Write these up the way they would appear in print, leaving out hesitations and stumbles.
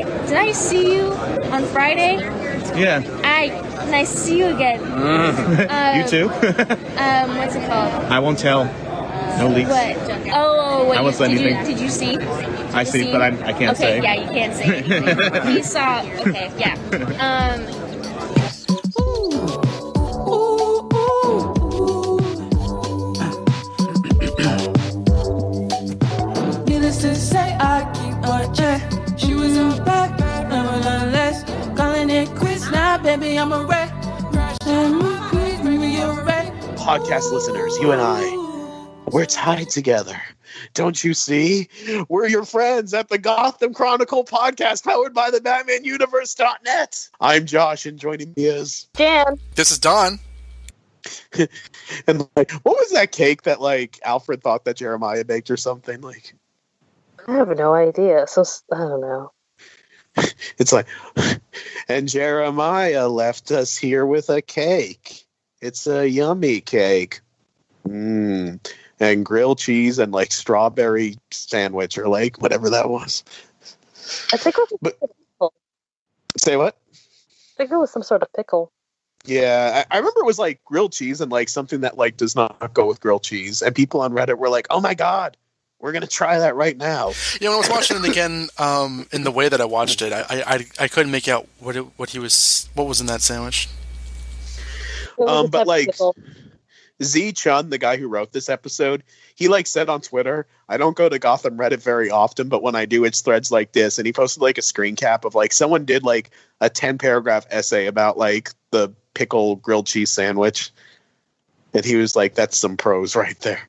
I see you on Friday? Yeah. Nice to see you again. You too? What's it called? I won't tell. No leaks. What? Oh, what? I won't say anything. Did you see? I see, but I can't say. Okay, yeah, you can't say anything. You saw. Okay, yeah. Needless to say, I keep watching. She was on back, nevertheless. Calling it quits now, baby, I'm a wreck. Podcast listeners, you and I, we're tied together. Don't you see? We're your friends at the Gotham Chronicle podcast powered by the BatmanUniverse.net. I'm Josh, and joining me is Jan. This is Don. And what was that cake that Alfred thought that Jeremiah baked or something? I have no idea. So I don't know. It's and Jeremiah left us here with a cake. It's a yummy cake. And grilled cheese and strawberry sandwich or whatever that was. I think it was a pickle. Say what? I think it was some sort of pickle. Yeah, I remember it was grilled cheese and something that does not go with grilled cheese. And people on Reddit were like, "Oh my god, we're gonna try that right now." When I was watching it again, in the way that I watched it, I couldn't make out what was in that sandwich. But Z Chun, the guy who wrote this episode, he said on Twitter, I don't go to Gotham Reddit very often, but when I do, it's threads like this. And he posted a screen cap of someone did a 10-paragraph essay about the pickle grilled cheese sandwich. And he was like, that's some prose right there.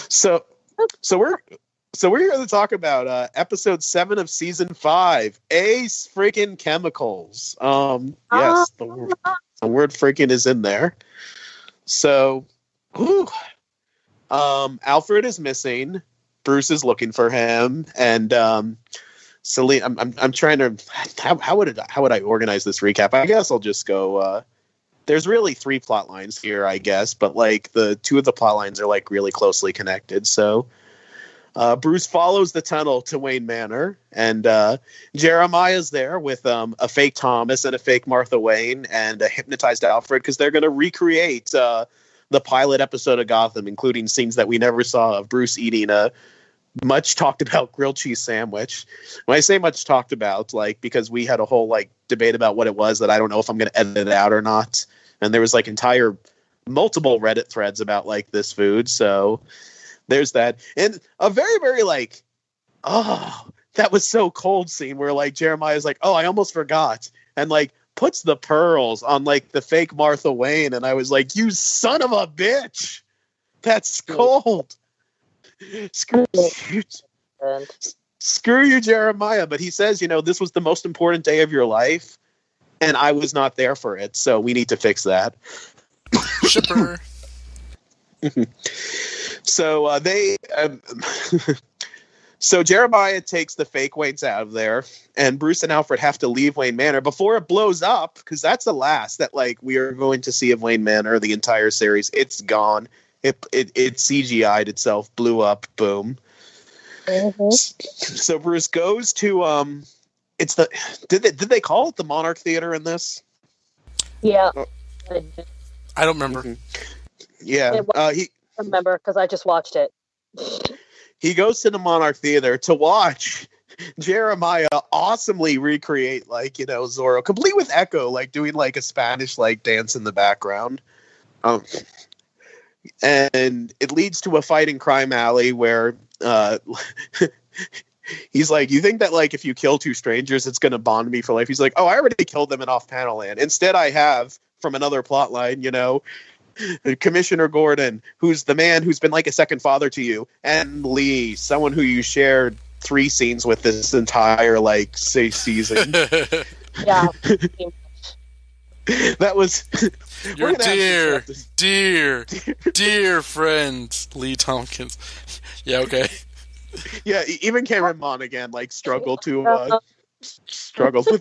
So we're here to talk about episode 7 of season 5, Ace freaking Chemicals. Yes, the word freaking is in there. So, Alfred is missing. Bruce is looking for him, and Celine. I'm trying to. How would I organize this recap? I guess I'll just go. There's really 3 plot lines here, I guess, but the 2 of the plot lines are really closely connected. So, Bruce follows the tunnel to Wayne Manor, and Jeremiah's there with a fake Thomas and a fake Martha Wayne and a hypnotized Alfred because they're going to recreate the pilot episode of Gotham, including scenes that we never saw of Bruce eating a much talked about grilled cheese sandwich. When I say much talked about, because we had a whole debate about what it was that I don't know if I'm going to edit it out or not, and there was multiple Reddit threads about this food, so. There's that. And a very, very that was so cold scene where Jeremiah's oh, I almost forgot. And puts the pearls on the fake Martha Wayne. And I was you son of a bitch. That's cold. Screw you, Jeremiah. But he says, this was the most important day of your life. And I was not there for it. So we need to fix that. Shipper. So so Jeremiah takes the fake Waynes out of there, and Bruce and Alfred have to leave Wayne Manor before it blows up, because that's the last that we are going to see of Wayne Manor the entire series. It's gone. It CGI'd itself, blew up, boom. Mm-hmm. So Bruce goes to it's the did they call it the Monarch Theater in this? Yeah, I don't remember. Mm-hmm. Yeah, he. Remember, because I just watched it. He goes to the Monarch Theater to watch Jeremiah awesomely recreate Zorro, complete with Echo, doing a Spanish dance in the background. And it leads to a fight in Crime Alley where he's you think that if you kill 2 strangers it's gonna bond me for life? He's oh, I already killed them in Off-Panel Land. Instead I have, from another plot line, Commissioner Gordon, who's the man who's been a second father to you, and Lee, someone who you shared 3 scenes with this entire season. Yeah. That was your dear friend Lee Tompkins. Yeah, okay. Yeah, even Cameron Monaghan struggled with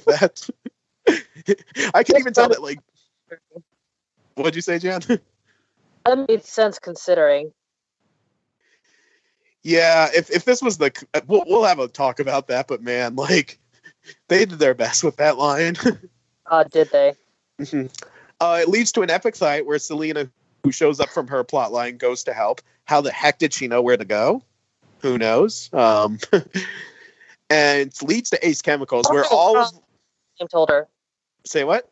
that. I can even tell that what'd you say, Jan? That made sense considering. Yeah, if this was we'll have a talk about that, but man, They did their best with that line. Did they? It leads to an epic fight where Selena, who shows up from her plotline, goes to help. How the heck did she know where to go? Who knows? And it leads to Ace Chemicals, where all of... Tim told her. Say what?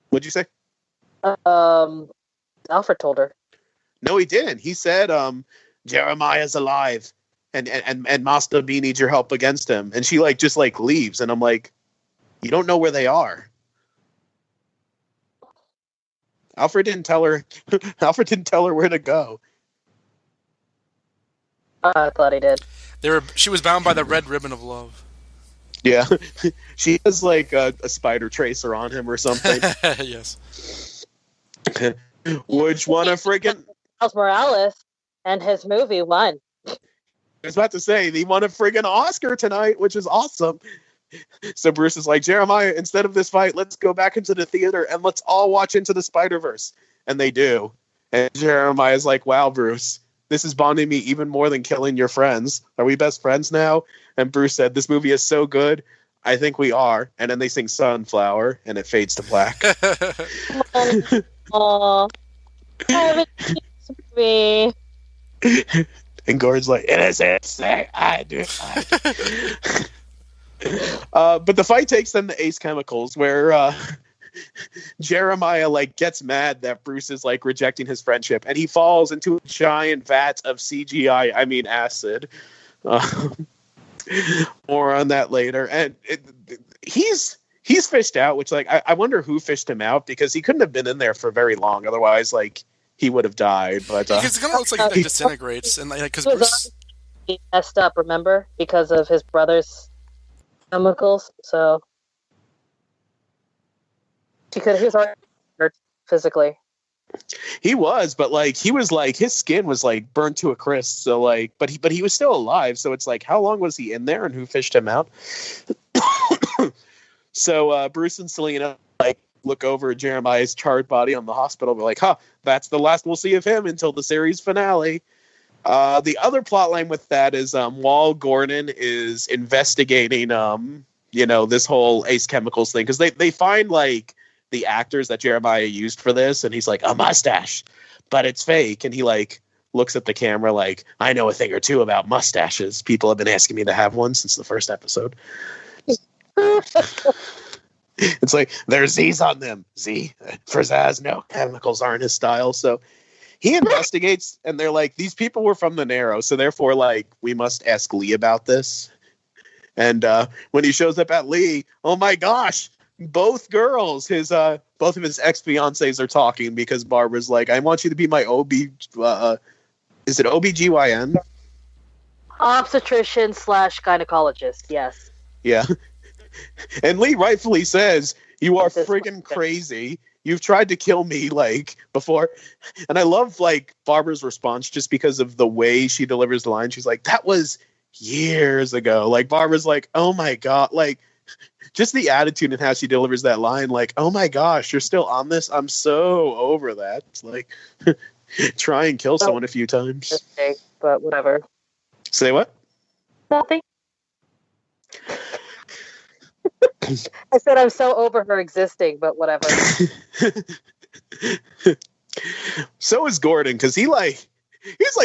What'd you say? Alfred told her. No, he didn't. He said, Jeremiah's alive, and Master B needs your help against him. And she just leaves, and I'm like, you don't know where they are. Alfred didn't tell her. Alfred didn't tell her where to go. I thought he did. She was bound by the red ribbon of love. Yeah, she has a spider tracer on him or something. Yes. Which one a friggin' Miles Morales and his movie won. I was about to say he won a friggin' Oscar tonight, which is awesome. So Bruce is like, Jeremiah, instead of this fight, let's go back into the theater and let's all watch Into the Spider-Verse. And they do. And Jeremiah's like, wow, Bruce, this is bonding me even more than killing your friends. Are we best friends now? And Bruce said, this movie is so good. I think we are. And then they sing Sunflower and it fades to black. Aww. I haven't seen this movie. And Gordon's like, it is insane. I do. But the fight takes them to Ace Chemicals, where Jeremiah gets mad that Bruce is rejecting his friendship, and he falls into a giant vat of CGI. I mean acid. More on that later. And he's fished out, which I wonder who fished him out, because he couldn't have been in there for very long. Otherwise, he would have died. But because it kind of looks like he disintegrates, and because Bruce he messed up, remember, because of his brother's chemicals. So he was already hurt physically. He was, but he was his skin was burnt to a crisp. So but he was still alive. So it's how long was he in there, and who fished him out? So Bruce and Selena look over Jeremiah's charred body on the hospital. We're like, that's the last we'll see of him until the series finale. The other plot line with that is while Gordon is investigating this whole Ace Chemicals thing, because they find the actors that Jeremiah used for this, and he's like, a mustache, but it's fake. And he looks at the camera I know a thing or two about mustaches. People have been asking me to have one since the first episode. It's there's Z's on them. Z for Zaz. No, chemicals aren't his style. So he investigates, and they're these people were from the Narrow, so therefore we must ask Lee about this. And when he shows up at Lee, oh my gosh, both girls, both of his ex-fiancés are talking, because Barbara's I want you to be my OB. Is it OBGYN? Obstetrician / gynecologist. Yes. Yeah. And Lee rightfully says, you are friggin' crazy. You've tried to kill me before. And I love Barbara's response, just because of the way she delivers the line. She's like, that was years ago. Barbara's oh my God. Just the attitude and how she delivers that line. Oh my gosh, you're still on this? I'm so over that. It's try and kill someone a few times. But whatever. Say what? Nothing. I said I'm so over her existing, but whatever. So is Gordon, because he's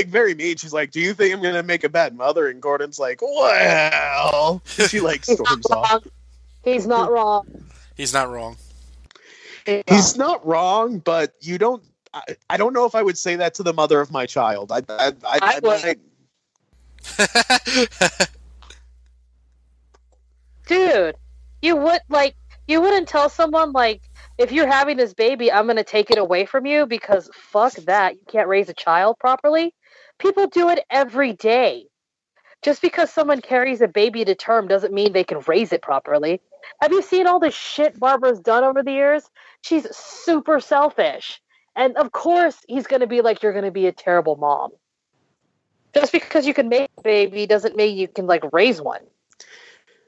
very mean. She's like, do you think I'm gonna make a bad mother? And Gordon's like, well, and she storms off. He's not wrong. He's not wrong. He's not wrong, but you don't. I don't know if I would say that to the mother of my child. I would. Dude, you wouldn't tell someone if you're having this baby, I'm going to take it away from you, because fuck that. You can't raise a child properly. People do it every day. Just because someone carries a baby to term doesn't mean they can raise it properly. Have you seen all the shit Barbara's done over the years? She's super selfish. And of course he's going to be you're going to be a terrible mom. Just because you can make a baby doesn't mean you can raise one.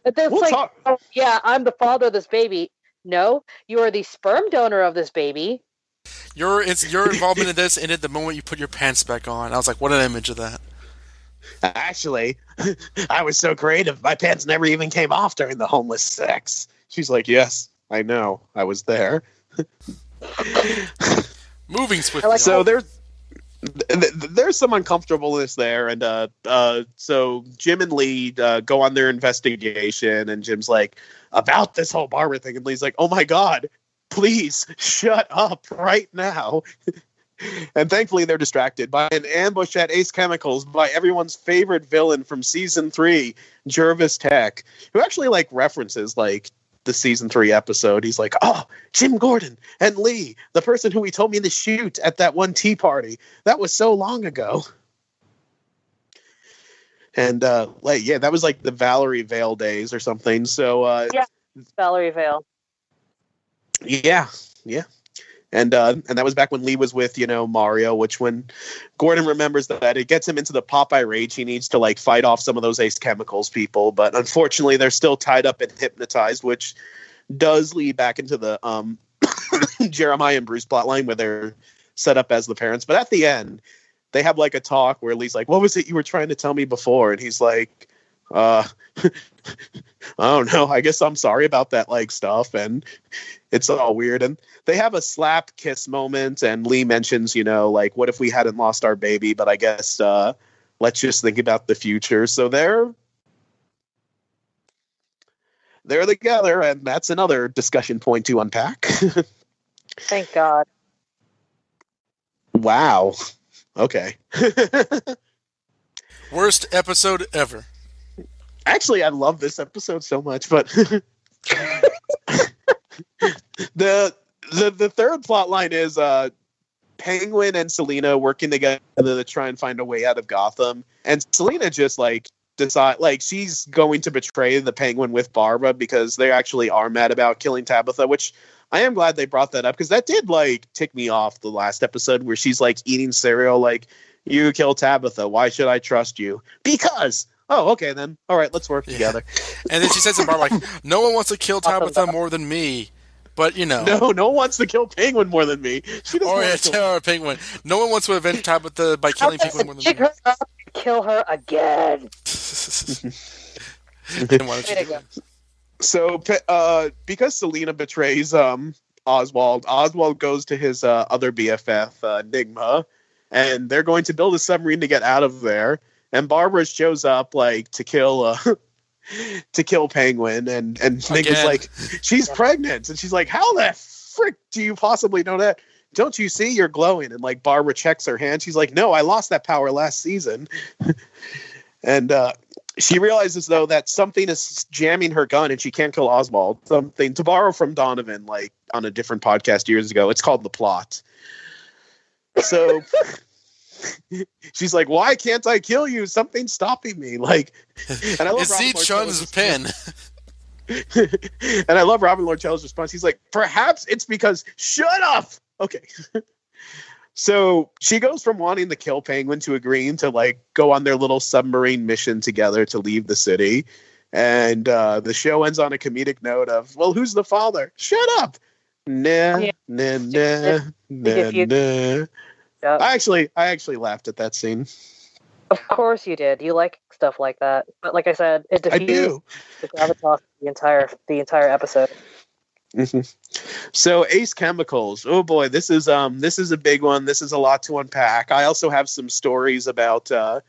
But then it's oh, yeah, I'm the father of this baby. No, you are the sperm donor of this baby. Your involvement in this ended the moment you put your pants back on. I was like, what an image of that. Actually, I was so creative, my pants never even came off during the homeless sex. She's like, yes, I know, I was there. Moving swiftly. like So there's some uncomfortableness there, and so Jim and Lee go on their investigation, and Jim's like, about this whole Barbara thing, and Lee's like, oh my god, please shut up right now. And thankfully they're distracted by an ambush at Ace Chemicals by everyone's favorite villain from season 3, Jervis Tech, who actually like references like the season 3 episode. He's like, oh, Jim Gordon and Lee, the person who he told me to shoot at that one tea party. That was so long ago. And like, yeah, that was like the Valerie Vale days or something. So Yeah, Valerie Vale. yeah. And that was back when Lee was with, Mario, which when Gordon remembers that, it gets him into the Popeye rage. He needs to like fight off some of those Ace Chemicals people, but unfortunately they're still tied up and hypnotized, which does lead back into the Jeremiah and Bruce plotline where they're set up as the parents. But at the end, they have like a talk where Lee's like, what was it you were trying to tell me before? And he's like, I don't know. I guess I'm sorry about that like stuff. And it's all weird. And they have a slap kiss moment. And Lee mentions, like, what if we hadn't lost our baby? But I guess let's just think about the future. So they're together. And that's another discussion point to unpack. Thank God. Wow. Okay. Worst episode ever. Actually, I love this episode so much, but the third plot line is Penguin and Selena working together to try and find a way out of Gotham. And Selena just like she's going to betray the Penguin with Barbara because they actually are mad about killing Tabitha, which I am glad they brought that up because that did like tick me off the last episode where she's like eating cereal like, you killed Tabitha, why should I trust you? Because oh, okay then. All right, let's work together. And then she says to Barbara, like, no one wants to kill Tabitha more than me. But, No one wants to kill Penguin more than me. She doesn't want to kill Penguin. No one wants to avenge Tabitha by killing Penguin more than Pick me. her up and kill her again. Then why don't you do that? So, because Selena betrays Oswald goes to his other BFF, Nigma, and they're going to build a submarine to get out of there. And Barbara shows up like to kill Penguin, and Nigma's like, she's pregnant, and she's like, how the frick do you possibly know that? Don't you see you're glowing? And like Barbara checks her hand, she's like, no, I lost that power last season. And she realizes though that something is jamming her gun, and she can't kill Oswald. Something to borrow from Donovan, like on a different podcast years ago. It's called The Plot. So. She's like, why can't I kill you? Something's stopping me. Like, and I love Is he Chun's pen? And I love Robin Lortel's response. He's like, perhaps it's because shut up. Okay. So she goes from wanting to kill Penguin to agreeing to like go on their little submarine mission together to leave the city. And the show ends on a comedic note of, well, who's the father? Shut up. Nah. Yep. I actually laughed at that scene. Of course you did. You like stuff like that. But like I said, it diffused the gravitas the entire episode. Mm-hmm. So Ace Chemicals. Oh boy, this is a big one. This is a lot to unpack. I also have some stories about the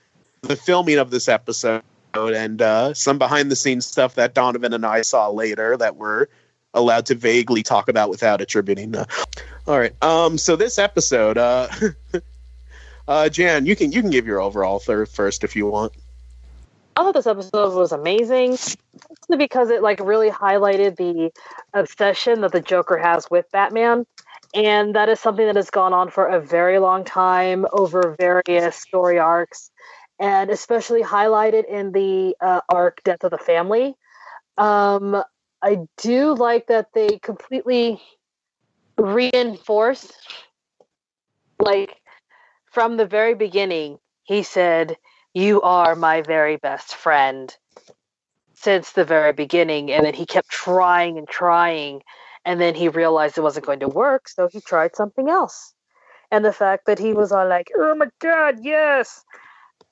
filming of this episode and some behind the scenes stuff that Donovan and I saw later that we're allowed to vaguely talk about without attributing. All right. So this episode, Jan, you can give your overall first if you want. I thought this episode was amazing, mostly because it like really highlighted the obsession that the Joker has with Batman, and that is something that has gone on for a very long time over various story arcs, and especially highlighted in the arc Death of the Family. I do like that they completely reinforced, like, from the very beginning, he said, you are my very best friend since the very beginning. And then he kept trying and trying. And then he realized it wasn't going to work. So he tried something else. And the fact that he was all like, oh my God, yes.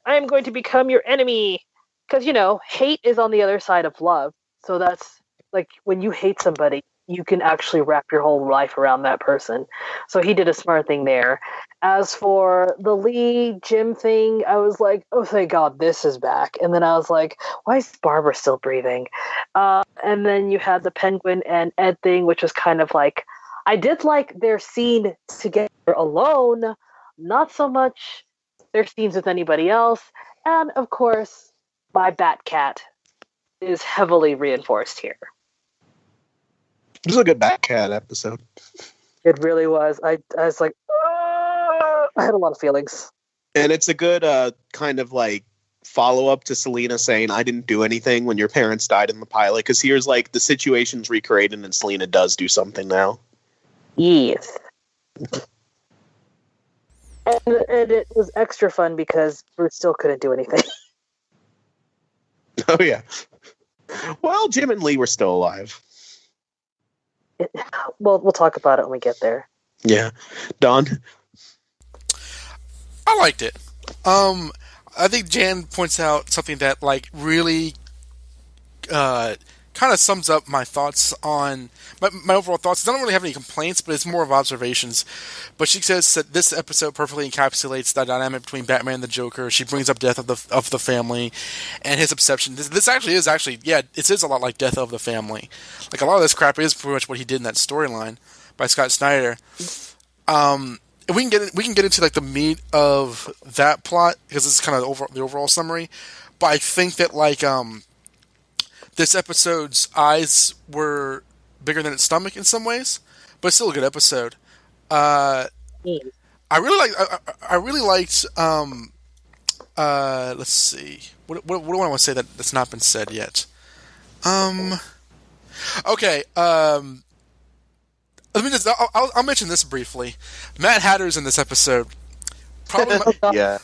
I am going to become your enemy. Because, hate is on the other side of love. So that's like when you hate somebody, you can actually wrap your whole life around that person. So he did a smart thing there. As for the Lee Jim thing, I was like, oh, thank God this is back. And then I was like, why is Barbara still breathing? And then you had the Penguin and Ed thing, which was kind of like, I did like their scene together alone, not so much their scenes with anybody else. And of course, my Batcat is heavily reinforced here. This is a good Batcat episode. It really was. I was like, I had a lot of feelings. And it's a good kind of like follow-up to Selena saying, I didn't do anything when your parents died in the pilot. Because here's like the situation's recreated and Selena does do something now. Yes. And it was extra fun because Bruce still couldn't do anything. Oh, yeah. Well, Jim and Lee were still alive. Well, we'll talk about it when we get there. Yeah. Don? I liked it. I think Jan points out something that like really kind of sums up my thoughts on my overall thoughts. I don't really have any complaints, but it's more of observations. But she says that this episode perfectly encapsulates the dynamic between Batman and the Joker. She brings up death of the family and his obsession. This actually is it is a lot like Death of the Family. Like a lot of this crap is pretty much what he did in that storyline by Scott Snyder. And we can get into like the meat of that plot because this is kind of the overall summary. But I think that like this episode's eyes were bigger than its stomach in some ways, but it's still a good episode. I really liked. Let's see. What do I want to say that's not been said yet? Okay. Let me just. I'll mention this briefly. Mad Hatter's in this episode. Probably. Yeah.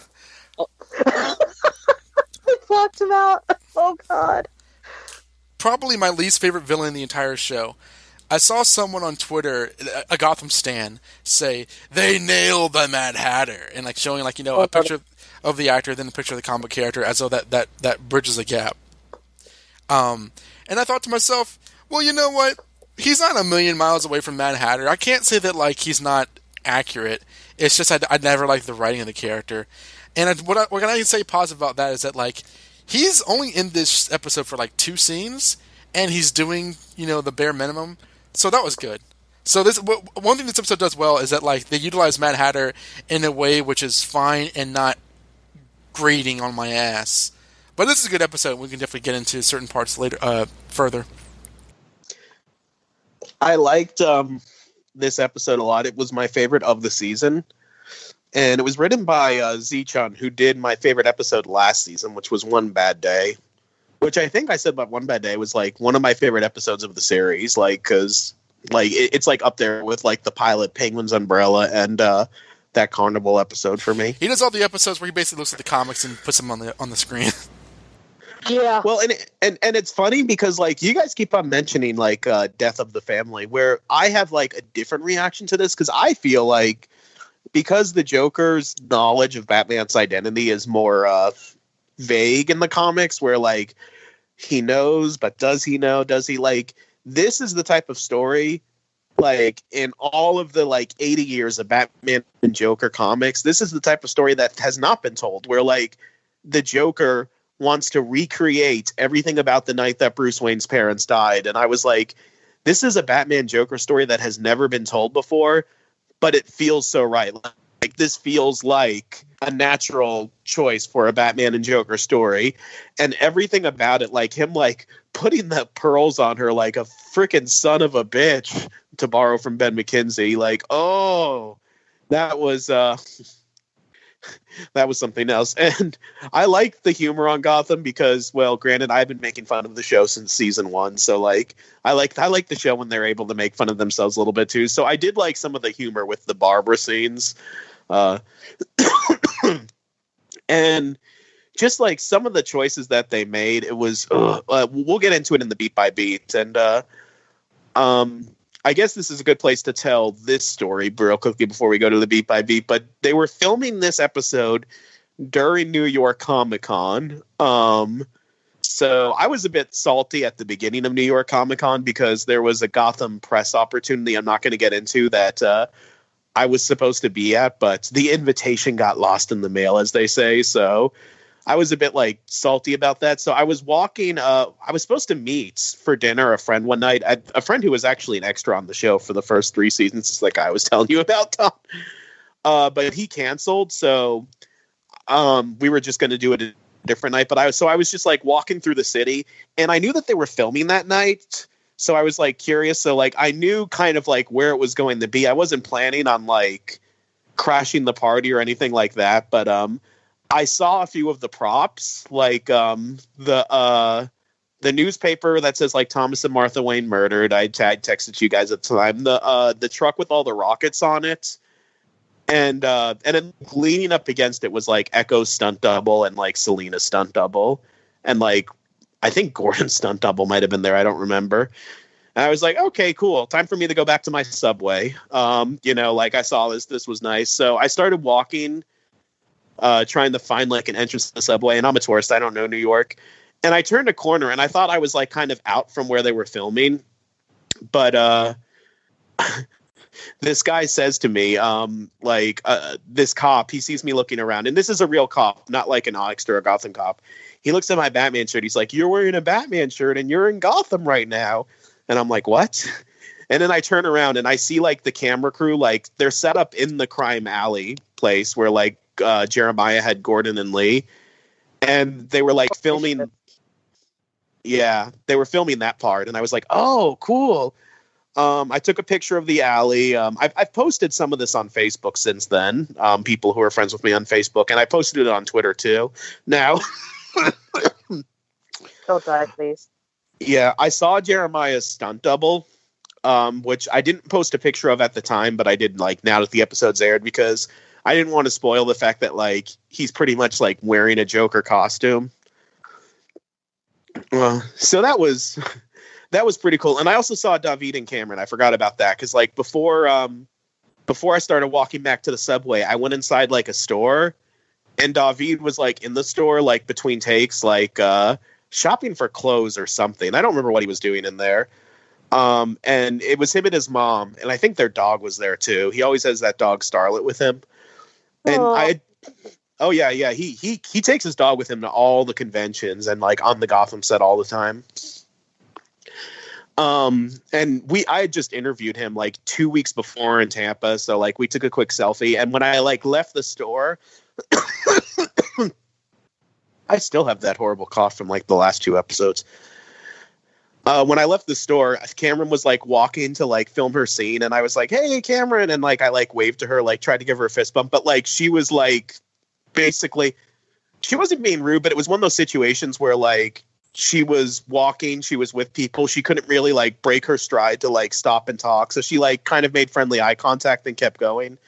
We talked about. Oh God. Probably my least favorite villain in the entire show. I saw someone on Twitter, a Gotham stan, say they nailed the Mad Hatter, and like showing like a picture of the actor, then a picture of the comic character, as though that bridges a gap. And I thought to myself, well, you know what? He's not a million miles away from Mad Hatter. I can't say that like he's not accurate. It's just I never liked the writing of the character, and what I can say positive about that is that like. He's only in this episode for like 2 scenes, and he's doing, the bare minimum. So that was good. So one thing this episode does well is that like they utilize Mad Hatter in a way which is fine and not grating on my ass. But this is a good episode. We can definitely get into certain parts later, further. I liked this episode a lot. It was my favorite of the season. And it was written by Z Chun, who did my favorite episode last season, which was One Bad Day. Which I think I said about One Bad Day was like one of my favorite episodes of the series. Like, because like it's like up there with like the pilot Penguin's Umbrella and that Carnival episode for me. He does all the episodes where he basically looks at the comics and puts them on the screen. Yeah. Well, and it's funny because like you guys keep on mentioning like Death of the Family, where I have like a different reaction to this because I feel like. Because the Joker's knowledge of Batman's identity is more vague in the comics, where like he knows, but does he know? Does he like? This is the type of story, like in all of the like 80 years of Batman and Joker comics, this is the type of story that has not been told, where like the Joker wants to recreate everything about the night that Bruce Wayne's parents died, and I was like, this is a Batman Joker story that has never been told before. But it feels so right. Like this feels like a natural choice for a Batman and Joker story. And everything about it, like him like putting the pearls on her like a freaking son of a bitch, to borrow from Ben McKenzie. Like, oh, that was something else. And I like the humor on Gotham because, well, granted, I've been making fun of the show since season 1. So like, I like the show when they're able to make fun of themselves a little bit too. So I did like some of the humor with the Barbara scenes. And just like some of the choices that they made, it was, we'll get into it in the beat by beat. And, I guess this is a good place to tell this story real quickly before we go to the beat by beat, but they were filming this episode during New York Comic Con. So I was a bit salty at the beginning of New York Comic Con because there was a Gotham press opportunity I'm not going to get into that I was supposed to be at, but the invitation got lost in the mail, as they say. So I was a bit like salty about that. So I was walking. I was supposed to meet for dinner a friend one night. A friend who was actually an extra on the show for the first 3 seasons, just like I was telling you about, Tom. But he canceled, so we were just going to do it a different night. But I was just like walking through the city, and I knew that they were filming that night. So I was like curious. So like I knew kind of like where it was going to be. I wasn't planning on like crashing the party or anything like that. But I saw a few of the props, like the newspaper that says like Thomas and Martha Wayne murdered. I texted you guys at the time. The truck with all the rockets on it. And then leaning up against it was like Echo's stunt double and like Selina's stunt double. And like I think Gordon's stunt double might have been there. I don't remember. And I was like, okay, cool. Time for me to go back to my subway. Like I saw this was nice. So I started walking, trying to find like an entrance to the subway. And I'm a tourist. I don't know New York. And I turned a corner and I thought I was like kind of out from where they were filming. But this guy says to me, this cop, he sees me looking around. And this is a real cop, not like an Onyx or a Gotham cop. He looks at my Batman shirt. He's like, you're wearing a Batman shirt and you're in Gotham right now. And I'm like, what? And then I turn around and I see like the camera crew, like they're set up in the crime alley place where like Jeremiah had Gordon and Lee. And they were like filming. Yeah, they were filming that part. And I was like, oh, cool. I took a picture of the alley. I've posted some of this on Facebook since then. People who are friends with me on Facebook. And I posted it on Twitter too. Now. Don't die, please. Yeah, I saw Jeremiah's stunt double, which I didn't post a picture of at the time, but I did like now that the episode's aired because I didn't want to spoil the fact that like he's pretty much like wearing a Joker costume. So that was pretty cool. And I also saw David and Cameron. I forgot about that because like before I started walking back to the subway, I went inside like a store. And David was like in the store, like between takes, like shopping for clothes or something. I don't remember what he was doing in there. And it was him and his mom. And I think their dog was there too. He always has that dog Starlet with him. And he takes his dog with him to all the conventions and like on the Gotham set all the time. And I had just interviewed him like 2 weeks before in Tampa. So like we took a quick selfie. And when I like left the store, I still have that horrible cough from like the last 2 episodes. When I left the store, Cameron was like walking to like film her scene, and I was like, "Hey, Cameron!" And like I like waved to her, like tried to give her a fist bump, but like she was like, basically, she wasn't being rude, but it was one of those situations where like she was walking, she was with people, she couldn't really like break her stride to like stop and talk, so she like kind of made friendly eye contact and kept going.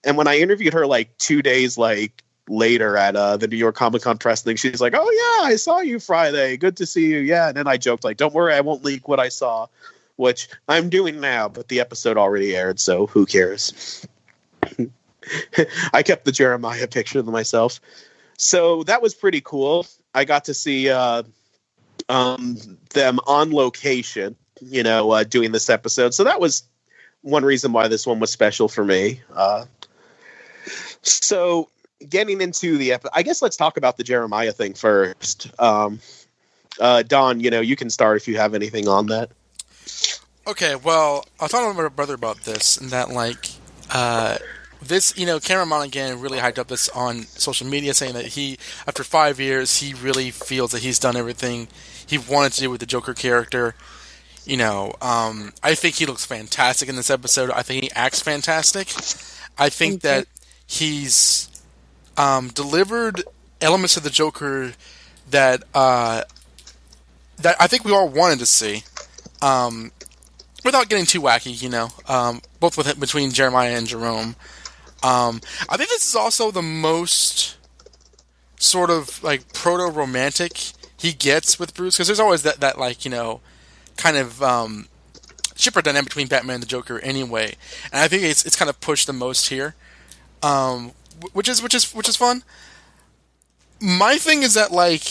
And when I interviewed her like 2 days like later at the New York Comic Con press thing, she's like, "Oh yeah, I saw you Friday. Good to see you." Yeah, and then I joked like, "Don't worry, I won't leak what I saw," which I'm doing now, but the episode already aired, so who cares? I kept the Jeremiah picture of myself, so that was pretty cool. I got to see them on location, doing this episode, so that was one reason why this one was special for me. So getting into the episode, I guess let's talk about the Jeremiah thing first. Don, you can start if you have anything on that. Okay, well, I was talking to my brother about this, and that, like, this, Cameron Monaghan really hyped up this on social media, saying that he, after 5 years, he really feels that he's done everything he wanted to do with the Joker character. I think he looks fantastic in this episode. I think he acts fantastic. I think that he's delivered elements of the Joker that I think we all wanted to see, without getting too wacky. Both between Jeremiah and Jerome. I think this is also the most sort of like proto-romantic he gets with Bruce, because there's always that kind of shipper dynamic between Batman and the Joker anyway, and I think it's kind of pushed the most here. Which is fun. My thing is that like,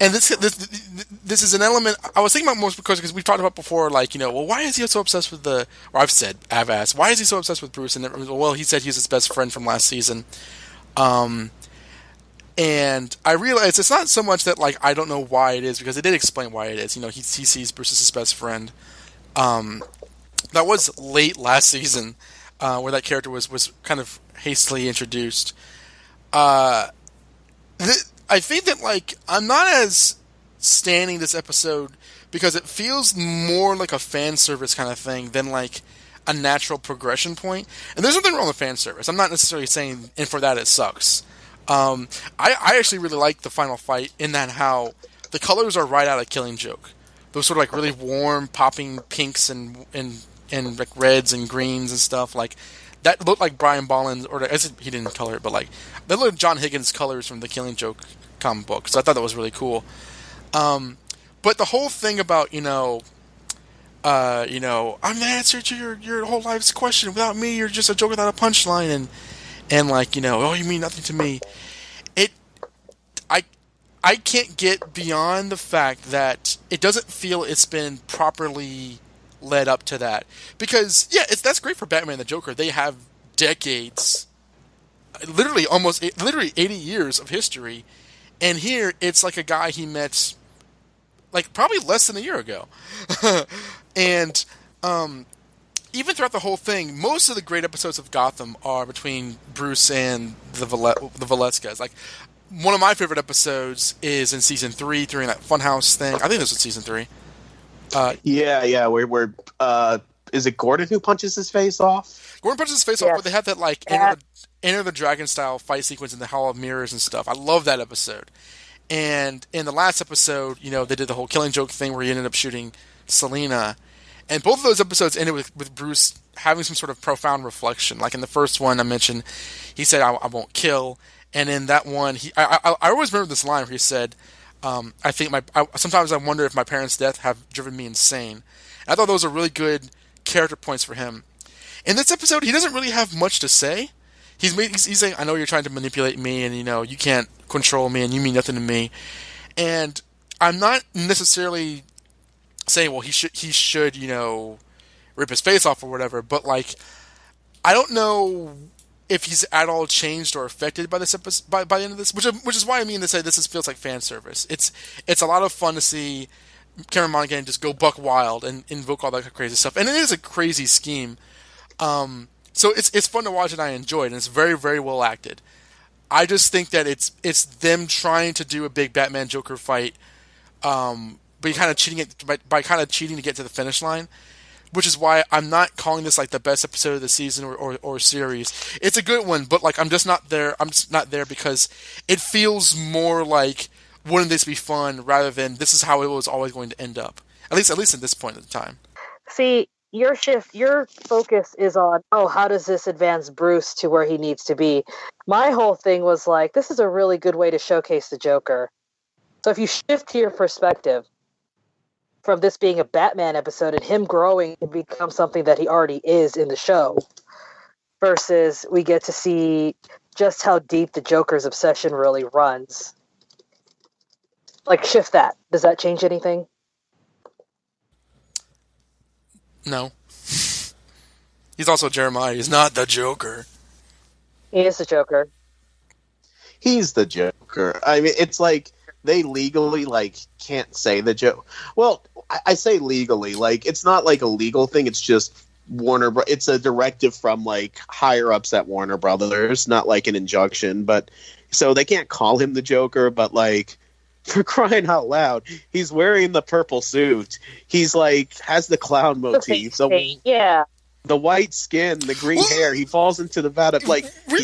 and this is an element I was thinking about most because we've talked about before. Like, well, why is he so obsessed with the? Or I've asked, why is he so obsessed with Bruce? And well, he said he was his best friend from last season. And I realized it's not so much that like I don't know why it is, because they did explain why it is. He sees Bruce as his best friend. That was late last season, where that character was kind of hastily introduced. I think that like I'm not as standing this episode because it feels more like a fan service kind of thing than like a natural progression point. And there's nothing wrong with fan service. I'm not necessarily saying, and for that it sucks. I actually really like the final fight in that how the colors are right out of Killing Joke. Those sort of like really warm, popping pinks and like reds and greens and stuff like that looked like Brian Bolland's, or I said he didn't color it, but like that looked like John Higgins' colors from the Killing Joke comic book. So I thought that was really cool. But the whole thing about I'm the answer to your whole life's question. Without me, you're just a joke without a punchline, and like oh, you mean nothing to me. I can't get beyond the fact that it doesn't feel it's been properly led up to that, because that's great for Batman and the Joker. They have decades, literally 80 years of history, and here it's like a guy he met like probably less than a year ago. And even throughout the whole thing, most of the great episodes of Gotham are between Bruce and the Valetskas. Like, one of my favorite episodes is in season 3 during that Funhouse thing. I think this was season 3. Where is it Gordon who punches his face off? Gordon punches his face off, but they have that like Enter the Dragon style fight sequence in the Hall of Mirrors and stuff. I love that episode. And in the last episode, they did the whole Killing Joke thing where he ended up shooting Selina. And both of those episodes ended with Bruce having some sort of profound reflection. Like in the first one I mentioned, he said, I won't kill. And in that one, I always remember this line where he said, sometimes I wonder if my parents' death have driven me insane. And I thought those were really good character points for him. In this episode, he doesn't really have much to say. He's saying, I know you're trying to manipulate me, and you can't control me, and you mean nothing to me. And I'm not necessarily saying, well, he should rip his face off or whatever. But like, I don't know if he's at all changed or affected by this episode, by the end of this, which is why I mean to say this feels like fan service. It's a lot of fun to see Cameron Monaghan just go buck wild and invoke all that crazy stuff, and it is a crazy scheme. So it's fun to watch, and I enjoy it, and it's very, very well acted. I just think that it's them trying to do a big Batman Joker fight, but kind of cheating it by kind of cheating to get to the finish line. Which is why I'm not calling this like the best episode of the season or series. It's a good one, but like I'm just not there. I'm just not there because it feels more like, wouldn't this be fun, rather than this is how it was always going to end up. At least at this point in time. See, your focus is on, how does this advance Bruce to where he needs to be? My whole thing was like, this is a really good way to showcase the Joker. So if you shift to your perspective from this being a Batman episode and him growing to become something that he already is in the show, versus we get to see just how deep the Joker's obsession really runs. Like, shift that. Does that change anything? No. He's also Jeremiah. He's not the Joker. He is the Joker. He's the Joker. I mean, it's like they legally like can't say the joke. Well, I say legally, like it's not like a legal thing. It's just it's a directive from like higher ups at Warner Brothers, not like an injunction. But so they can't call him the Joker, but like, for crying out loud, he's wearing the purple suit. He's like has the clown motif. So the white skin, the green hair. He falls into the vat of like. Real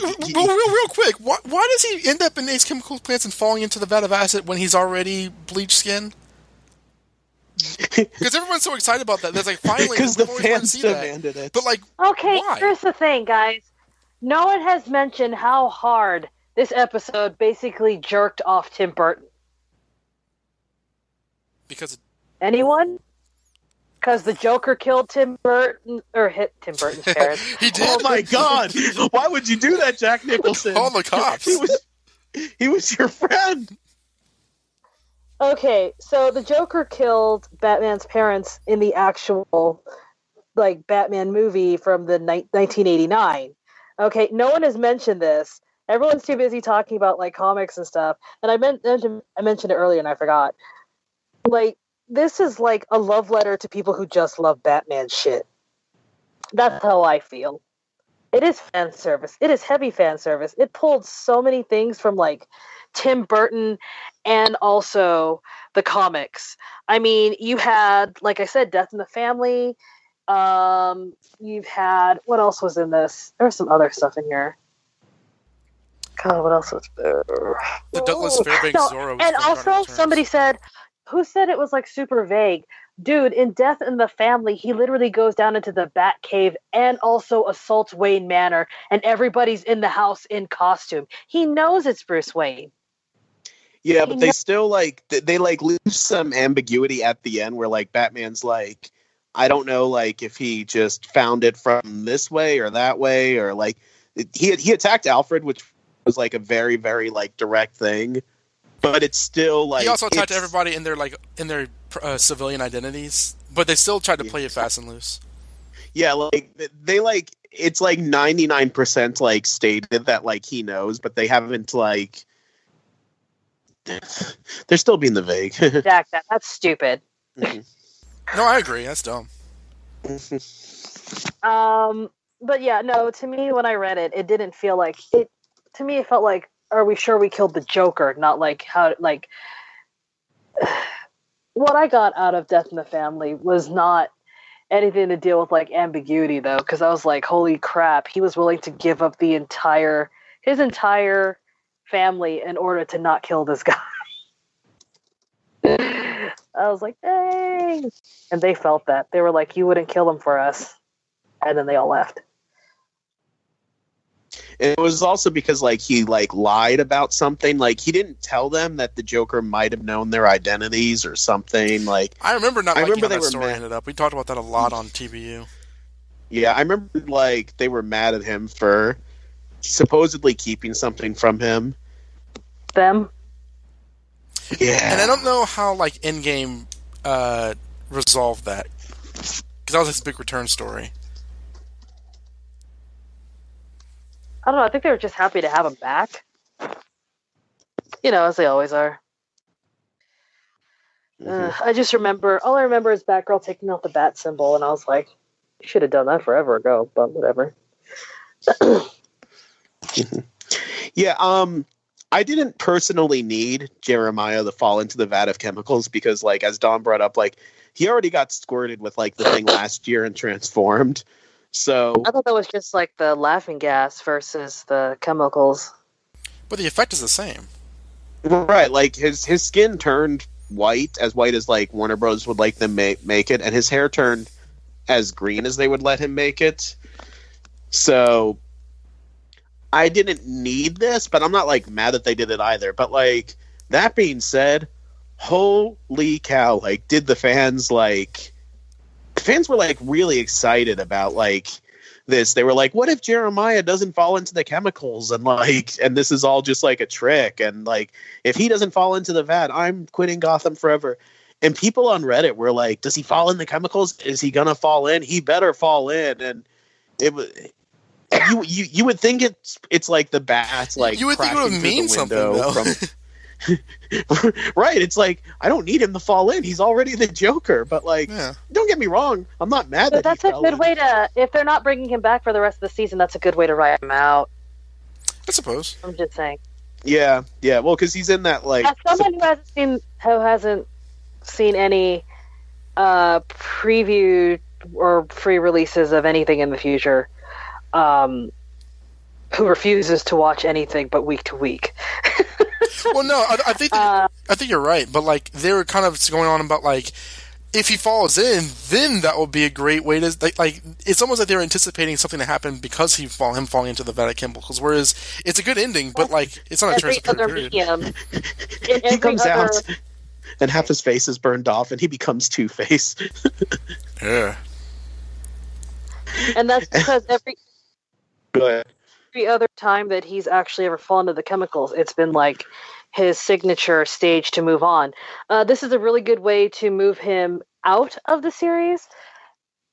quick, why does he end up in Ace Chemical Plants and falling into the vat of acid when he's already bleached skin? Because everyone's so excited about that. There's like finally because the fans demanded it. But like, okay, why? Here's the thing, guys. No one has mentioned how hard this episode basically jerked off Tim Burton. Because anyone? Because the Joker killed Tim Burton, or hit Tim Burton's parents. He did. Oh my God! Why would you do that, Jack Nicholson? Call the cops. He was your friend. Okay, so the Joker killed Batman's parents in the actual, like, Batman movie from the 1989. Okay, no one has mentioned this. Everyone's too busy talking about, like, comics and stuff. And I mentioned it earlier and I forgot. Like, this is like a love letter to people who just love Batman shit. That's how I feel. It is fan service. It is heavy fan service. It pulled so many things from, like, Tim Burton and also the comics. I mean, you had, like I said, Death in the Family. You've had, what else was in this? There was some other stuff in here. God, what else was there? The Douglas Fairbanks Zorro. And also, somebody said, who said it was, like, super vague? Dude, in Death in the Family, he literally goes down into the Batcave and also assaults Wayne Manor, and everybody's in the house in costume. He knows it's Bruce Wayne. Yeah, but they still, like, they like lose some ambiguity at the end where, like, Batman's like, I don't know, like, if he just found it from this way or that way, or, like, he attacked Alfred, which was, like, a very, very, like, direct thing. But it's still, like... He also attacked everybody in their civilian identities, but they still tried to play it fast and loose. Yeah, like, they, like... It's, like, 99%, like, stated that, like, he knows, but they haven't, like... They're still being the vague. Jack, that's stupid. Mm-hmm. No, I agree. That's dumb. But yeah, no, to me, when I read it, it didn't feel like... To me, it felt like, are we sure we killed the Joker? Not like how, like, what I got out of Death in the Family was not anything to deal with, like, ambiguity, though, because I was like, holy crap, he was willing to give up his entire family in order to not kill this guy. I was like, dang. And they felt that. They were like, you wouldn't kill him for us. And then they all left. It was also because, like, he, like, lied about something. Like, he didn't tell them that the Joker might have known their identities or something. Like, I remember not liking how that story mad. ended up. We talked about that a lot on TBU. Yeah, I remember, like, they were mad at him for supposedly keeping something from him. Them? Yeah. And I don't know how, like, Endgame resolved that. Because that was his big return story. I don't know. I think they were just happy to have him back. You know, as they always are. I just remember, all I remember is Batgirl taking out the bat symbol, and I was like, you should have done that forever ago, but whatever. Yeah, I didn't personally need Jeremiah to fall into the vat of chemicals because, like, as Don brought up, like, he already got squirted with, like, the thing last year and transformed. So I thought that was just like the laughing gas versus the chemicals. But the effect is the same. Right, like, his skin turned white as like Warner Bros. Would like them make it, and his hair turned as green as they would let him make it. So I didn't need this, but I'm not, like, mad that they did it either. But, like, that being said, holy cow, like, did the fans, like... Fans were, like, really excited about, like, this. They were like, what if Jeremiah doesn't fall into the chemicals? And, like, and this is all just, like, a trick. And, like, if he doesn't fall into the vat, I'm quitting Gotham forever. And people on Reddit were like, does he fall in the chemicals? Is he gonna fall in? He better fall in. And it was... You would think it's like the bats, like, you would think it would mean something, though. Right, it's like, I don't need him to fall in. He's already the Joker. But, like, Don't get me wrong, I'm not mad but that's a good way to, if they're not bringing him back for the rest of the season, that's a good way to write him out. I suppose. I'm just saying. Yeah, well, because he's in that, like... As someone who hasn't seen any preview or free releases of anything in the future, who refuses to watch anything but week to week. Well, no, I think you're right, but, like, they were kind of going on about, like, if he falls in, then that would be a great way to, like it's almost like they were anticipating something to happen because him falling into the vat of chemicals. Whereas it's a good ending, but, like, it's not a transitory period. Medium, he comes out and half his face is burned off, and he becomes Two-Face. Yeah, and that's because Go ahead. every other time that he's actually ever fallen to the chemicals, it's been like his signature stage to move on. This is a really good way to move him out of the series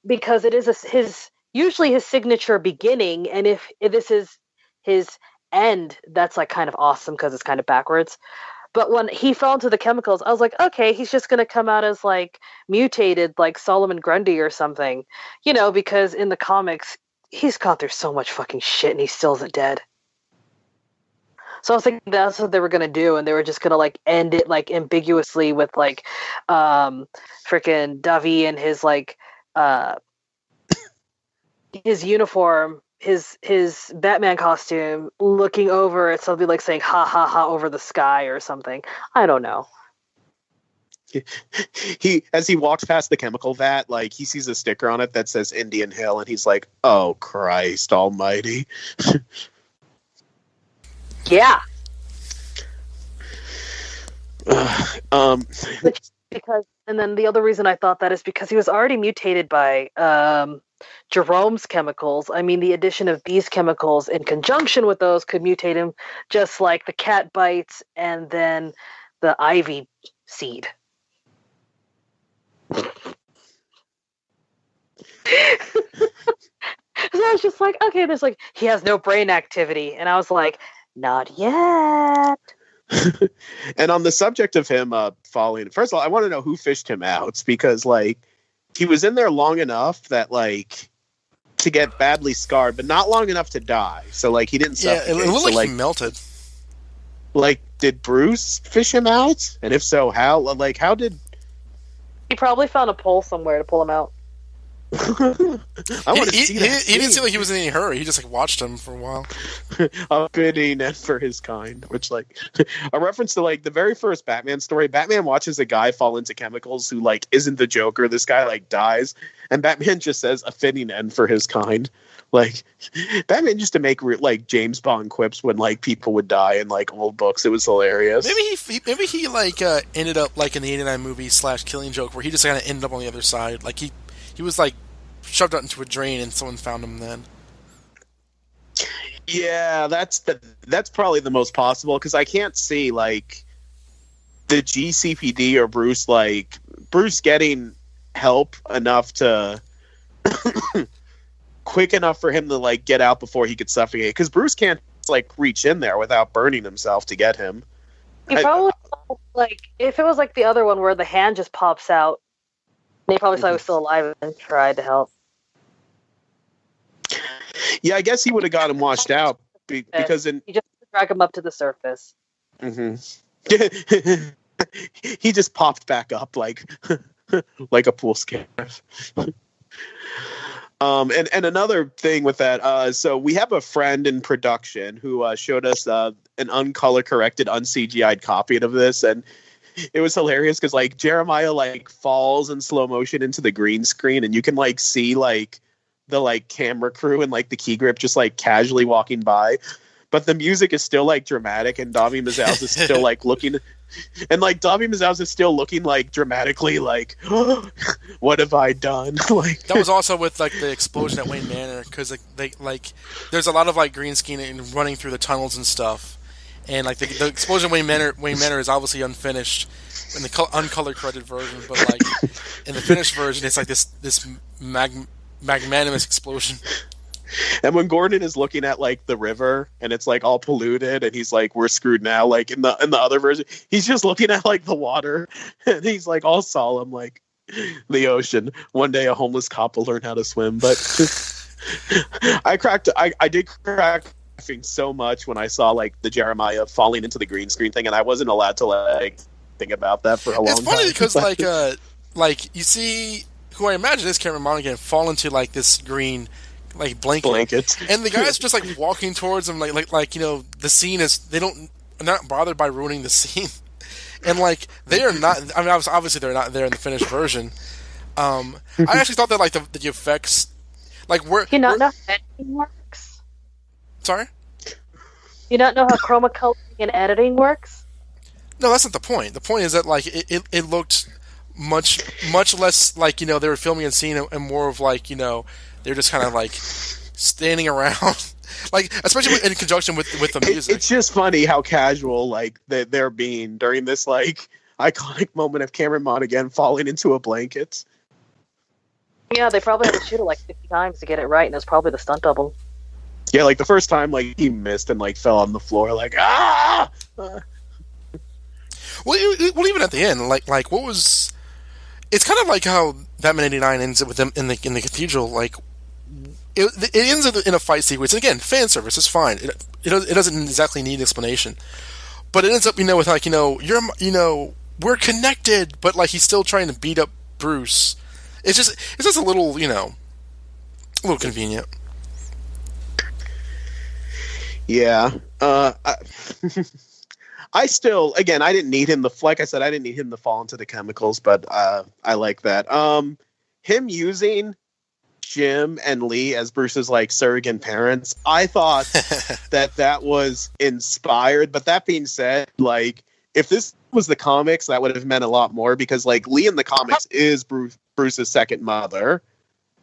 because it is his usually his signature beginning, and if this is his end, that's like kind of awesome because it's kind of backwards. But when he fell into the chemicals, I was like, okay, he's just gonna come out as like mutated, like Solomon Grundy or something, because in the comics he's gone through so much fucking shit and he still isn't dead. So I was thinking that's what they were gonna do, and they were just gonna like end it like ambiguously with like freaking Davi and his like his uniform, his Batman costume, looking over at something like saying "ha ha ha" over the sky or something. I don't know. He as he walks past the chemical vat, like he sees a sticker on it that says Indian Hill, and he's like, "Oh Christ Almighty!" Yeah. Because, and then the other reason I thought that is because he was already mutated by Jerome's chemicals. I mean, the addition of these chemicals in conjunction with those could mutate him, just like the cat bites and then the ivy seed. So I was just like, okay, there's like, he has no brain activity. And I was like, not yet. And on the subject of him falling, first of all, I want to know who fished him out, because like he was in there long enough that like to get badly scarred, but not long enough to die. So like he didn't suffocate. Yeah, it looked so, like he melted. Like, did Bruce fish him out? And if so, how? Like, how did... He probably found a pole somewhere to pull him out. I want to see that. He didn't seem like he was in any hurry. He just like watched him for a while. A fitting end for his kind, which like a reference to like the very first Batman story. Batman watches a guy fall into chemicals who like isn't the Joker. This guy like dies, and Batman just says a fitting end for his kind. Like Batman used to make like James Bond quips when like people would die in like old books. It was hilarious. Maybe he like ended up like in the '89 movie / Killing Joke, where he just kind of ended up on the other side. Like he was like shoved out into a drain, and someone found him then. Yeah, that's probably the most possible, because I can't see like the GCPD or Bruce getting help enough to quick enough for him to like get out before he could suffocate, because Bruce can't like reach in there without burning himself to get him. He probably like if it was like the other one where the hand just pops out. They probably saw he was still alive and tried to help. Yeah, I guess he would have got him washed out because you just drag him up to the surface. Mm-hmm. He just popped back up like a pool skiff. And another thing with that, so we have a friend in production who showed us an uncolor corrected, un-CGI'd copy of this, and it was hilarious because like Jeremiah like falls in slow motion into the green screen, and you can like see like the like camera crew and like the key grip just like casually walking by, but the music is still like dramatic, and Dami Mazouz is still like looking, and like Dami Mazouz is still looking like dramatically like, oh, what have I done? Like that was also with like the explosion at Wayne Manor, because like there's a lot of like green screen and running through the tunnels and stuff. And like the explosion of Wayne Manor is obviously unfinished in the uncolored corrected version, but like in the finished version, it's like this magnanimous explosion. And when Gordon is looking at like the river and it's like all polluted, and he's like, "We're screwed now." Like in the other version, he's just looking at like the water, and he's like all solemn, like the ocean. One day, a homeless cop will learn how to swim. But I did crack so much when I saw like the Jeremiah falling into the green screen thing, and I wasn't allowed to like think about that for a long time. It's funny because like you see who I imagine is Cameron Monaghan fall into like this green like blanket. And the guy's just like walking towards him like the scene is they're not bothered by ruining the scene. And like they are not, I mean obviously they're not there in the finished version. I actually thought that like the effects like you not know how editing works? Sorry? You not know how chroma coloring and editing works? No, that's not the point. The point is that like it looked much less like they were filming a scene and more of like they're just kind of like standing around Like, especially in conjunction with the music. It's just funny how casual like they're being during this like iconic moment of Cameron Monaghan falling into a blanket. Yeah, they probably had to shoot it like 50 times to get it right, and it was probably the stunt double. Yeah, like the first time, like he missed and like fell on the floor, like ah. Well, even at the end, like what was? It's kind of like how Batman '89 ends up with them in the cathedral. Like it ends in a fight sequence. And again, fan service is fine. It doesn't exactly need an explanation, but it ends up with like we're connected, but like he's still trying to beat up Bruce. It's just a little a little convenient. Yeah. I still, again, I didn't need him like I said, I didn't need him to fall into the chemicals, but I like that. Him using Jim and Lee as Bruce's like surrogate parents, I thought that was inspired. But that being said, like if this was the comics, that would have meant a lot more because like Lee in the comics is Bruce's second mother,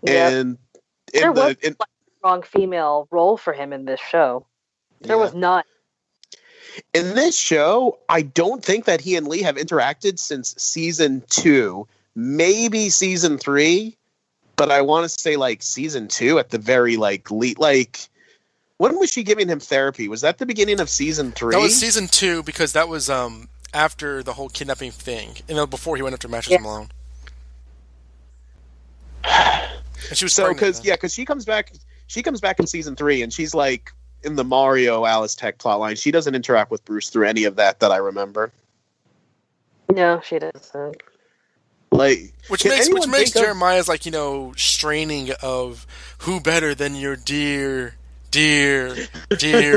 and there was a strong female role for him in this show. There was not. In this show, I don't think that he and Lee have interacted since season 2, maybe season 3, but I want to say like season 2 at the very like late. Like, when was she giving him therapy? Was that the beginning of season 3? That was season 2 because that was after the whole kidnapping thing, before he went after Matches Malone. And she was because she comes back in season 3, and she's like. In the Mario Alice Tech plotline, she doesn't interact with Bruce through any of that I remember. No, she doesn't. Like, which makes Jeremiah's like straining of who better than your dear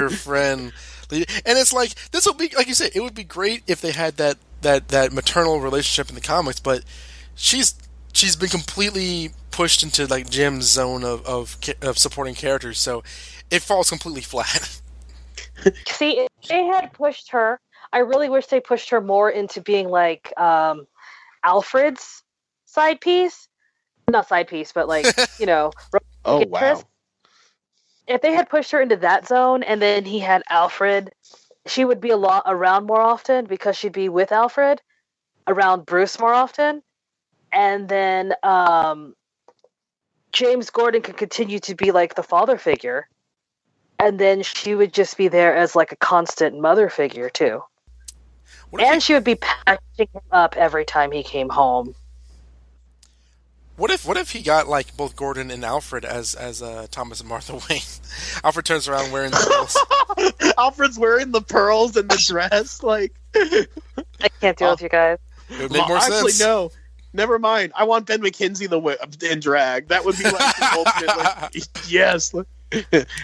friend, and it's like this will be like you said, it would be great if they had that maternal relationship in the comics, but she's been completely pushed into like Jim's zone of supporting characters, so. It falls completely flat. See, if they had pushed her, I really wish they pushed her more into being like Alfred's side piece. Not side piece, but like, oh, wow. If they had pushed her into that zone and then he had Alfred, she would be around more often because she'd be with Alfred, around Bruce more often. And then James Gordon could continue to be like the father figure. And then she would just be there as like a constant mother figure too. And she would be patching him up every time he came home. What if he got like both Gordon and Alfred as Thomas and Martha Wayne? Alfred turns around wearing the pearls. Alfred's wearing the pearls and the dress. Like I can't deal with you guys. It would make more sense. Actually, no. Never mind. I want Ben McKenzie in drag. That would be like the ultimate. Like, yes.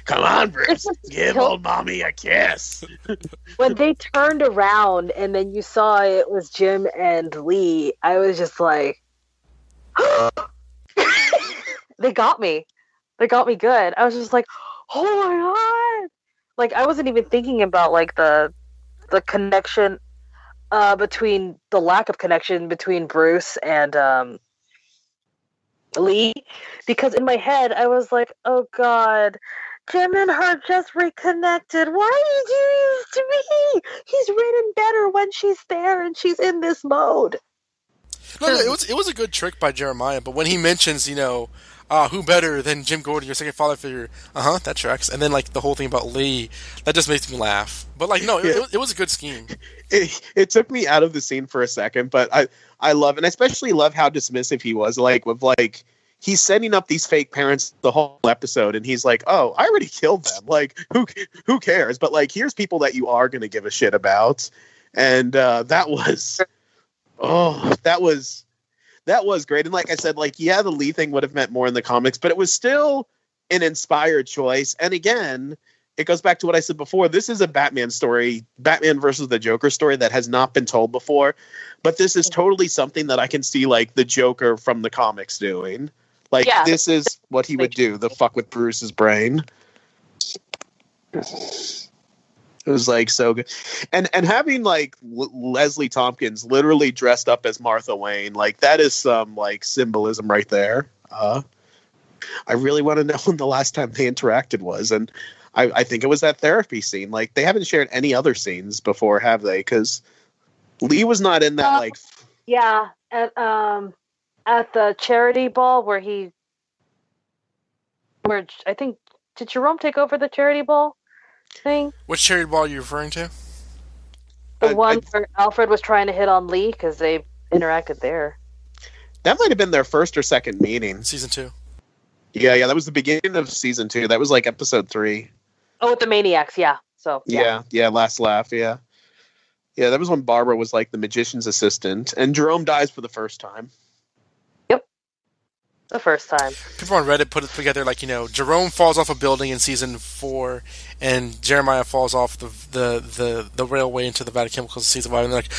Come on, Bruce. Give old mommy a kiss. When they turned around and then you saw it was Jim and Lee, I was just like, they got me. They got me good. I was just like, oh my god! Like I wasn't even thinking about like the connection between the lack of connection between Bruce and Lee, because in my head I was like, oh god, Jim and her just reconnected. Why are you doing this to me? He's written better when she's there and she's in this mode. No, it was a good trick by Jeremiah, but when he mentions, who better than Jim Gordon, your second father figure, that tracks. And then like the whole thing about Lee, that just makes me laugh. But like no, it was a good scheme. It took me out of the scene for a second, but I love, and I especially love how dismissive he was, like with like he's setting up these fake parents the whole episode, and he's like, "Oh, I already killed them. Like, who cares?" But like, here's people that you are going to give a shit about, and that was great. And like I said, like the Lee thing would have meant more in the comics, but it was still an inspired choice. And again, it goes back to what I said before. This is a Batman story, Batman versus the Joker story that has not been told before. But this is totally something that I can see like the Joker from the comics doing. Like this is what he would do, the fuck with Bruce's brain. It was like so good. And having like Leslie Tompkins literally dressed up as Martha Wayne, like that is some like symbolism right there. I really want to know when the last time they interacted was. And I think it was that therapy scene. Like, they haven't shared any other scenes before, have they? Because Lee was not in that, like... Yeah, at the charity ball where I think, did Jerome take over the charity ball thing? Which charity ball are you referring to? The one where Alfred was trying to hit on Lee because they interacted there. That might have been their first or second meeting. Season 2. Yeah, that was the beginning of season 2. That was like episode 3. Oh, with the Maniacs, yeah. So yeah, Last Laugh, yeah. Yeah, that was when Barbara was like the magician's assistant, and Jerome dies for the first time. Yep. The first time. People on Reddit put it together like, Jerome falls off a building in season 4, and Jeremiah falls off the railway into the vat of chemicals in season 5, and they're like,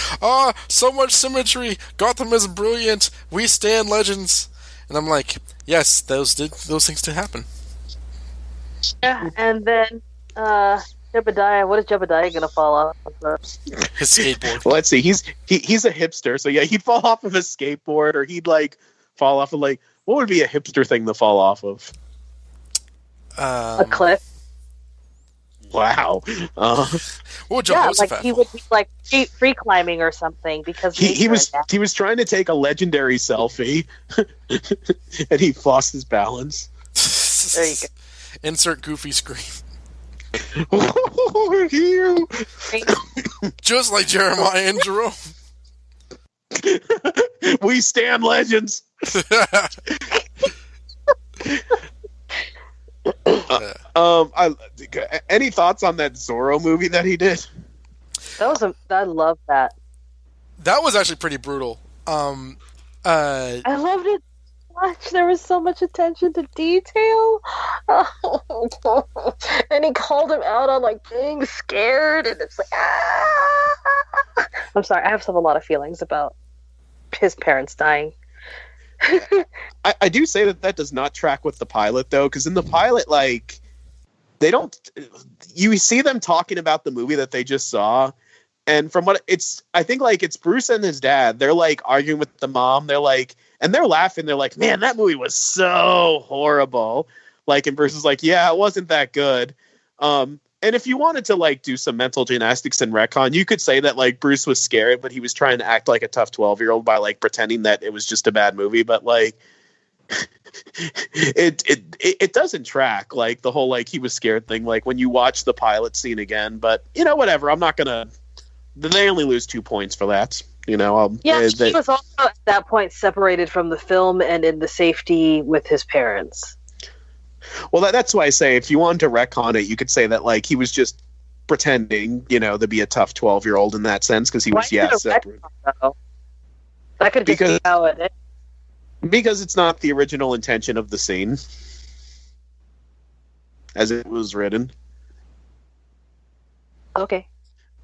so much symmetry! Gotham is brilliant! We stand legends! And I'm like, yes, those things did happen. Yeah, and then Jebediah, what is Jebediah gonna fall off of? His skateboard. Well, let's see. He's a hipster, so yeah, he'd fall off of a skateboard, or he'd like fall off of like, what would be a hipster thing to fall off of? A cliff. Wow. What would Jehoshaphat like he would be like free climbing or something because he was trying to take a legendary selfie, and he lost his balance. There you go. Insert goofy scream. You. Just like Jeremiah and Jerome. We stand legends. Any thoughts on that Zorro movie that he did? I love that. That was actually pretty brutal. I loved it so much. There was so much attention to detail. And he called him out on like being scared, and it's like, I'm sorry, I have a lot of feelings about his parents dying. I do say that does not track with the pilot, though, because in the pilot, like, they don't... You see them talking about the movie that they just saw, and from what it's... I think, like, it's Bruce and his dad. They're, like, arguing with the mom. They're, like... And they're laughing. They're like, man, that movie was so horrible. Like, and Bruce is like, yeah, it wasn't that good. And if you wanted to, like, do some mental gymnastics and retcon, you could say that, like, Bruce was scared, but he was trying to act like a tough 12-year-old by, like, pretending that it was just a bad movie. But, like, it doesn't track, like, the whole, like, he was scared thing, like, when you watch the pilot scene again. But, whatever. I'm not going to... They only lose 2 points for that. He was also, at that point, separated from the film and in the safety with his parents. Well, that's why I say if you wanted to retcon it, you could say that like he was just pretending, to be a tough 12-year-old in that sense because he was separate. That could just be how it is. Because it's not the original intention of the scene as it was written. Okay.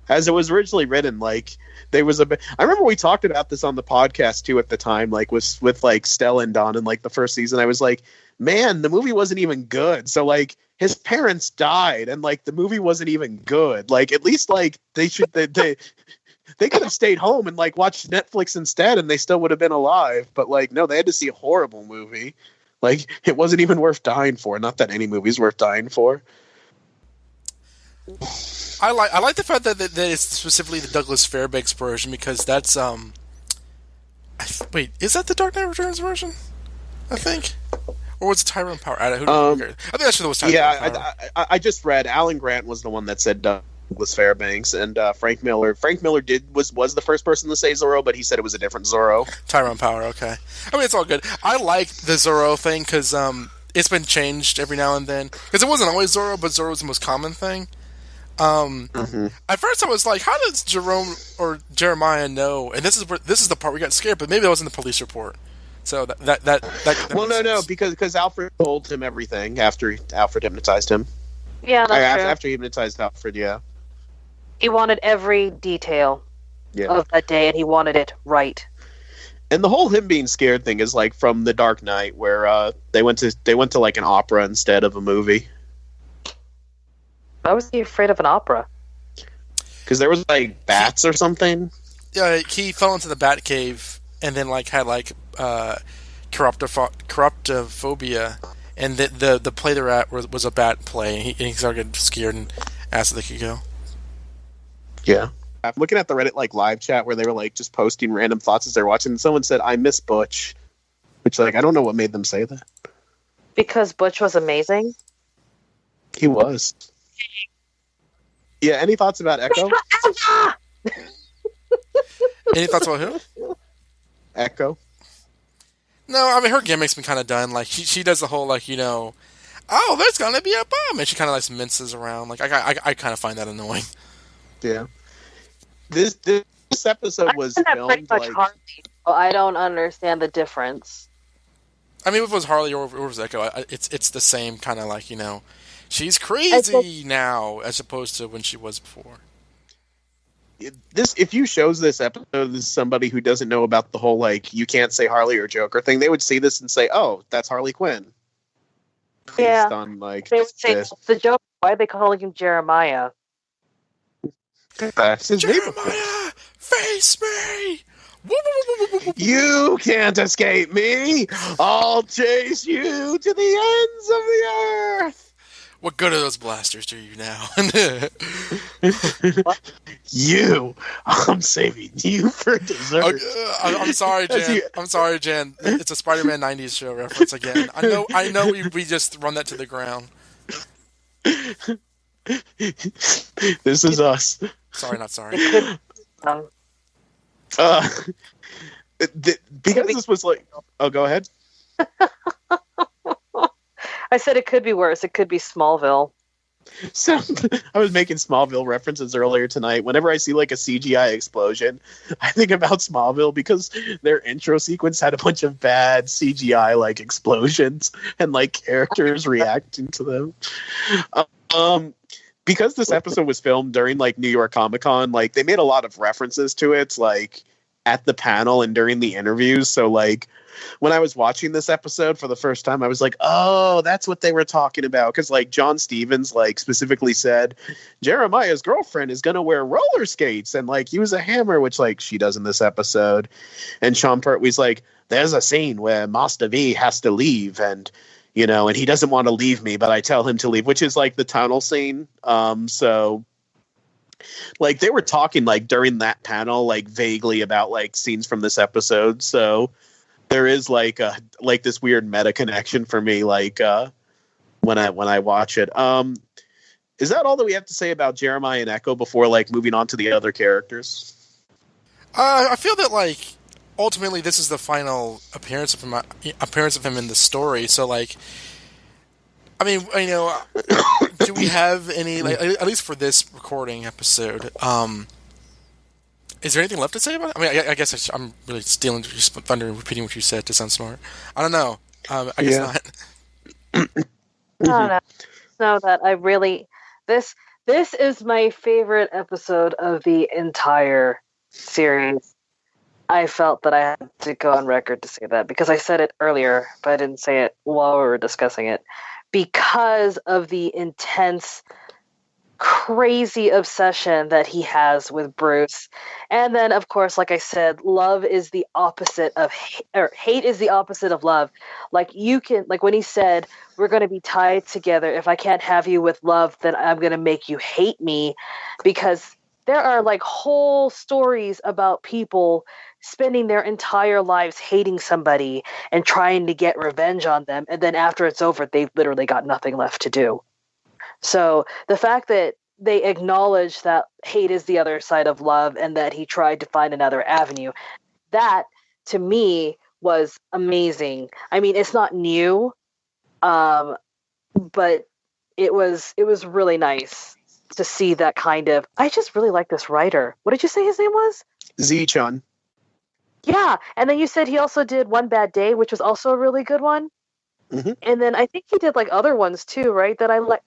As it was originally written, like there was I remember we talked about this on the podcast too at the time, like with like Stella and Don in like the first season. I was like, man, the movie wasn't even good. So like his parents died and like the movie wasn't even good. Like at least like they could have stayed home and like watched Netflix instead and they still would have been alive. But like no, they had to see a horrible movie. Like it wasn't even worth dying for. Not that any movie's worth dying for. I like the fact that it's specifically the Douglas Fairbanks version because that's wait, is that the Dark Knight Returns version? I think, or was it Tyrone Power? I think that's what it was. Tyrone Power. I just read Alan Grant was the one that said Douglas Fairbanks, and Frank Miller. Frank Miller was the first person to say Zorro, but he said it was a different Zorro. Tyrone Power. Okay, I mean it's all good. I like the Zorro thing because it's been changed every now and then because it wasn't always Zorro, but Zorro was the most common thing. At first I was like, how does Jerome or Jeremiah know? And this is the part we got scared, but maybe that wasn't the police report. So that well, no, because Alfred told him everything after Alfred hypnotized him. Yeah, that's true. After he hypnotized Alfred, yeah. He wanted every detail of that day, and he wanted it right. And the whole him being scared thing is like from The Dark Knight, where they went to like an opera instead of a movie. Why was he afraid of an opera? Because there was like bats or something. Yeah, he fell into the bat cave and then like had like corruptophobia, and the play they're at was a bad play, and he started getting scared and asked if they could go. Yeah. I'm looking at the Reddit like live chat where they were like just posting random thoughts as they're watching. And someone said, "I miss Butch," which like I don't know what made them say that. Because Butch was amazing. He was. Yeah. Any thoughts about Echo? Any thoughts about who? Echo. No, I mean her gimmick's been kind of done. Like she does the whole like oh, there's gonna be a bomb, and she kind of like minces around. Like I kind of find that annoying. Yeah. This episode was Isn't that pretty filmed much like. Harley? So I don't understand the difference. I mean, if it was Harley or if it was Echo, it's the same kind of like she's crazy now as opposed to when she was before. If you shows this episode to somebody who doesn't know about the whole like you can't say Harley or Joker thing, they would see this and say, "Oh, that's Harley Quinn." Yeah. Based on like They would say this. it's the Joker. Why are they calling him Jeremiah? That's his name, of course. Jeremiah, face me! You can't escape me. I'll chase you to the ends of the earth. What good are those blasters to you now? You, I'm saving you for dessert. I'm sorry, Jan. I'm sorry, Jan. It's a Spider-Man '90s show reference again. I know. We just run that to the ground. This is us. Sorry, not sorry. Because this was like, oh, go ahead. I said it could be worse. It could be Smallville. So I was making Smallville references earlier tonight. Whenever I see like a CGI explosion, I think about Smallville because their intro sequence had a bunch of bad CGI like explosions and like characters reacting to them. Because this episode was filmed during like New York Comic Con, like they made a lot of references to it, like at the panel and during the interviews. So like when I was watching this episode for the first time, I was like, oh, that's what they were talking about. Because like John Stevens like specifically said Jeremiah's girlfriend is going to wear roller skates and like use a hammer, which like she does in this episode. And Sean Pertwee's like, there's a scene where Master V has to leave and and he doesn't want to leave me, but I tell him to leave, which is like the tunnel scene. So like they were talking like during that panel, like vaguely about like scenes from this episode. So there is like this weird meta connection for me. Like when I watch it, is that all that we have to say about Jeremiah and Echo before like moving on to the other characters? I feel that like ultimately this is the final appearance of him in the story. So like, I mean, do we have any like, at least for this recording episode? Is there anything left to say about it? I mean, I guess I'm really stealing your thunder and repeating what you said to sound smart. I don't know. I guess not. I don't know. Know that I really this is my favorite episode of the entire series. I felt that I had to go on record to say that because I said it earlier, but I didn't say it while we were discussing it. Because of the intense, crazy obsession that he has with Bruce. And then, of course, like I said, love is the opposite of hate is the opposite of love. Like when he said, we're going to be tied together. If I can't have you with love, then I'm going to make you hate me. Because there are like whole stories about people spending their entire lives hating somebody and trying to get revenge on them. And then after it's over, they've literally got nothing left to do. So the fact that they acknowledge that hate is the other side of love and that he tried to find another avenue, that to me was amazing. I mean, it's not new, but it was really nice to see that kind of. I just really like this writer. What did you say his name was? Z-Chun. Yeah, and then you said he also did One Bad Day, which was also a really good one. Mm-hmm. And then I think he did like other ones too, right? That I like.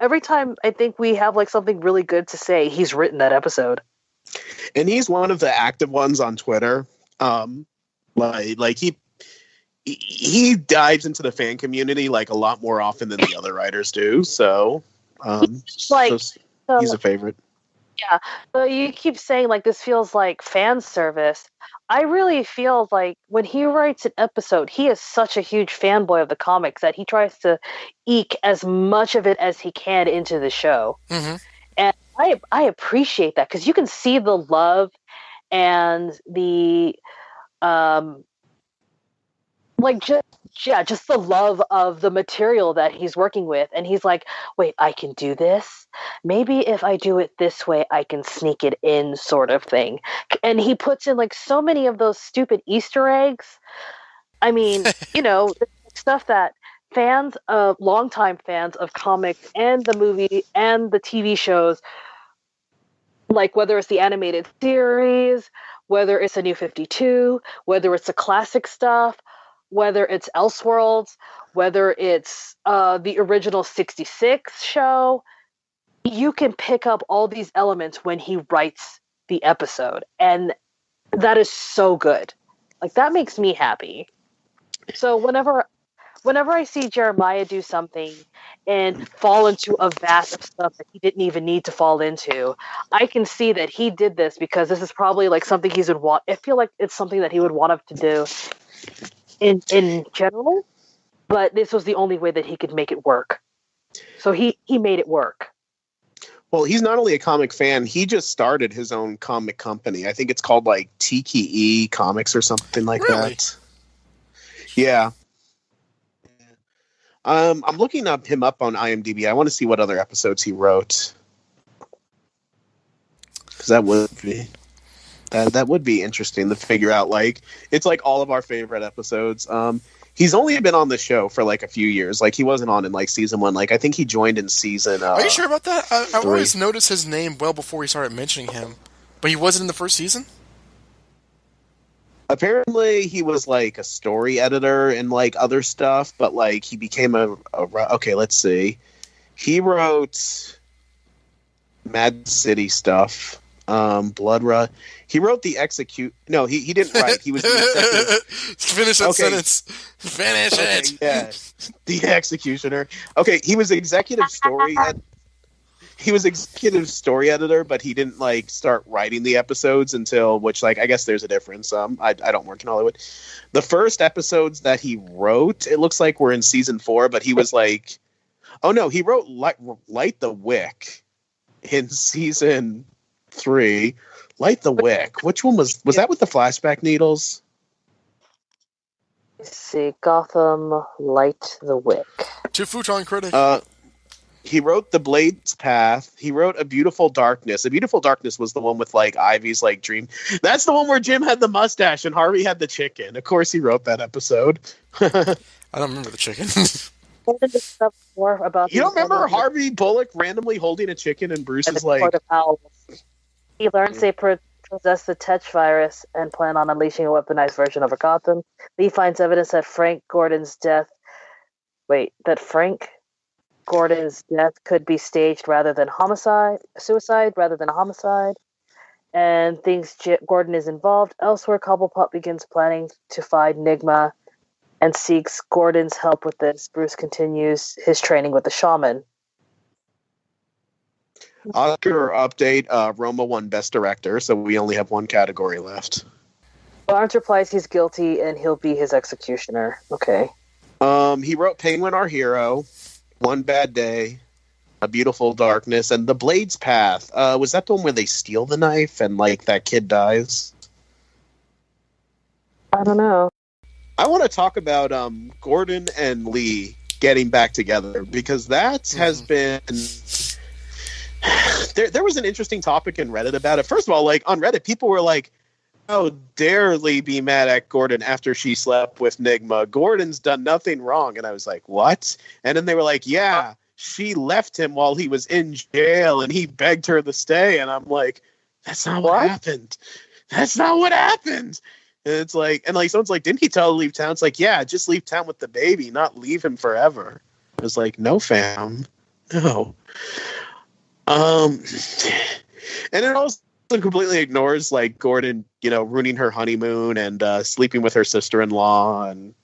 Every time I think we have like something really good to say, he's written that episode. And he's one of the active ones on Twitter. Like he dives into the fan community like a lot more often than the other writers do. So, he's a favorite. Yeah, but you keep saying like this feels like fan service. I really feel like when he writes an episode, he is such a huge fanboy of the comics that he tries to eke as much of it as he can into the show. Mm-hmm. And I appreciate that because you can see the love and the um like just the love of the material that he's working with, and he's like, wait, I can do this, maybe if I do it this way I can sneak it in, sort of thing. And he puts in like so many of those stupid Easter eggs. I mean, stuff that fans of longtime fans of comics and the movie and the TV shows, like whether it's the animated series, whether it's a New 52, whether it's the classic stuff, whether it's Elseworlds, whether it's the original 66 show, you can pick up all these elements when he writes the episode. And that is so good. Like, that makes me happy. So whenever I see Jeremiah do something and fall into a vat of stuff that he didn't even need to fall into, I can see that he did this because this is probably like something he would want. I feel like it's something that he would want to do in general, but this was the only way that he could make it work. So he made it work. Well, he's not only a comic fan, he just started his own comic company. I think it's called like TKE Comics or something like that. Yeah. I'm looking him up on IMDb. I want to see what other episodes he wrote. Because that would be interesting to figure out. Like, it's like all of our favorite episodes. He's only been on the show for like a few years. Like, he wasn't on in like season 1. Like, I think he joined in season. Are you sure about that? I 3. always noticed his name well before he started mentioning him, but he wasn't in the first season. Apparently, he was like a story editor and like other stuff, but like he became okay. Let's see. He wrote Mad City stuff. Blood Run. He wrote the execute. No, he didn't write. He was the executive. Finish that sentence. Finish it. Yeah, the executioner. Okay, he was executive story. He was executive story editor, but he didn't like start writing the episodes until, which, like, I guess there's a difference. I don't work in Hollywood. The first episodes that he wrote, it looks like, were in season 4, but he was like, oh no, he wrote Light the Wick in season 3. Light the Wick. Which one was that with the flashback needles? Let's see, Gotham Light the Wick. To Futon Critic. He wrote The Blade's Path. He wrote A Beautiful Darkness. A Beautiful Darkness was the one with like Ivy's like dream. That's the one where Jim had the mustache and Harvey had the chicken. Of course, he wrote that episode. I don't remember the chicken. You don't remember Harvey Bullock randomly holding a chicken and Bruce is like... He learns they possess the Tetch virus and plan on unleashing a weaponized version of Gotham. Lee finds evidence that Frank Gordon's death could be staged rather than suicide rather than a homicide, and thinks Gordon is involved. Elsewhere, Cobblepot begins planning to find Nigma and seeks Gordon's help with this. Bruce continues his training with the shaman. Oscar update, Roma won Best Director, so we only have one category left. Barnes replies he's guilty and he'll be his executioner. Okay. He wrote Penguin Our Hero, One Bad Day, A Beautiful Darkness, and The Blade's Path. Was that the one where they steal the knife and like that kid dies? I don't know. I want to talk about Gordon and Lee getting back together, because that has been... There was an interesting topic in Reddit about it. First of all, like on Reddit, people were like, "How dare Lee be mad at Gordon after she slept with Nigma? Gordon's done nothing wrong." And I was like, "What?" And then they were like, "Yeah, she left him while he was in jail and he begged her to stay." And I'm like, "That's not what happened. That's not what happened." And it's like, and like someone's like, "Didn't he tell her to leave town?" It's like, "Yeah, just leave town with the baby, not leave him forever." I was like, "No, fam, no." And it also completely ignores like Gordon, ruining her honeymoon and sleeping with her sister-in-law and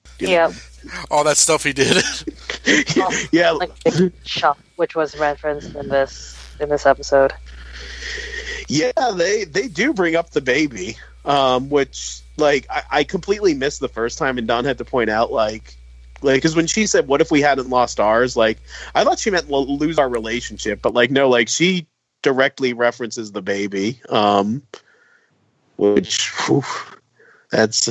all that stuff he did. Yeah, like Shop, which was referenced in this episode. Yeah, they do bring up the baby, which like I completely missed the first time, and Don had to point out like because when she said, "What if we hadn't lost ours?" Like I thought she meant lose our relationship, but like no, like she directly references the baby, which whew, that's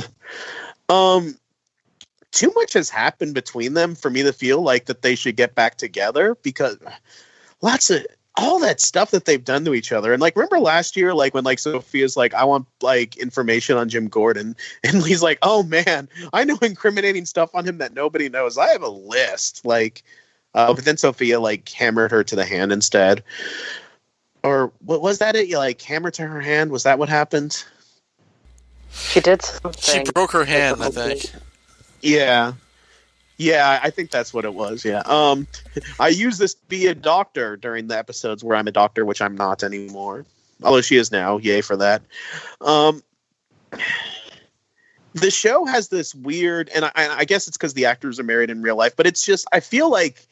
too much has happened between them for me to feel like that they should get back together, because lots of all that stuff that they've done to each other. And like, remember last year, like when like Sophia's like, I want like information on Jim Gordon, and Lee's like, oh man, I know incriminating stuff on him that nobody knows. I have a list. Like, but then Sophia like hammered her to the hand instead. Or what was that? It you like hammered to her hand? Was that what happened? She did something. She broke her hand, I think. Yeah. Yeah, I think that's what it was. Yeah. I use this to be a doctor during the episodes where I'm a doctor, which I'm not anymore. Although she is now. Yay for that. The show has this weird, and I guess it's because the actors are married in real life, but it's just, I feel like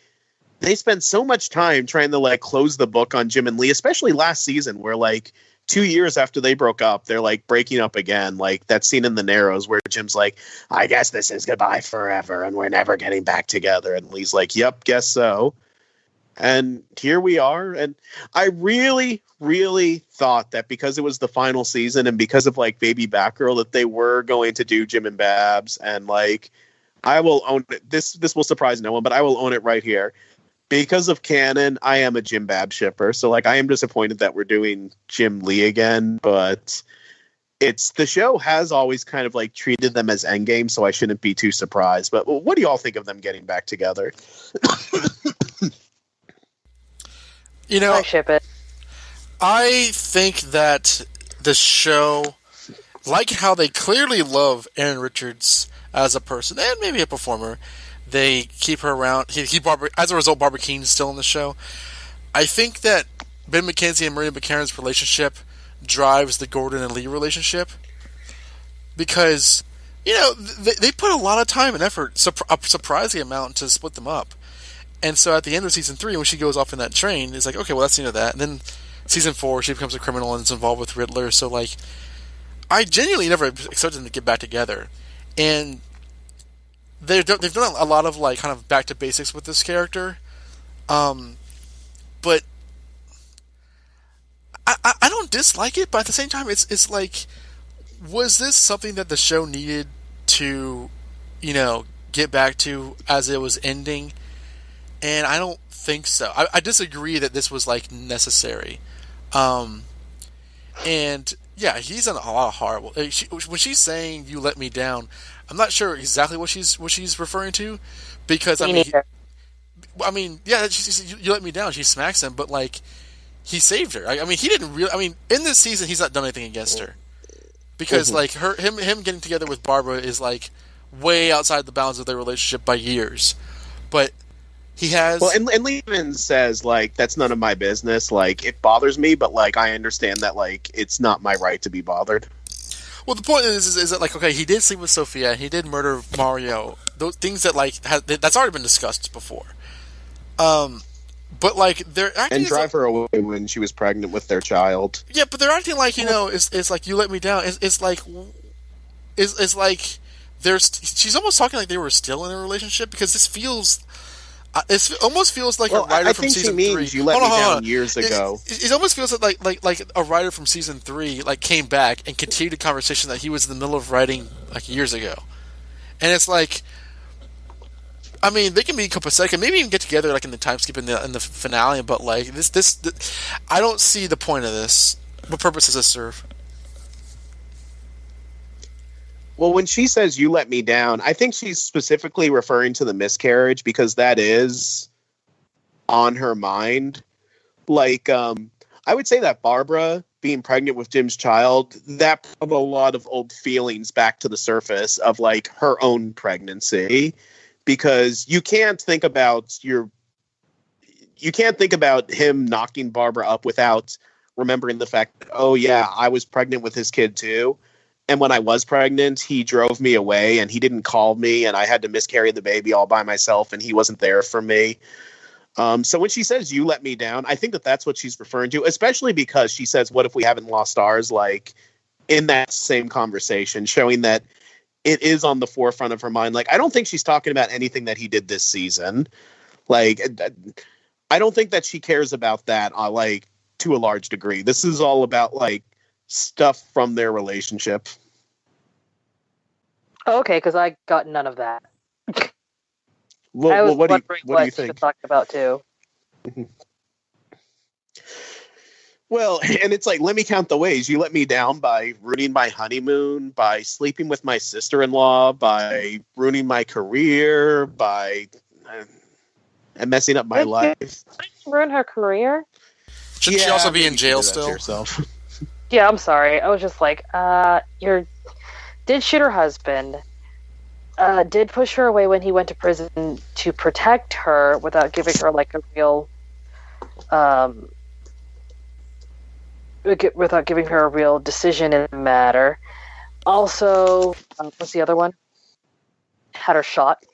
they spend so much time trying to like close the book on Jim and Lee, especially last season where like 2 years after they broke up, they're like breaking up again. Like that scene in The Narrows where Jim's like, I guess this is goodbye forever and we're never getting back together. And Lee's like, yep, guess so. And here we are. And I really, really thought that because it was the final season and because of like Baby Batgirl that they were going to do Jim and Babs. And like, I will own it. This will surprise no one, but I will own it right here. Because of canon, I am a Jim Bab shipper, so like I am disappointed that we're doing Jim Lee again, but it's the show has always kind of like treated them as endgame, so I shouldn't be too surprised. But what do you all think of them getting back together? You know, I ship it. I think that the show, like how they clearly love Erin Richards as a person and maybe a performer, they keep her around. As a result, Barbara Keane's still in the show. I think that Ben McKenzie and Maria McCarran's relationship drives the Gordon and Lee relationship because, you know, they put a lot of time and effort, a surprising amount, to split them up. And so at the end of season 3, when she goes off in that train, it's like, okay, well, that's the end of that. And then season 4, she becomes a criminal and is involved with Riddler. So, like, I genuinely never expected them to get back together. And they've done a lot of like kind of back to basics with this character, but I don't dislike it. But at the same time, it's like, was this something that the show needed to, you know, get back to as it was ending? And I don't think so. I disagree that this was like necessary. And yeah, he's done a lot of horrible. When she's saying "you let me down," I'm not sure exactly what she's referring to, because I mean, yeah, you let me down. She smacks him, but like he saved her. I mean, he didn't really. I mean, in this season, he's not done anything against her, because like him getting together with Barbara is like way outside the bounds of their relationship by years, but. He has and Lehman says like that's none of my business. Like it bothers me, but like I understand that like it's not my right to be bothered. Well, the point is that like okay, he did sleep with Sophia, he did murder Mario. Those things that like that's already been discussed before. But like they're acting and drive her away when she was pregnant with their child. Yeah, but they're acting like it's like you let me down. It's like she's almost talking like they were still in a relationship because this feels. It almost feels like a writer from season 3. I think she means you let me down years ago. It almost feels like a writer from season 3 like came back and continued a conversation that he was in the middle of writing like years ago, and it's like, I mean, they can be copacetic and maybe even get together like in the time skip in the finale, but like this I don't see the point of this. What purpose does this serve? Well, when she says "you let me down," I think she's specifically referring to the miscarriage because that is on her mind. Like, I would say that Barbara being pregnant with Jim's child, that brought a lot of old feelings back to the surface of like her own pregnancy, because you can't think about him knocking Barbara up without remembering the fact that, oh yeah, I was pregnant with his kid too. And when I was pregnant, he drove me away and he didn't call me and I had to miscarry the baby all by myself and he wasn't there for me. So when she says "you let me down," I think that that's what she's referring to, especially because she says, "What if we haven't lost ours?" Like in that same conversation, showing that it is on the forefront of her mind. Like I don't think she's talking about anything that he did this season. Like I don't think that she cares about that. Like to a large degree, this is all about like stuff from their relationship. Okay, because I got none of that. Well, I was what do you wondering what think? she was talking about too. Well, and it's like, let me count the ways you let me down by ruining my honeymoon, by sleeping with my sister-in-law, by ruining my career, by and messing up my life. Did you ruin her career? Should she also be in maybe jail you did that to still? yourself. Yeah, I'm sorry. I was just like, did shoot her husband, did push her away when he went to prison to protect her without giving her like a real, without giving her a real decision in the matter. Also, what's the other one? Had her shot.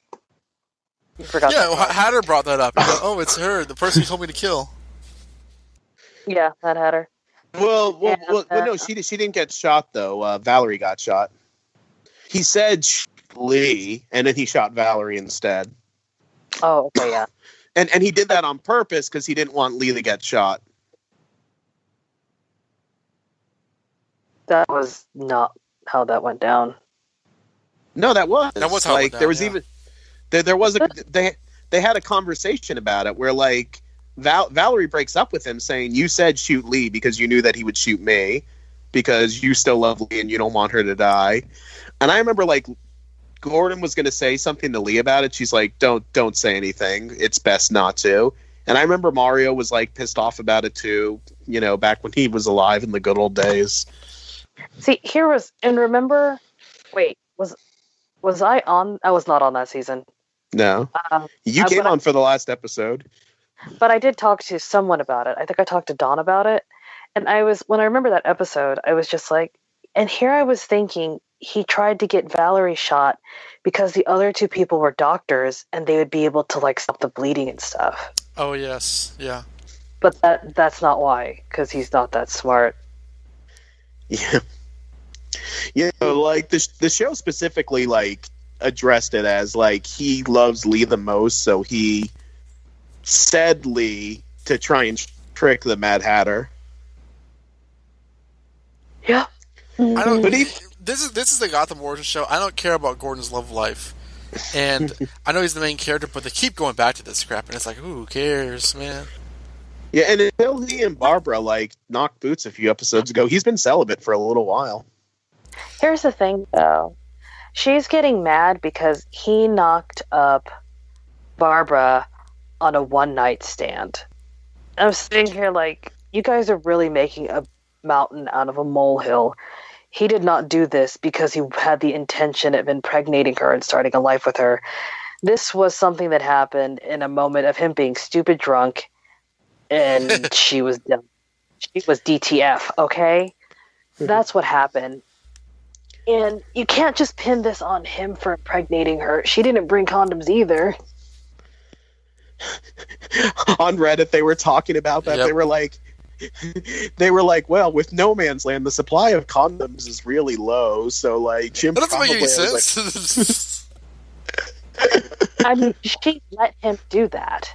You forgot. Yeah, that part. Hatter brought that up. He goes, oh, it's her, the person who told me to kill. Yeah, that had her. Well, no, she didn't get shot though. Valerie got shot. He said Lee, and then he shot Valerie instead. Oh, okay, yeah. And he did that on purpose because he didn't want Lee to get shot. That was not how that went down. No, that was how it like went down, there was yeah. even there was a they had a conversation about it where like Valerie breaks up with him saying, "You said shoot Lee because you knew that he would shoot me because you still love Lee and you don't want her to die." And I remember like Gordon was going to say something to Lee about it. She's like, "Don't say anything. It's best not to." And I remember Mario was like pissed off about it too. You know, back when he was alive in the good old days. See, remember, wait, was I on? I was not on that season. No, you came on for the last episode. But I did talk to someone about it. I think I talked to Don about it. And when I remember that episode, I was just like, and here I was thinking he tried to get Valerie shot because the other two people were doctors and they would be able to like stop the bleeding and stuff. Oh, yes. Yeah. But that's not why, because he's not that smart. Yeah. You know, like the show specifically like addressed it as like he loves Lee the most, so he said Lee to try and trick the Mad Hatter. Yeah. I don't. But this is the Gotham Origins show. I don't care about Gordon's love life, and I know he's the main character, but they keep going back to this crap, and it's like, who cares, man? Yeah, and until he and Barbara like knocked boots a few episodes ago, he's been celibate for a little while. Here's the thing, though. She's getting mad because he knocked up Barbara on a one-night stand. I'm sitting here like, you guys are really making a mountain out of a molehill. He did not do this because he had the intention of impregnating her and starting a life with her. This was something that happened in a moment of him being stupid drunk, and she was dumb. She was DTF, okay? That's what happened. And you can't just pin this on him for impregnating her. She didn't bring condoms either. On Reddit, they were talking about that. Yep. They were like, well, with No Man's Land, the supply of condoms is really low. So, like, Jim That doesn't make any probably sense. I mean, she let him do that.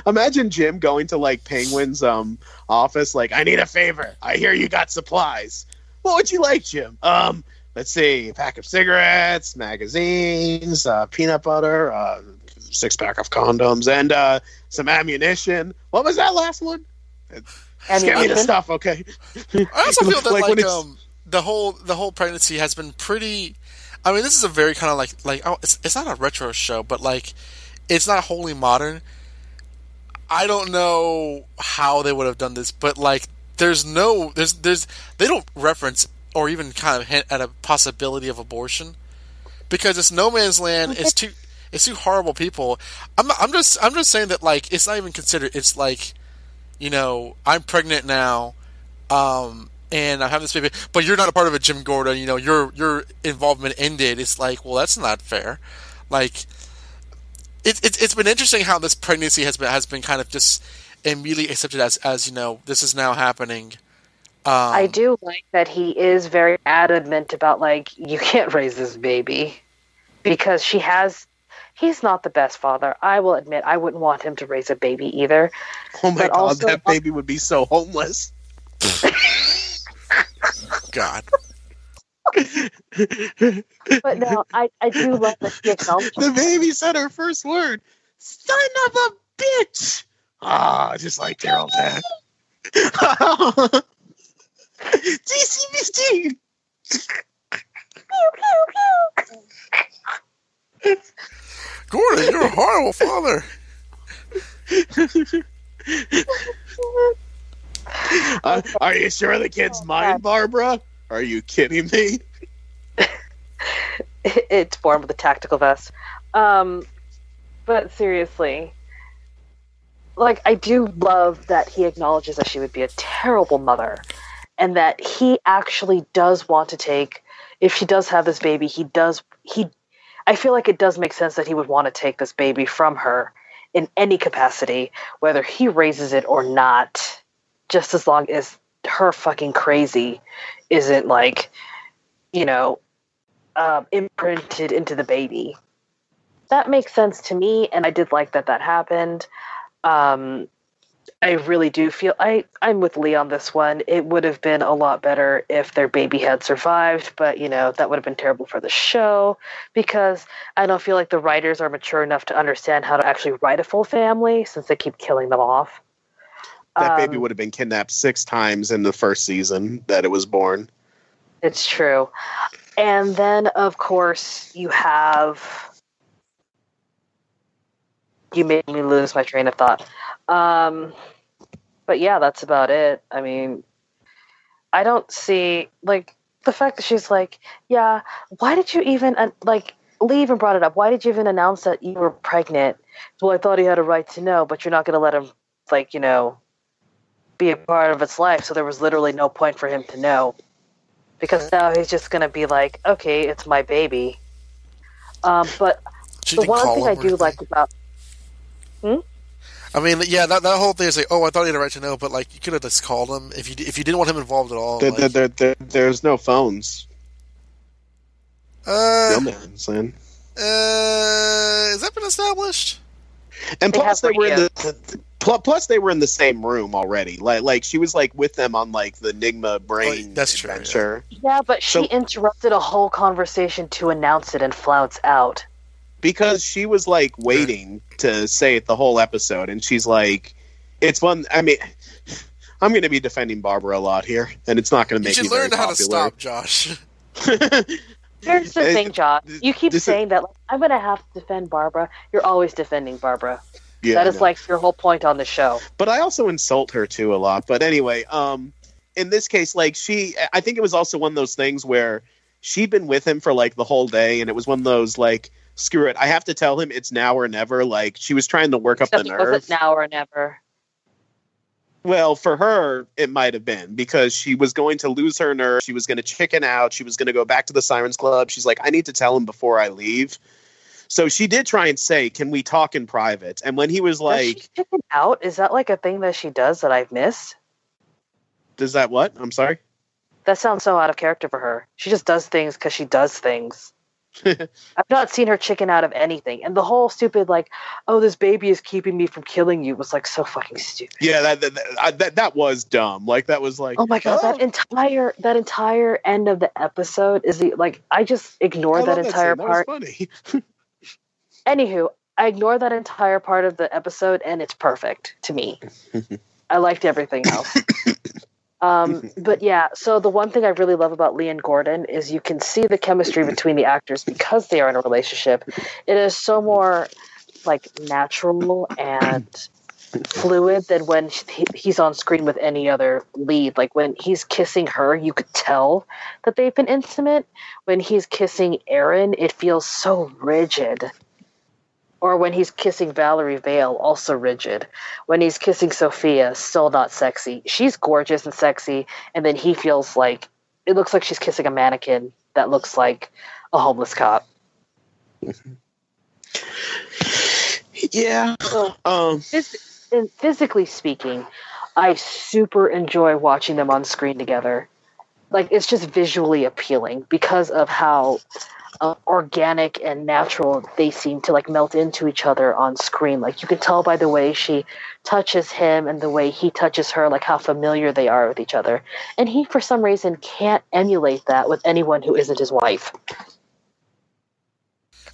Imagine Jim going to like Penguin's office, like, I need a favor. I hear you got supplies. What would you like, Jim? Let's see, a pack of cigarettes, magazines, peanut butter, 6-pack of condoms, and some ammunition. What was that last one? Just get me the stuff, okay? I also feel that when the whole pregnancy has been pretty. I mean, this is a very kind of like oh, it's not a retro show, but like it's not wholly modern. I don't know how they would have done this, but like there's they don't reference or even kind of hint at a possibility of abortion because it's No Man's Land. It's two horrible people. I'm just saying that like it's not even considered. It's like, you know, I'm pregnant now, and I have this baby, but you're not a part of it, Jim Gordon. You know, your involvement ended. It's like, well, that's not fair. Like, It's been interesting how this pregnancy has been kind of just immediately accepted as this is now happening. I do like that he is very adamant about, like, you can't raise this baby. Because he's not the best father. I will admit, I wouldn't want him to raise a baby either. Oh my But god, also- that baby would be so homeless. God. But no, I do love that he acknowledges. The baby said her first word, "Son of a bitch." Just like their old dad. DCBT. Gordon, you're a horrible father. Are you sure the kid's mine, Barbara? Are you kidding me? It's born with a tactical vest. But seriously, like, I do love that he acknowledges that she would be a terrible mother, and that he actually does want to take, if she does have this baby, I feel like it does make sense that he would want to take this baby from her in any capacity, whether he raises it or not, just as long as her fucking crazy isn't, like, imprinted into the baby. That makes sense to me, and I did like that happened. I really do feel I'm with Lee on this one. It would have been a lot better if their baby had survived, but that would have been terrible for the show, because I don't feel like the writers are mature enough to understand how to actually write a full family, since they keep killing them off. That baby would have been kidnapped 6 times in the first season that it was born. It's true. And then, of course, you made me lose my train of thought. But yeah, that's about it. I mean, I don't see, like, the fact that she's like, yeah, why did you even, Lee even brought it up. Why did you even announce that you were pregnant? Well, I thought he had a right to know, but you're not going to let him, be a part of its life. So there was literally no point for him to know. Because now he's just going to be like, okay, it's my baby. But She the didn't one call thing him I or do anything. like about... I mean, yeah, that whole thing is like, oh, I thought he had a right to know, but like, you could have just called him if you didn't want him involved at all. There's no phones. No man, son. Has that been established? And They plus, have they were in radios. plus they were in the same room already. Like she was like with them on like the Enigma brain that's true, adventure. Yeah, but she interrupted a whole conversation to announce it and flounce out. Because she was like waiting to say it the whole episode, and she's like, "It's one." I mean, I'm going to be defending Barbara a lot here, and it's not going to You make should me very learn how to popular. stop, Josh. Here's the thing, Josh. You keep this is- saying that, like, I'm going to have to defend Barbara. You're always defending Barbara. Yeah, That I is know. like your whole point on the show. But I also insult her too a lot. But anyway, in this case, like I think it was also one of those things where she'd been with him for like the whole day, and it was one of those like, screw it, I have to tell him it's now or never. Like she was trying to work up the Except it nerve. wasn't now or never. Well, for her, it might have been because she was going to lose her nerve. She was going to chicken out. She was going to go back to the Sirens Club. She's like, I need to tell him before I leave. So she did try and say, can we talk in private? And when he was Does like, she chicken out? Is that like a thing that she does that I've missed? does that what? I'm sorry? That sounds so out of character for her. She just does things because she does things. I've not seen her chicken out of anything. And the whole stupid, like, oh, this baby is keeping me from killing you was like so fucking stupid. Yeah, that was dumb. Like that was like, Oh my god, that entire end of the episode is I just ignore that entire part. That was funny. Anywho, I ignore that entire part of the episode and it's perfect to me. I liked everything else. But yeah, so the one thing I really love about Lee and Gordon is you can see the chemistry between the actors because they are in a relationship. It is so more like natural and fluid than when he's on screen with any other lead. Like when he's kissing her, you could tell that they've been intimate. When he's kissing Aaron, it feels so rigid. Or when he's kissing Valerie Vale, also rigid. When he's kissing Sophia, still not sexy. She's gorgeous and sexy, and then he feels like, it looks like she's kissing a mannequin that looks like a homeless cop. Yeah. And physically speaking, I super enjoy watching them on screen together. Like, it's just visually appealing because of how organic and natural they seem to like melt into each other on screen. Like, you can tell by the way she touches him and the way he touches her, like how familiar they are with each other. And he, for some reason, can't emulate that with anyone who isn't his wife.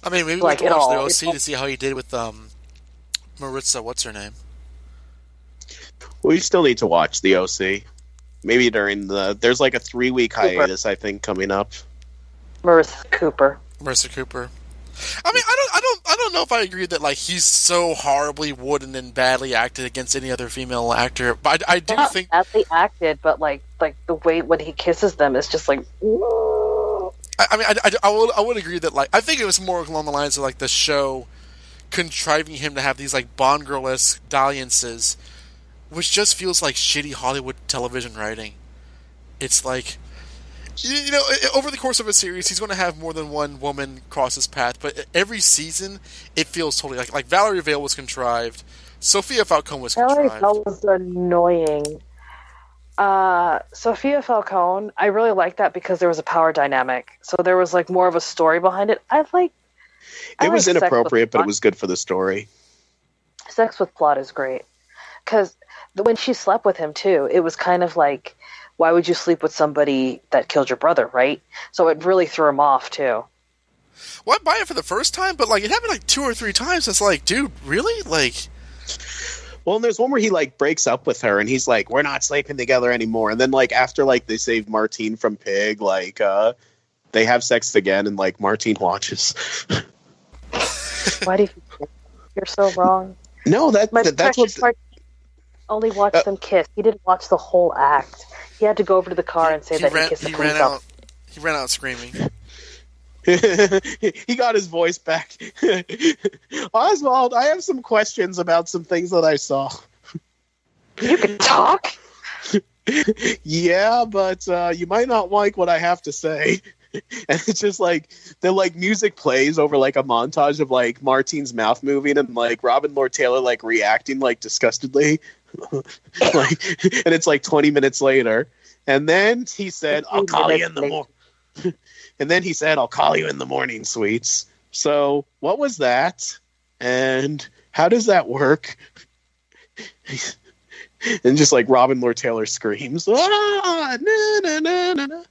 I mean, maybe Like, we have to at watch the all. OC to see how he did with Maritza. What's her name? We still need to watch the OC. Maybe there's like a 3-week Cooper. hiatus, I think, coming up. Marissa Cooper. Marissa Cooper. I mean, I don't know if I agree that like he's so horribly wooden and badly acted against any other female actor, but I do Not think badly acted, but like the way when he kisses them is just like. I would agree that like I think it was more along the lines of like the show contriving him to have these like Bond girl-esque dalliances, which just feels like shitty Hollywood television writing. It's like, you know, over the course of a series, he's going to have more than one woman cross his path, but every season, it feels totally like Valerie Vale was contrived, Sophia Falcone was Valerie contrived. Bell was annoying. Sophia Falcone, I really liked that because there was a power dynamic. So there was like more of a story behind it. It was inappropriate, but it was good for the story. Sex with Plot is great. Because when she slept with him too, it was kind of like, why would you sleep with somebody that killed your brother, right? So it really threw him off too. Well, I buy it for the first time, but like it happened like 2 or 3 times. It's like, dude, really? Like, well, and there's one where he like breaks up with her, and he's like, "We're not sleeping together anymore." And then like after like they save Martine from Pig, like they have sex again, and like Martine watches. Why do you think you're so wrong? No, that's precious what. Martine only watched them kiss. He didn't watch the whole act. He had to go over to the car and say that he kissed the police officer. He ran out screaming. He got his voice back. Oswald, I have some questions about some things that I saw. You can talk? Yeah, but you might not like what I have to say. And it's just like the like music plays over like a montage of like Martine's mouth moving and like Robin Lord Taylor like reacting like disgustedly. Like, and it's like 20 minutes later. And then he said, "I'll call you in the morning." And then he said, "I'll call you in the morning, sweets." So what was that? And how does that work? And just like Robin Lord Taylor screams, "Ah, na, na, na, na, na."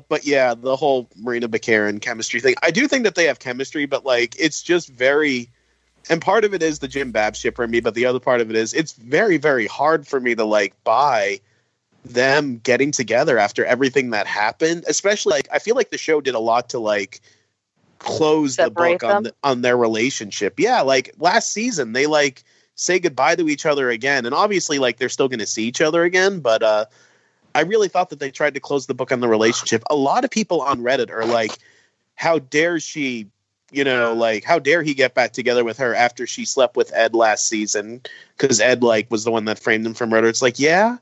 But yeah, the whole Marina Baccarin chemistry thing. I do think that they have chemistry, but like it's just very, and part of it is the Jim Bab shipper in me, but the other part of it is it's very, very hard for me to like buy them getting together after everything that happened. Especially like I feel like the show did a lot to like close Separate the book them? on their relationship. Yeah, like last season they like say goodbye to each other again, and obviously like they're still going to see each other again, but I really thought that they tried to close the book on the relationship. A lot of people on Reddit are like, how dare she, you know, like, how dare he get back together with her after she slept with Ed last season? Because Ed, like, was the one that framed him for murder. It's like, yeah,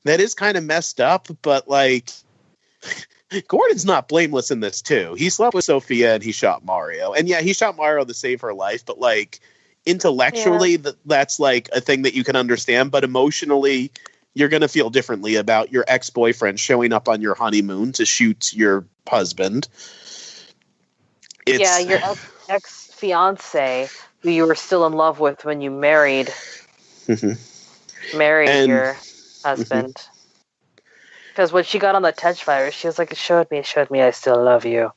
that is kind of messed up, but, like, Gordon's not blameless in this, too. He slept with Sophia and he shot Mario. And, yeah, he shot Mario to save her life, but, like, intellectually, that's, like, a thing that you can understand, but emotionally, you're going to feel differently about your ex-boyfriend showing up on your honeymoon to shoot your husband. Yeah, your ex-fiance, who you were still in love with when you married your husband. Because when she got on the touch virus, she was like, it showed me I still love you.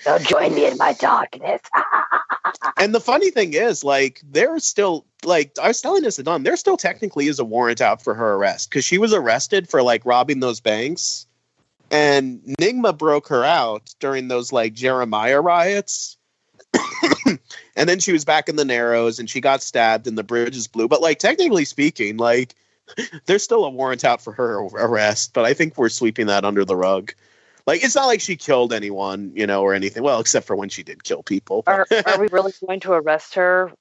Now join me in my darkness. And the funny thing is, like, there's still, like, I was telling this to Don, there still technically is a warrant out for her arrest, because she was arrested for, like, robbing those banks, and Nigma broke her out during those, like, Jeremiah riots, and then she was back in the Narrows, and she got stabbed, and the bridges blew, but, like, technically speaking, like, there's still a warrant out for her arrest, but I think we're sweeping that under the rug. Like, it's not like she killed anyone, you know, or anything. Well, except for when she did kill people. Are we really going to arrest her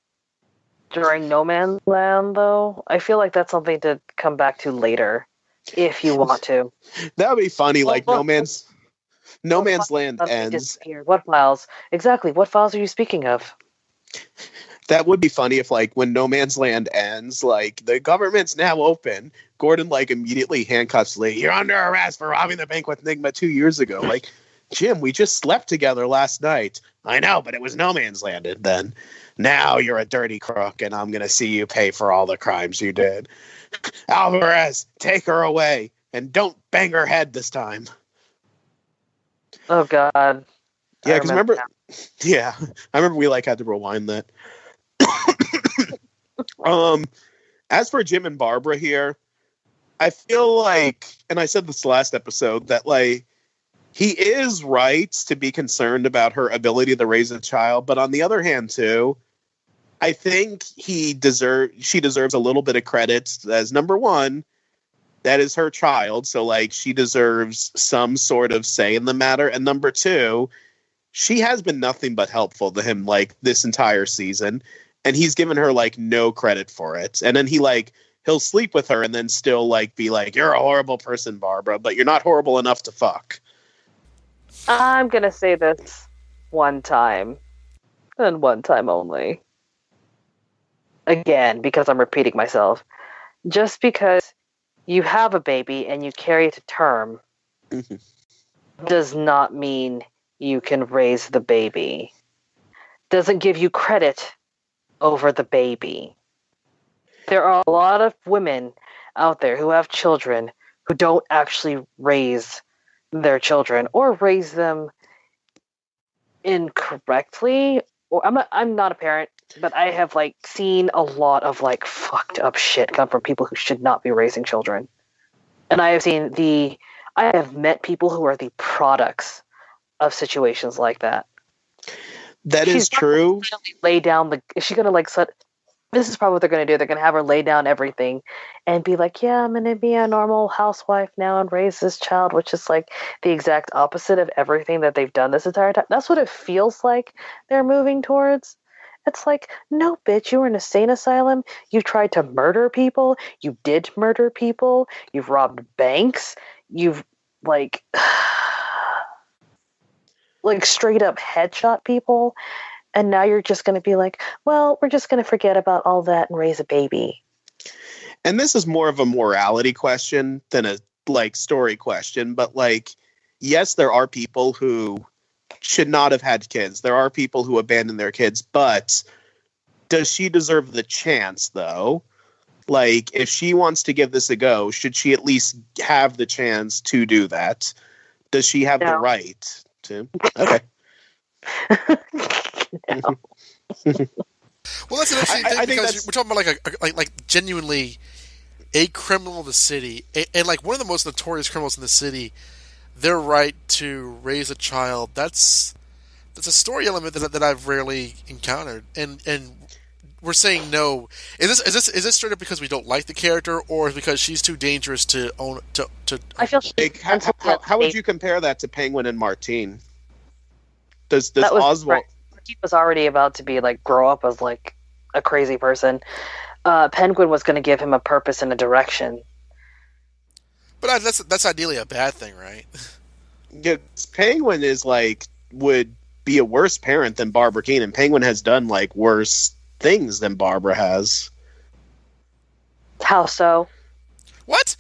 during No Man's Land, though? I feel like that's something to come back to later, if you want to. That would be funny. Like, No Man's Land Something ends. disappeared. What files? Exactly. What files are you speaking of? That would be funny if, like, when No Man's Land ends, like, the government's now open. Gordon, like, immediately handcuffs Lee. You're under arrest for robbing the bank with Enigma 2 years ago. Like, Jim, we just slept together last night. I know, but it was No Man's Land then. Now you're a dirty crook, and I'm going to see you pay for all the crimes you did. Alvarez, take her away, and don't bang her head this time. Oh, God. Yeah, because remember... Yeah, I remember we, like, had to rewind that. As for Jim and Barbara here, I feel like, and I said this last episode, that, like, he is right to be concerned about her ability to raise a child, but on the other hand, too, I think she deserves a little bit of credit as, number one, that is her child, so, like, she deserves some sort of say in the matter, and number two, she has been nothing but helpful to him, like, this entire season. And he's given her, like, no credit for it. And then he'll sleep with her and then still, like, be like, you're a horrible person, Barbara, but you're not horrible enough to fuck. I'm going to say this one time. And one time only. Again, because I'm repeating myself. Just because you have a baby and you carry it to term does not mean you can raise the baby. Doesn't give you credit over the baby. There are a lot of women out there who have children who don't actually raise their children or raise them incorrectly. Or I'm not a parent, but I have, like, seen a lot of, like, fucked up shit come from people who should not be raising children. And I have met people who are the products of situations like that. That is true. Lay down is she gonna, like, this is probably what they're gonna do. They're gonna have her lay down everything and be like, yeah, I'm gonna be a normal housewife now and raise this child, which is, like, the exact opposite of everything that they've done this entire time. That's what it feels like they're moving towards. It's like, no, bitch, you were in a insane asylum. You tried to murder people. You did murder people. You've robbed banks. You've, like, like, straight up headshot people. And now you're just going to be like, well, we're just going to forget about all that and raise a baby. And this is more of a morality question than a, like, story question. But, like, yes, there are people who should not have had kids. There are people who abandon their kids. But does she deserve the chance, though? Like, if she wants to give this a go, should she at least have the chance to do that? Does she have the right to? Okay. No. Well, that's an interesting thing because we're talking about like genuinely a criminal in the city, and like one of the most notorious criminals in the city. Their right to raise a child. That's a story element that I've rarely encountered, and we're saying no. Is this straight up because we don't like the character, or because she's too dangerous to own to? I feel like, how would you compare that to Penguin and Martine? Does Oswald? Martine was already about to be, like, grow up as, like, a crazy person. Penguin was going to give him a purpose and a direction. But that's ideally a bad thing, right? Yeah, Penguin is, like, would be a worse parent than Barbara Keene. Penguin has done, like, worse things than Barbara has. How so? What?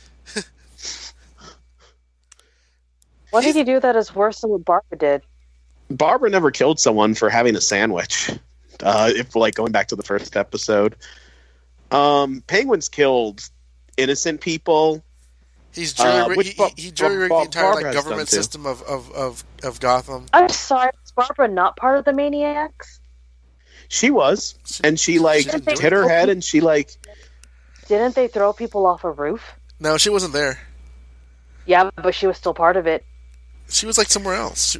What did he do that is worse than what Barbara did? Barbara never killed someone for having a sandwich. If, like, going back to the first episode. Penguin's killed innocent people. He's jury-rigged the entire, like, government system of Gotham. I'm sorry, was Barbara not part of the Maniacs? She was. And she, like, hit her head and she, like... Didn't they throw people off a roof? No, she wasn't there. Yeah, but she was still part of it. She was, like, somewhere else.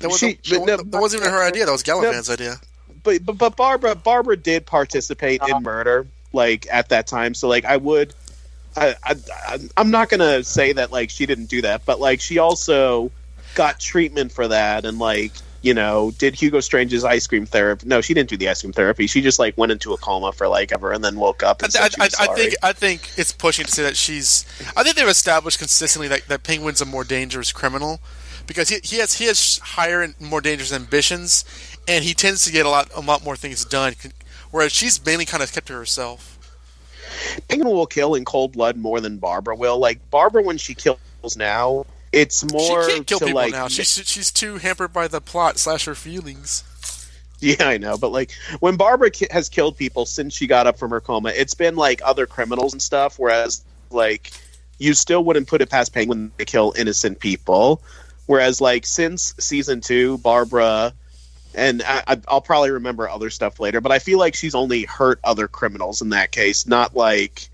That wasn't even her idea. That was Gallivant's idea. But Barbara did participate in murder, like, at that time. So, like, I'm not gonna say that, like, she didn't do that, but, like, she also got treatment for that, and, like, you know, did Hugo Strange's ice cream therapy. No, she didn't do the ice cream therapy. She just, like, went into a coma for, like, ever, and then woke up and said she was sorry. I think it's pushing to say that she's... I think they've established consistently that Penguin's a more dangerous criminal, because he has higher and more dangerous ambitions, and he tends to get a lot more things done. Whereas she's mainly kind of kept to herself. Penguin will kill in cold blood more than Barbara will. Like Barbara, when she kills now, it's more She can't kill to people like. now. She's too hampered by the plot / her feelings. Yeah, I know, but like when Barbara has killed people since she got up from her coma, it's been like other criminals and stuff. Whereas like you still wouldn't put it past Penguin to kill innocent people. Whereas like since season 2, Barbara. And I'll probably remember other stuff later, but I feel like she's only hurt other criminals in that case, not like,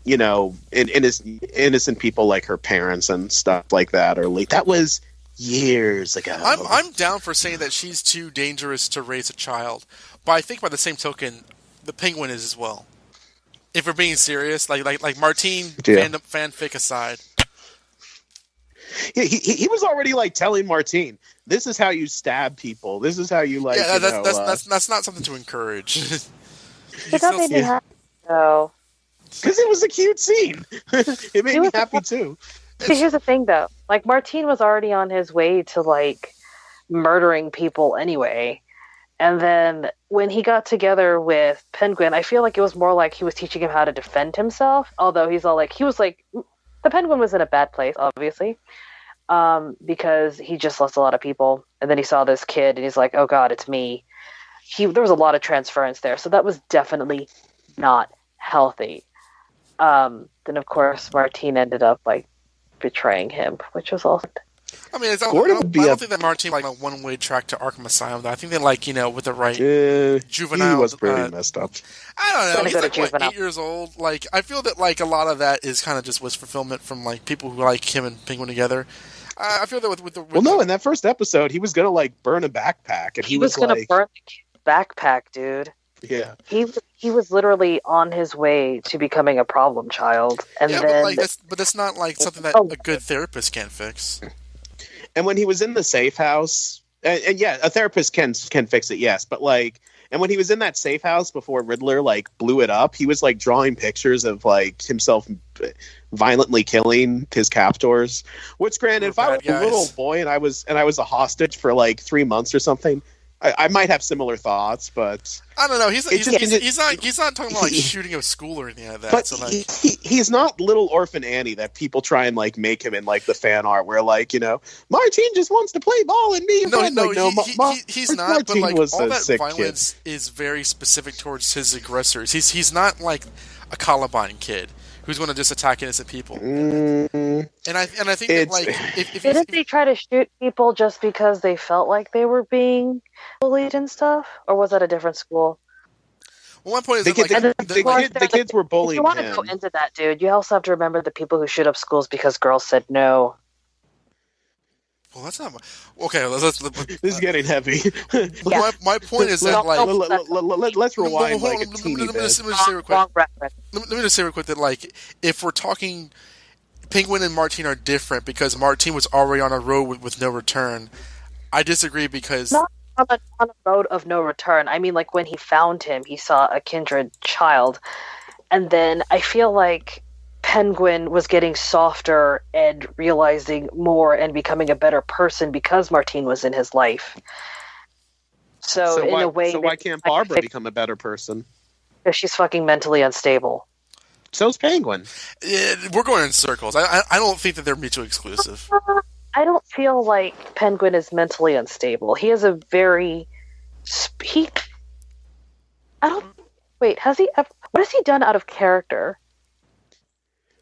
you know, innocent people like her parents and stuff like that. Or like that was years ago. I'm down for saying that she's too dangerous to raise a child, but I think by the same token, the Penguin is as well. If we're being serious, like Martine fanfic aside. Yeah, he was already like telling Martine, "This is how you stab people. This is how you like." Yeah, that's not something to encourage. But that made me happy, though. Because it was a cute scene. It made me happy too. See, here's the thing, though. Like Martine was already on his way to like murdering people anyway, and then when he got together with Penguin, I feel like it was more like he was teaching him how to defend himself. Although he's all like, he was like, the Penguin was in a bad place, obviously. Because he just lost a lot of people, and then he saw this kid, and he's like, "Oh God, it's me." There was a lot of transference there, so that was definitely not healthy. Then of course Martine ended up like betraying him, which was also. I mean, I don't think that Martine like a one-way track to Arkham Asylum. Though I think that like with the right juvenile, he was pretty messed up. I don't know. He's like 8 years old. Like I feel that like a lot of that is kind of just wish fulfillment from like people who like him and Penguin together. I feel that in that first episode, he was gonna like burn a backpack, and he was gonna burn the backpack, dude. Yeah, he was literally on his way to becoming a problem child, and then but that's not like something that a good therapist can fix. And when he was in the safe house, and yeah, a therapist can fix it, yes, but like, and when he was in that safe house before Riddler like blew it up, he was like drawing pictures of like himself violently killing his captors. Which, granted, if I was a little boy and I was a hostage for like 3 months or something, I might have similar thoughts, but I don't know. He's not talking about like shooting a school or anything like that. But so, like, he's not Little Orphan Annie that people try and like make him in like the fan art where like Martine just wants to play ball and me. He's not. But like all that violence is very specific towards his aggressors. He's not like a Columbine kid who's going to just attack innocent people. And I think that like didn't they try to shoot people just because they felt like they were being bullied and stuff, or was that a different school? Well, my point is the kids were bullying him. If you want to go into that, dude, you also have to remember the people who shoot up schools because girls said no. Well, that's not okay. Let's this is getting heavy. My point is that like let's rewind like a teeny bit. Let me just say real quick that like if we're talking, Penguin and Martine are different because Martine was already on a road with no return. I disagree because not on a road of no return. I mean, like when he found him, he saw a kindred child, and then I feel like Penguin was getting softer and realizing more and becoming a better person because Martine was in his life. So in a way, why can't Barbara become a better person? Because she's fucking mentally unstable. So's Penguin. We're going in circles. I don't think that they're mutually exclusive. I don't feel like Penguin is mentally unstable. He has a very Wait, has he? What has he done out of character?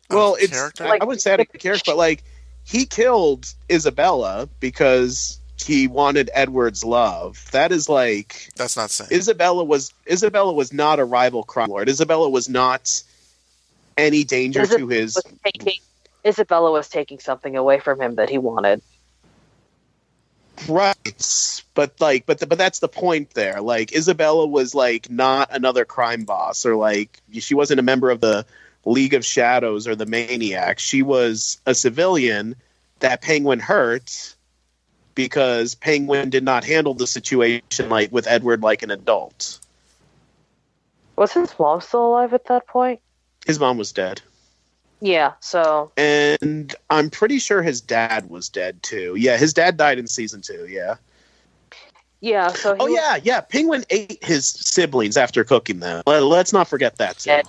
Well, I wouldn't say out of character, but like he killed Isabella because he wanted Edward's love. That is like that's not saying Isabella was not a rival crime lord. Isabella was not any danger to his. Isabella was taking something away from him that he wanted. Right, but that's the point there. Like Isabella was like not another crime boss, or like she wasn't a member of the League of Shadows or the Maniac. She was a civilian that Penguin hurt because Penguin did not handle the situation like with Edward like an adult. Was his mom still alive at that point? His mom was dead. Yeah, so... And I'm pretty sure his dad was dead, too. Yeah, his dad died in season 2, yeah. Yeah. So. Oh yeah. Penguin ate his siblings after cooking them. Let's not forget that too.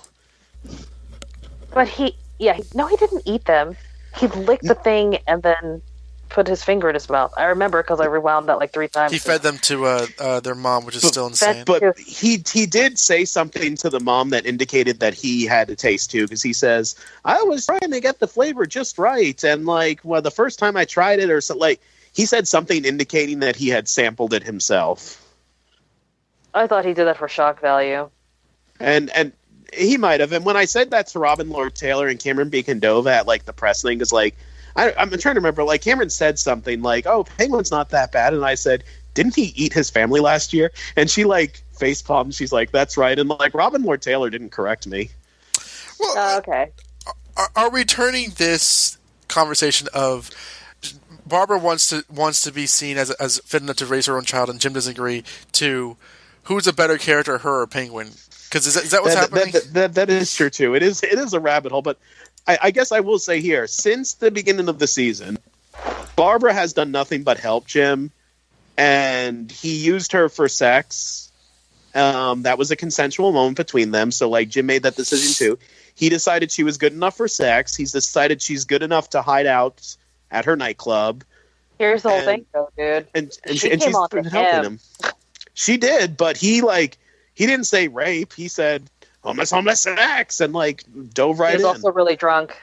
But he didn't eat them. He licked the thing and then put his finger in his mouth. I remember because I rewound that like 3 times. He fed them to their mom, which is still insane. But he did say something to the mom that indicated that he had a taste too, because he says, "I was trying to get the flavor just right, and like, well, the first time I tried it, or so, like." He said something indicating that he had sampled it himself. I thought he did that for shock value. And he might have. And when I said that to Robin Lord Taylor and Cameron Bacon-Dova at like the press thing, is like, I'm trying to remember, like Cameron said something like, "Oh, Penguin's not that bad." And I said, "Didn't he eat his family last year?" And she like face palmed. She's like, "That's right." And like Robin Lord Taylor didn't correct me. Well, okay. Are we turning this conversation of Barbara wants to be seen as fit enough to raise her own child, and Jim doesn't agree, to who's a better character, her or Penguin? Because is that what's happening? That is true too. It is a rabbit hole, but I guess I will say here, since the beginning of the season, Barbara has done nothing but help Jim, and he used her for sex. That was a consensual moment between them, so like Jim made that decision too. He decided she was good enough for sex. He's decided she's good enough to hide out at her nightclub. Here's the whole thing, though, dude. And she's been helping him. She did, but he didn't say rape. He said homeless sex, and like dove right in. He was also really drunk.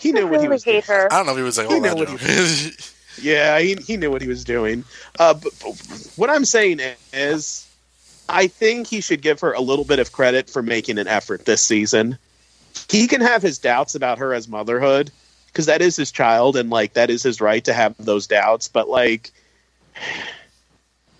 He knew what he was doing. Her. I don't know if he was like, "Oh, that." Yeah, he knew what he was doing. But what I'm saying is, I think he should give her a little bit of credit for making an effort this season. He can have his doubts about her as motherhood, because that is his child, and like that is his right to have those doubts. But like,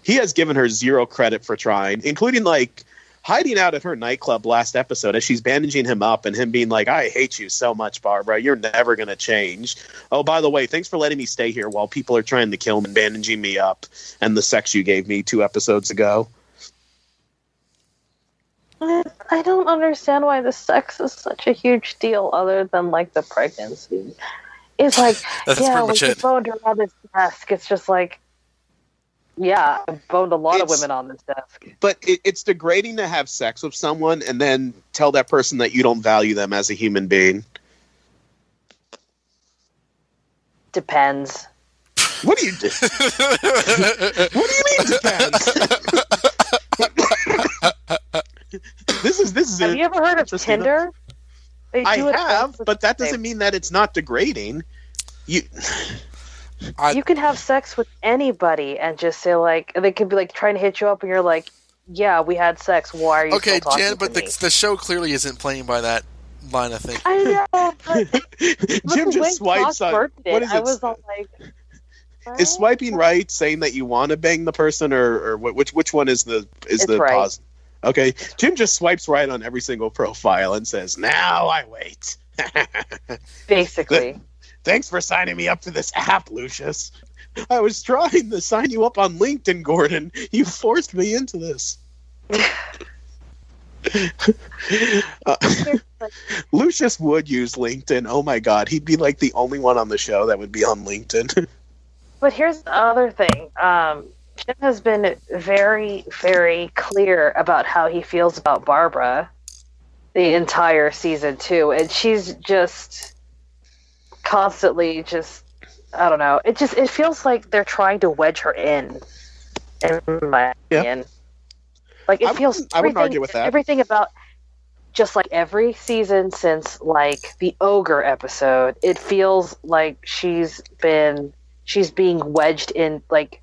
he has given her zero credit for trying, including like hiding out at her nightclub last episode as she's bandaging him up, and him being like, "I hate you so much, Barbara. You're never going to change. Oh, by the way, thanks for letting me stay here while people are trying to kill me and bandaging me up, and the sex you gave me 2 episodes ago." I don't understand why the sex is such a huge deal, other than like the pregnancy. It's like, That's yeah, pretty much we it. boned her on this desk. It's just like, yeah, I boned a lot of women on this desk. But it's degrading to have sex with someone and then tell that person that you don't value them as a human being. Depends. What do you do? What do you mean depends? This is. Have you ever heard of Tinder? I have, but that doesn't mean that it's not degrading. You can have sex with anybody and just say like, they could be like trying to hit you up, and you're like, "Yeah, we had sex. Why are you Okay, still talking Jen, but to me?" the show clearly isn't playing by that line of thinking. I know. But Jim just swipes on. What is it? I was all like, what? Is swiping right saying that you want to bang the person, or which one is the right. pause? Okay, Jim just swipes right on every single profile and says, "Now I wait." Basically. Thanks for signing me up for this app, Lucius. I was trying to sign you up on LinkedIn, Gordon. You forced me into this. Lucius would use LinkedIn. Oh my god, he'd be like the only one on the show that would be on LinkedIn. But here's the other thing. Jim has been very, very clear about how he feels about Barbara the entire season too, and she's just constantly I don't know. It feels like they're trying to wedge her in my opinion. Like it feels. I wouldn't argue with that. Everything about just like every season since like the ogre episode, it feels like she's being wedged in like.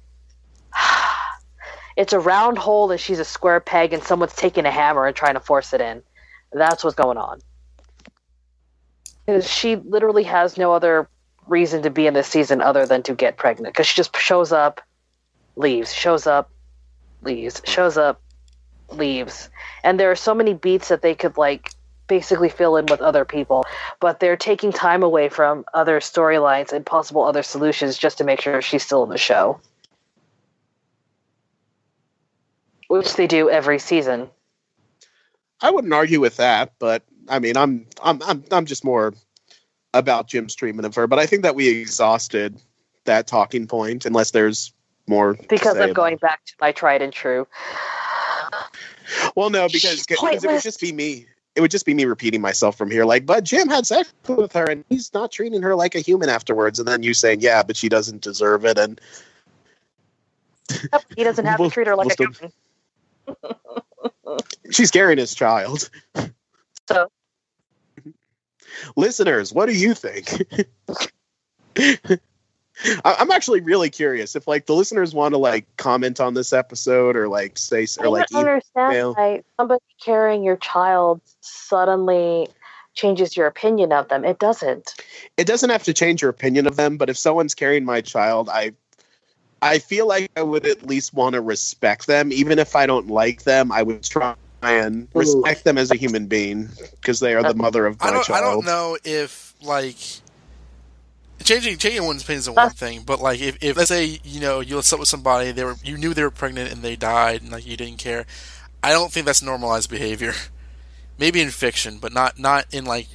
It's a round hole and she's a square peg, and someone's taking a hammer and trying to force it in. That's what's going on. Because she literally has no other reason to be in this season other than to get pregnant. Because she just shows up, leaves, shows up, leaves, shows up, leaves. And there are so many beats that they could like basically fill in with other people, but they're taking time away from other storylines and possible other solutions just to make sure she's still in the show. Which they do every season. I wouldn't argue with that, but I mean, I'm just more about Jim's treatment of her. But I think that we exhausted that talking point, unless there's more to Because say I'm about going it. back to my tried and true. Well, no, because it would Pointless. just be me. It would just be me repeating myself from here. Like, but Jim had sex with her, and he's not treating her like a human afterwards. And then you saying, yeah, but she doesn't deserve it, and Yep, he doesn't have We'll- to treat her like we'll a still- human. she's carrying his child. So Listeners, what do you think? I'm actually really curious if like the listeners want to like comment on this episode or like say I or like don't understand email. why somebody carrying your child suddenly changes your opinion of them. It doesn't. It doesn't have to change your opinion of them, but if someone's carrying my child, I feel like I would at least want to respect them, even if I don't like them. I would try and respect them as a human being because they are the mother of my child. I don't know if like changing one's opinion is one thing, but like if let's say you slept with somebody, you knew they were pregnant and they died and like you didn't care. I don't think that's normalized behavior. Maybe in fiction, but not in like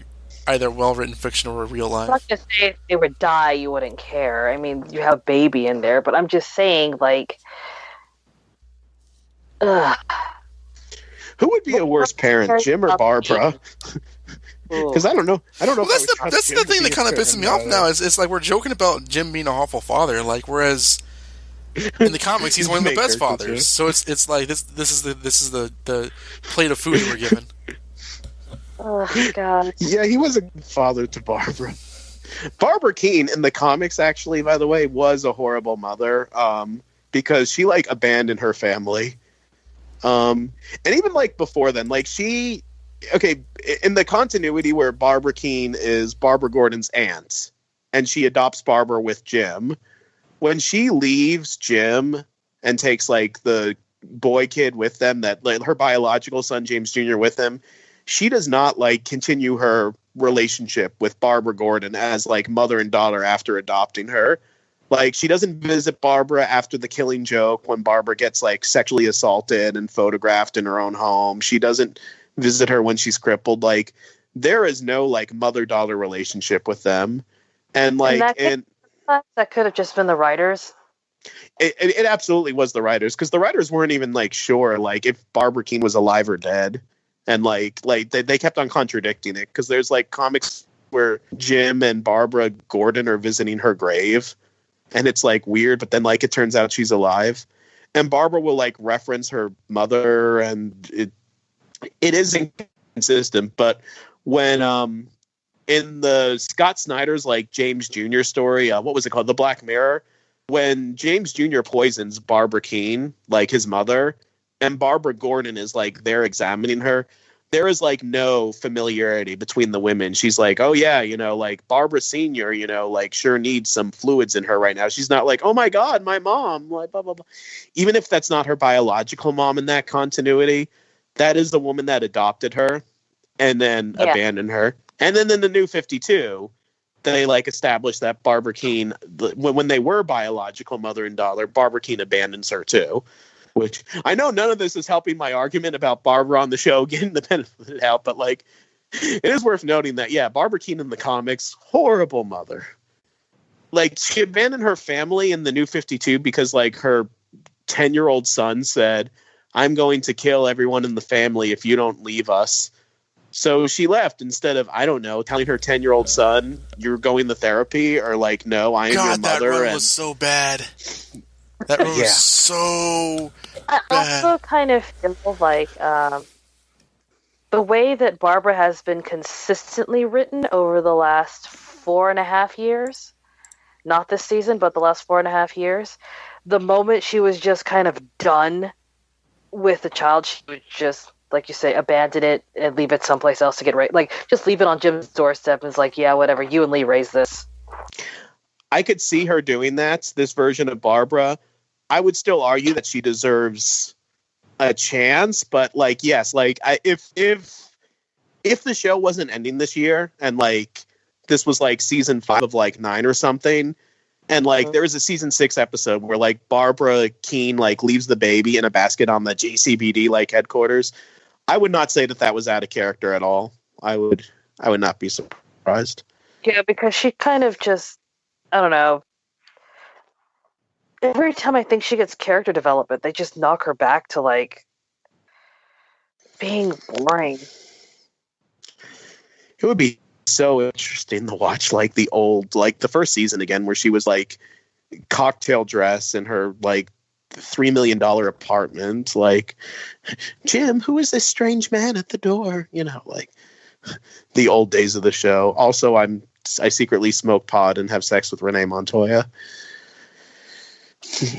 either well-written fiction or real life. I'm not gonna say if they would die, you wouldn't care. I mean, you have baby in there, but I'm just saying, like, ugh. Who would be a worse parent, Jim or Barbara? Because I don't know. I don't know. Well, that's the thing that kind of pisses me off now. Is it's like we're joking about Jim being an awful father, like whereas in the comics he's one of the best fathers. So it's like this is the plate of food we're given. Oh God. Yeah, he was a good father to Barbara. Barbara Keene in the comics, actually, by the way, was a horrible mother because she like abandoned her family. And even like before then, like in the continuity where Barbara Keene is Barbara Gordon's aunt and she adopts Barbara with Jim, when she leaves Jim and takes like the boy kid with them, that like her biological son James Jr. with him, she does not like continue her relationship with Barbara Gordon as like mother and daughter after adopting her. Like, she doesn't visit Barbara after the Killing Joke when Barbara gets, like, sexually assaulted and photographed in her own home. She doesn't visit her when she's crippled. Like, there is no, like, mother-daughter relationship with them. And, like, that could have just been the writers. It absolutely was the writers, because the writers weren't even, like, sure, like, if Barbara Keene was alive or dead. And, like they kept on contradicting it, because there's, like, comics where Jim and Barbara Gordon are visiting her grave. And it's like weird, but then like it turns out she's alive, and Barbara will like reference her mother, and it is inconsistent. But when in the Scott Snyder's like James Jr. story, what was it called, The Black Mirror, when James Jr. poisons Barbara Keene, like his mother, and Barbara Gordon is like there examining her, there is like no familiarity between the women. She's like, oh yeah, like Barbara Senior, like sure needs some fluids in her right now. She's not like, oh my God, my mom, like blah, blah, blah. Even if that's not her biological mom in that continuity, that is the woman that adopted her and then abandoned her. And then in the New 52, they like established that Barbara Keene, when they were biological mother and daughter, Barbara Keene abandons her too. Which I know none of this is helping my argument about Barbara on the show getting the benefit of the doubt, but like it is worth noting that Barbara Keene in the comics, horrible mother. Like, she abandoned her family in the New 52 because like her 10-year-old son said, I'm going to kill everyone in the family if you don't leave us. So she left instead of, I don't know, telling her 10-year-old son, you're going to therapy, or like, no, I am your mother. That run was so bad. That run was so I also kind of feel like the way that Barbara has been consistently written over the last 4.5 years, not this season, but the last 4.5 years, the moment she was just kind of done with the child, she would just, like you say, abandon it and leave it someplace else to get right. Like, just leave it on Jim's doorstep and it's like, yeah, whatever, you and Lee raised this. I could see her doing that, this version of Barbara. I would still argue that she deserves a chance, but like, yes, like if the show wasn't ending this year and like this was like season 5 of like 9 or something, and like there was a season 6 episode where like Barbara Keene like leaves the baby in a basket on the JCVD like headquarters, I would not say that was out of character at all. I would not be surprised. Yeah, because she kind of just, I don't know. every time I think she gets character development, they just knock her back to like being boring. It would be so interesting to watch like the first season again, where she was like cocktail dress in her like $3 million apartment. Like, Jim, who is this strange man at the door? You know, like the old days of the show. Also, I secretly smoke pot and have sex with Renee Montoya.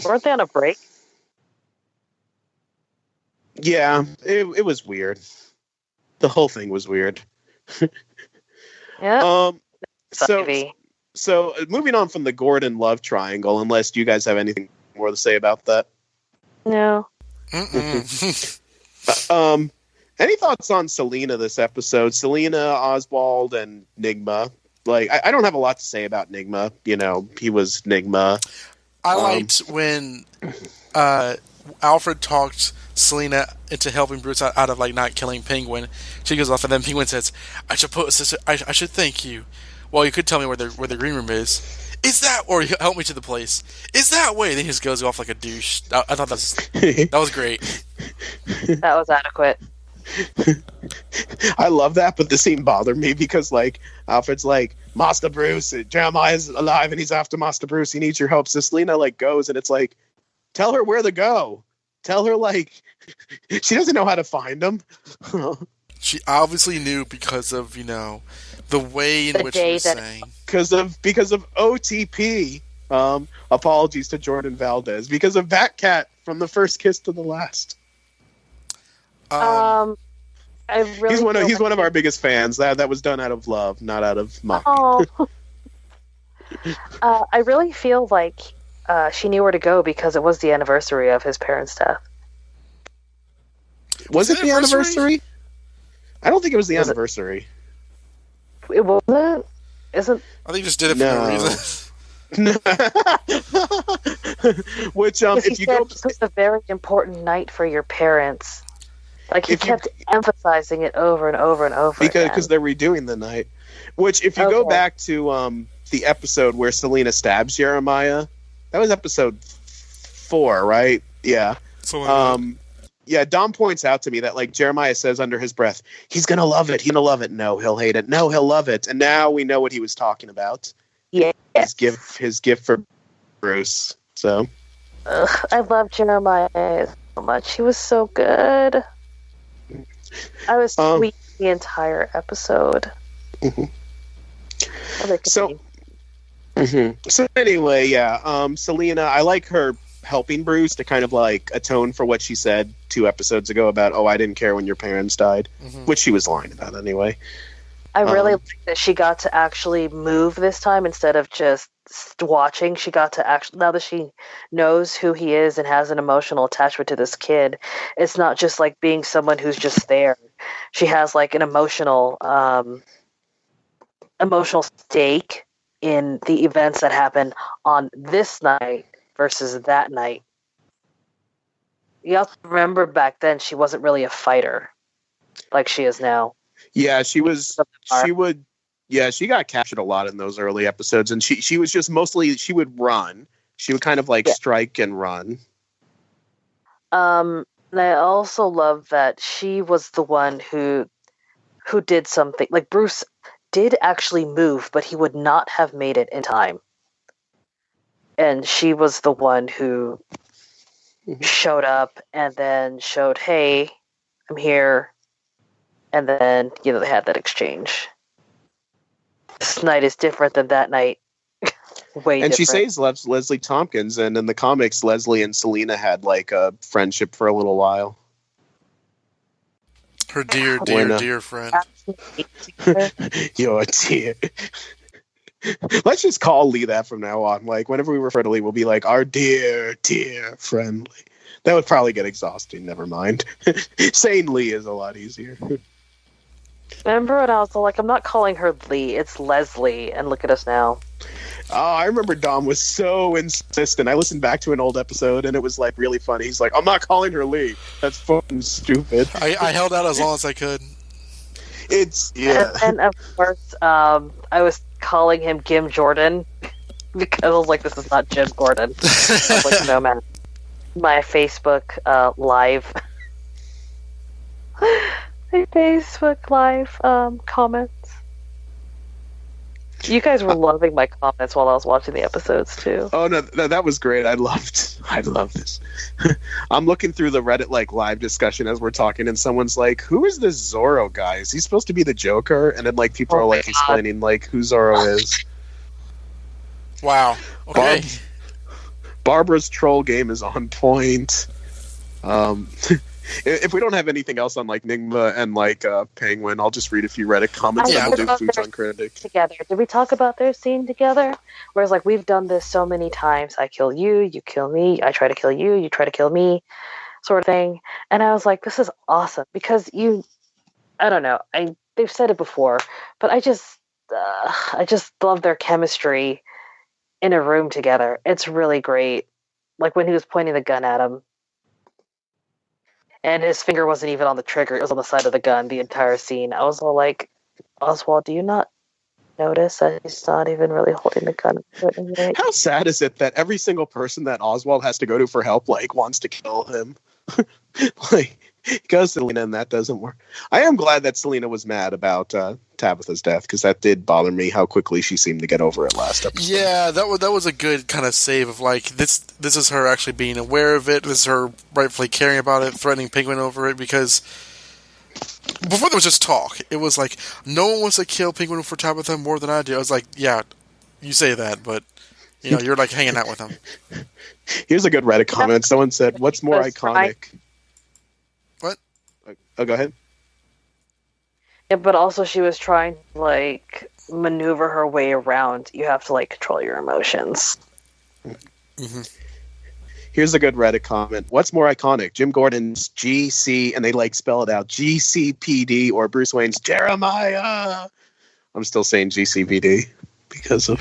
Weren't they on a break? Yeah, it was weird. The whole thing was weird. Yeah. So moving on from the Gordon love triangle, unless you guys have anything more to say about that. No. Any thoughts on Selena this episode? Selena, Oswald, and Nigma. Like, I don't have a lot to say about Nigma. You know, he was Nigma. I liked when Alfred talked Selena into helping Bruce out of like not killing Penguin. She goes off, and then Penguin says, "I should thank you." Well, you could tell me where the green room is. Is that, or help me to the place? Is that way? Then he just goes off like a douche. I thought that was great. That was adequate. I love that, but the scene bothered me because like Alfred's like, Master Bruce, Jeremiah's alive and he's after Master Bruce. He needs your help. So Selena like goes, and it's like, tell her where to go. Tell her like she doesn't know how to find him. She obviously knew because of the way in which she was saying. Because of OTP. Apologies to Jordan Valdez. Because of Batcat from the first kiss to the last. I really he's one of our biggest fans. That was done out of love, not out of mock. Oh. I really feel like she knew where to go because it was the anniversary of his parents' death. Was it the anniversary? I don't think it was the anniversary. It wasn't? Isn't? I think he just did it for no reason. Which, if you go, it was a very important night for your parents. Like he kept emphasizing it over and over and over. Because they're redoing the night. Which, if you go back to the episode where Selena stabs Jeremiah, that was episode 4, right? Yeah. Yeah, Dom points out to me that like Jeremiah says under his breath, he's gonna love it. He's gonna love it. No, he'll hate it. No, he'll love it. And now we know what he was talking about. Yeah. His gift for Bruce. So. I love Jeremiah so much. He was so good. I was sweet the entire episode. Mm-hmm. So anyway, yeah. Selena, I like her helping Bruce to kind of like atone for what she said 2 episodes ago about, I didn't care when your parents died, which she was lying about anyway. I really like that she got to actually move this time instead of just watching. She got to actually, now that she knows who he is and has an emotional attachment to this kid, it's not just like being someone who's just there. She has like an emotional stake in the events that happen on this night versus that night. You have to remember back then she wasn't really a fighter like she is now. Yeah, she got captured a lot in those early episodes, and she was just mostly, she would run. She would kind of like strike and run. And I also love that she was the one who did something. Like Bruce did actually move, but he would not have made it in time. And she was the one who showed up and then showed, hey, I'm here. And then, they had that exchange. This night is different than that night. Way and different. She says Leslie Tompkins, and in the comics, Leslie and Selena had like a friendship for a little while. Her dear friend. Your dear. Let's just call Lee that from now on. Like, whenever we refer to Lee, we'll be like, our dear friend Lee. That would probably get exhausting. Never mind. Saying Lee is a lot easier. Remember when I was like, I'm not calling her Lee, it's Leslie, and look at us now. Oh, I remember Dom was so insistent. I listened back to an old episode, and it was like really funny. He's like, I'm not calling her Lee. That's fucking stupid. I held out as long as I could. It's, yeah. And of course, I was calling him Gim Jordan. because I was like, this is not Jim Gordon. I was like, no, man. My Facebook live. My Facebook live comments. You guys were loving my comments while I was watching the episodes too. Oh no, that was great. I love this. I'm looking through the Reddit like live discussion as we're talking, and someone's like, "Who is this Zorro guy? Is he supposed to be the Joker?" And then like people are like explaining like who Zorro is. Wow. Okay. Barbara's troll game is on point. If we don't have anything else on like Nigma and like Penguin, I'll just read a few Reddit comments and we'll do Futon Critic. Together. Did we talk about their scene together? Whereas like we've done this so many times. I kill you, you kill me, I try to kill you, you try to kill me, sort of thing. And I was like, this is awesome because I don't know, they've said it before, but I just love their chemistry in a room together. It's really great. Like when he was pointing the gun at him. And his finger wasn't even on the trigger. It was on the side of the gun the entire scene. I was all like, Oswald, do you not notice that he's not even really holding the gun? How sad is it that every single person that Oswald has to go to for help, like, wants to kill him? Like, he goes to Selena and that doesn't work. I am glad that Selena was mad about Tabitha's death, because that did bother me how quickly she seemed to get over it last episode. Yeah, that was a good kind of save of like this is her actually being aware of it. This is her rightfully caring about it, threatening Penguin over it, because before there was just talk. It was like no one wants to kill Penguin for Tabitha more than I do. I was like, yeah, you say that, but you know, you're like hanging out with him. Here's a good Reddit comment. Someone said, "What's more iconic?" What? Oh, go ahead. Yeah, but also she was trying to like maneuver her way around. You have to like control your emotions. Mm-hmm. Here's a good Reddit comment. What's more iconic? Jim Gordon's GC, and they like spell it out, GCPD, or Bruce Wayne's Jeremiah? I'm still saying GCPD because of...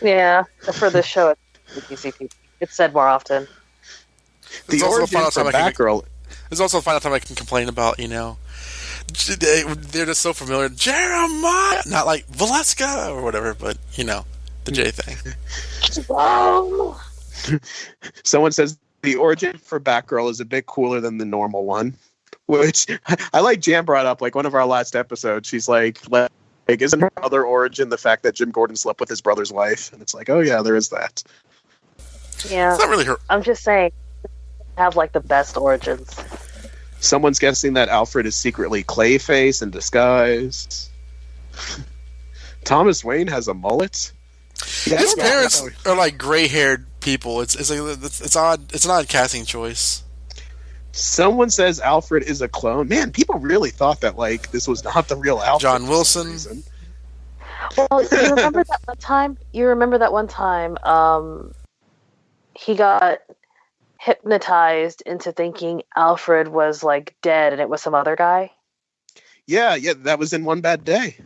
Yeah, for this show, it's GCPD. It's said more often. The origin for Batgirl... There's also a final time I can complain about, you know, they're just so familiar. Jeremiah! Not like Valeska or whatever, but, you know, the J thing. Wow. Someone says the origin for Batgirl is a bit cooler than the normal one, which I like. Jan brought up like one of our last episodes. She's like, isn't her other origin the fact that Jim Gordon slept with his brother's wife? And it's like, oh yeah, there is that. Yeah, it's not really her. I'm just saying, have like the best origins. Someone's guessing that Alfred is secretly Clayface in disguise. Thomas Wayne has a mullet. His parents are like gray-haired people. It's odd. It's an odd casting choice. Someone says Alfred is a clone. Man, people really thought that like this was not the real Alfred. John Wilson. Well, you remember that one time? He got hypnotized into thinking Alfred was like dead, and it was some other guy. Yeah, that was in One Bad Day.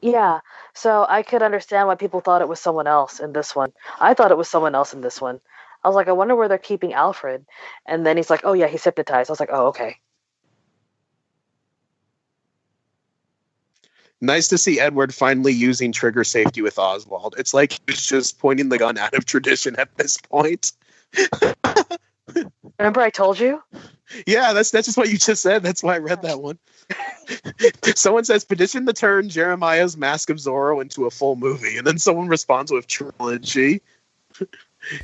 Yeah, so I could understand why people thought it was someone else in this one. I thought it was someone else in this one. I was like, I wonder where they're keeping Alfred. And then he's like, oh yeah, he's hypnotized. I was like, oh, okay. Nice to see Edward finally using trigger safety with Oswald. It's like he's just pointing the gun out of tradition at this point. Remember I told you? Yeah, that's just what you just said. That's why I read that one. Someone says, petition to turn Jeremiah's Mask of Zorro into a full movie. And then someone responds with trilogy.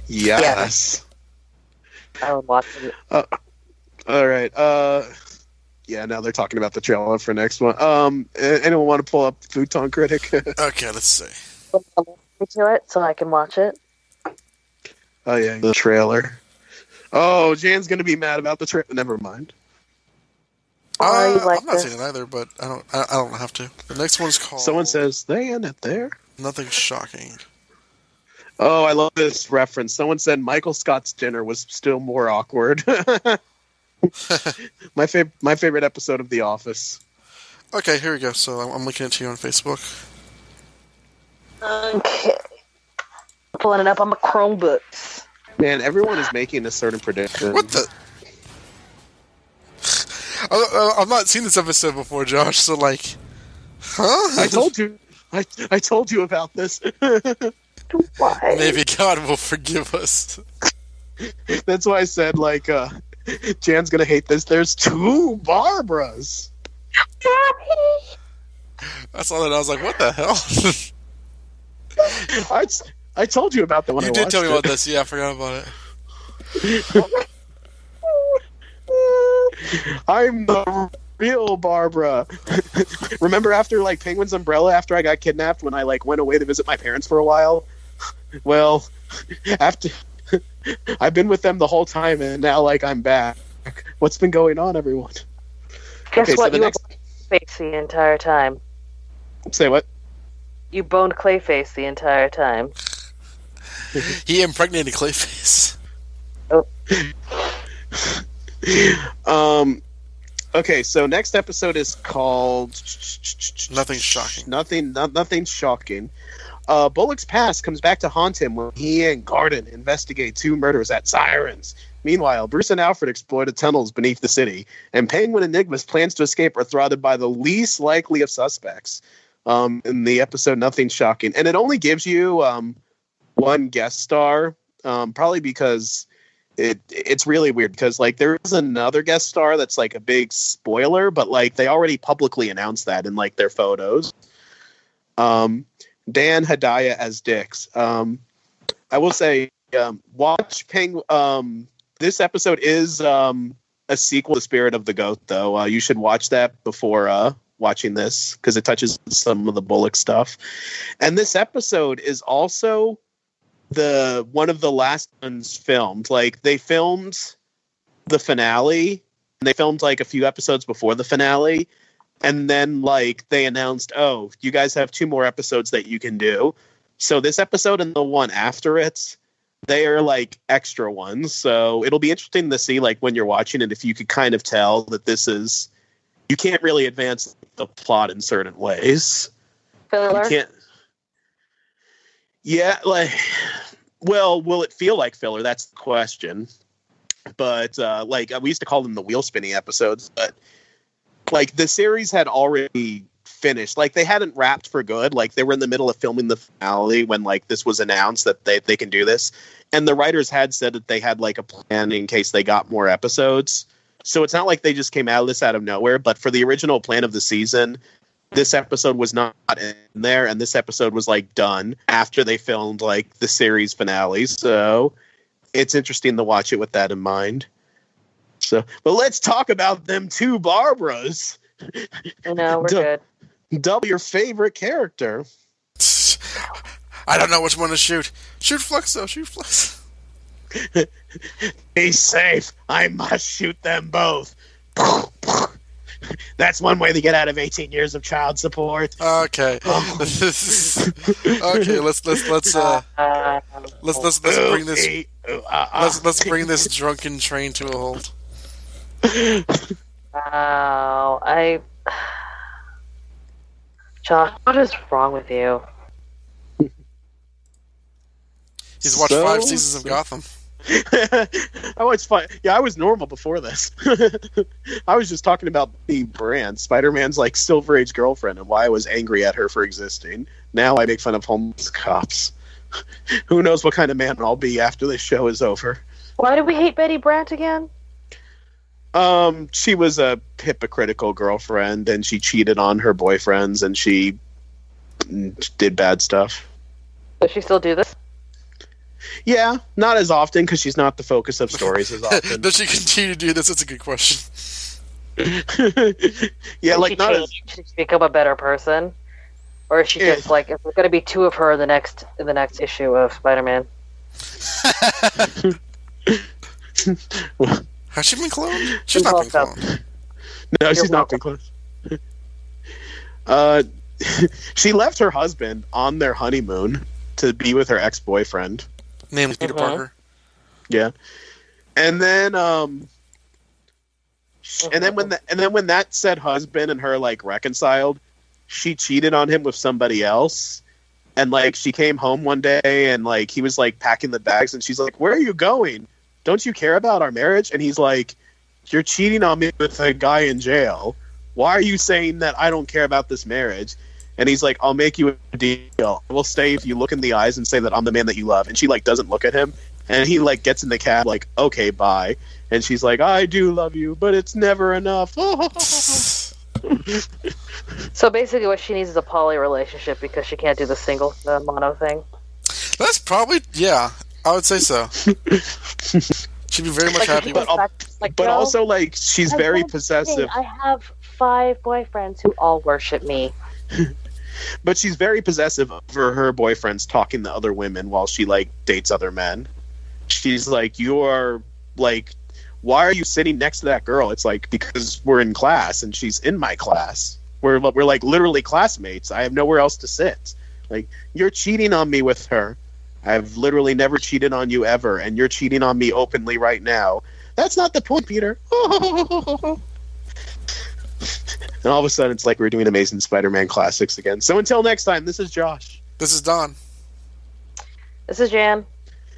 Yes. I would watch it. All right. Yeah, now they're talking about the trailer for next one. Anyone want to pull up Futon Critic? Okay, let's see. To it so I can watch it. Oh yeah, the trailer. Oh, Jan's gonna be mad about the trailer. Never mind. I'm not saying it either, but I don't have to. The next one's called... Someone says, they end it there? Nothing shocking. Oh, I love this reference. Someone said Michael Scott's dinner was still more awkward. My favorite episode of The Office. Okay, here we go. So I'm looking at you on Facebook. Okay. Pulling it up on my Chromebooks. Man, everyone is making a certain prediction. What the... I've not seen this episode before, Josh, so like... Huh? I told you about this. Why? Maybe God will forgive us. That's why I said, like, Jan's gonna hate this. There's 2 Barbaras. I saw that. I was like, what the hell? I told you about that when You I did tell me watched about this. Yeah, I forgot about it. it. I'm the real Barbara. Remember after, like, Penguin's umbrella, after I got kidnapped, when I, like, went away to visit my parents for a while? Well, after... I've been with them the whole time, and now, like, I'm back. What's been going on, everyone? Guess Okay, so what? the You next- were Clayface the entire time. Say what? You boned Clayface the entire time. He impregnated Clayface. Okay, so next episode is called Nothing shocking. Nothing shocking. Bullock's past comes back to haunt him when he and Garden investigate 2 murders at Sirens. Meanwhile, Bruce and Alfred explore the tunnels beneath the city, and Penguin Enigma's plans to escape are thwarted by the least likely of suspects. In the episode Nothing Shocking. And it only gives you 1 guest star, probably because it's really weird, because, like, there is another guest star that's, like, a big spoiler, but, like, they already publicly announced that in, like, their photos. Dan Hedaya as Dix. I will say, watch Penguin. This episode is a sequel to Spirit of the Goat, though. You should watch that before watching this, because it touches some of the Bullock stuff. And this episode is also one of the last ones filmed. Like, they filmed the finale, and they filmed, like, a few episodes before the finale, and then, like, they announced, oh, you guys have 2 more episodes that you can do. So this episode and the one after it, they are, like, extra ones. So it'll be interesting to see, like, when you're watching it, if you could kind of tell that this is, you can't really advance the plot in certain ways. Filler? You can't. Yeah, like, well, will it feel like filler? That's the question. But, like, we used to call them the wheel spinning episodes, but, like, the series had already finished. Like, they hadn't wrapped for good. Like, they were in the middle of filming the finale when, like, this was announced that they can do this. And the writers had said that they had, like, a plan in case they got more episodes. So it's not like they just came out of this out of nowhere. But for the original plan of the season, this episode was not in there. And this episode was, like, done after they filmed, like, the series finale. So it's interesting to watch it with that in mind. So, but let's talk about them 2 Barbaras. No, we're good. Double your favorite character. I don't know which one to shoot. Shoot Fluxo. Shoot Flux. Be safe. I must shoot them both. That's one way to get out of 18 years of child support. Okay. Okay. Let's bring this. Let's bring this drunken train to a halt. Wow, Josh, what is wrong with you? He's watched 5 seasons of Gotham. I was fine. Yeah, I was normal before this. I was just talking about the brand, Spider-Man's, like, Silver Age girlfriend, and why I was angry at her for existing. Now I make fun of homeless cops. Who knows what kind of man I'll be after this show is over. Why do we hate Betty Brant again? She was a hypocritical girlfriend, and she cheated on her boyfriends, and she did bad stuff. Does she still do this? Yeah, not as often, because she's not the focus of stories as often. Does she continue to do this? That's a good question. Yeah, like, not as... Did she become a better person? Or is she just, like, is there going to be 2 of her in the next issue of Spider-Man? Has she been cloned? She's not been cloned. No, she's not been cloned. She left her husband on their honeymoon to be with her ex-boyfriend. Named Peter Parker. Yeah. And then when that said husband and her, like, reconciled, she cheated on him with somebody else. And, like, she came home one day and, like, he was, like, packing the bags, and she's like, "Where are you going? Don't you care about our marriage?" And he's like, "You're cheating on me with a guy in jail. Why are you saying that I don't care about this marriage?" And he's like, I'll make you a deal. I will stay if you look in the eyes and say that I'm the man that you love. And she like doesn't look at him. And he like gets in the cab like, okay, bye. And she's like, I do love you, but it's never enough. So basically, what she needs is a poly relationship because she can't do the single mono thing. That's probably, yeah, I would say so. She'd be very much happy with But also, like, she's very possessive. I have 5 boyfriends who all worship me. But she's very possessive over her boyfriends talking to other women while she, like, dates other men. She's like, you're, like, why are you sitting next to that girl? It's like, because we're in class and she's in my class. We're like, literally classmates. I have nowhere else to sit. Like, you're cheating on me with her. I've literally never cheated on you ever, and you're cheating on me openly right now. That's not the point, Peter. And all of a sudden, it's like we're doing Amazing Spider-Man classics again. So until next time, this is Josh. This is Don. This is Jan.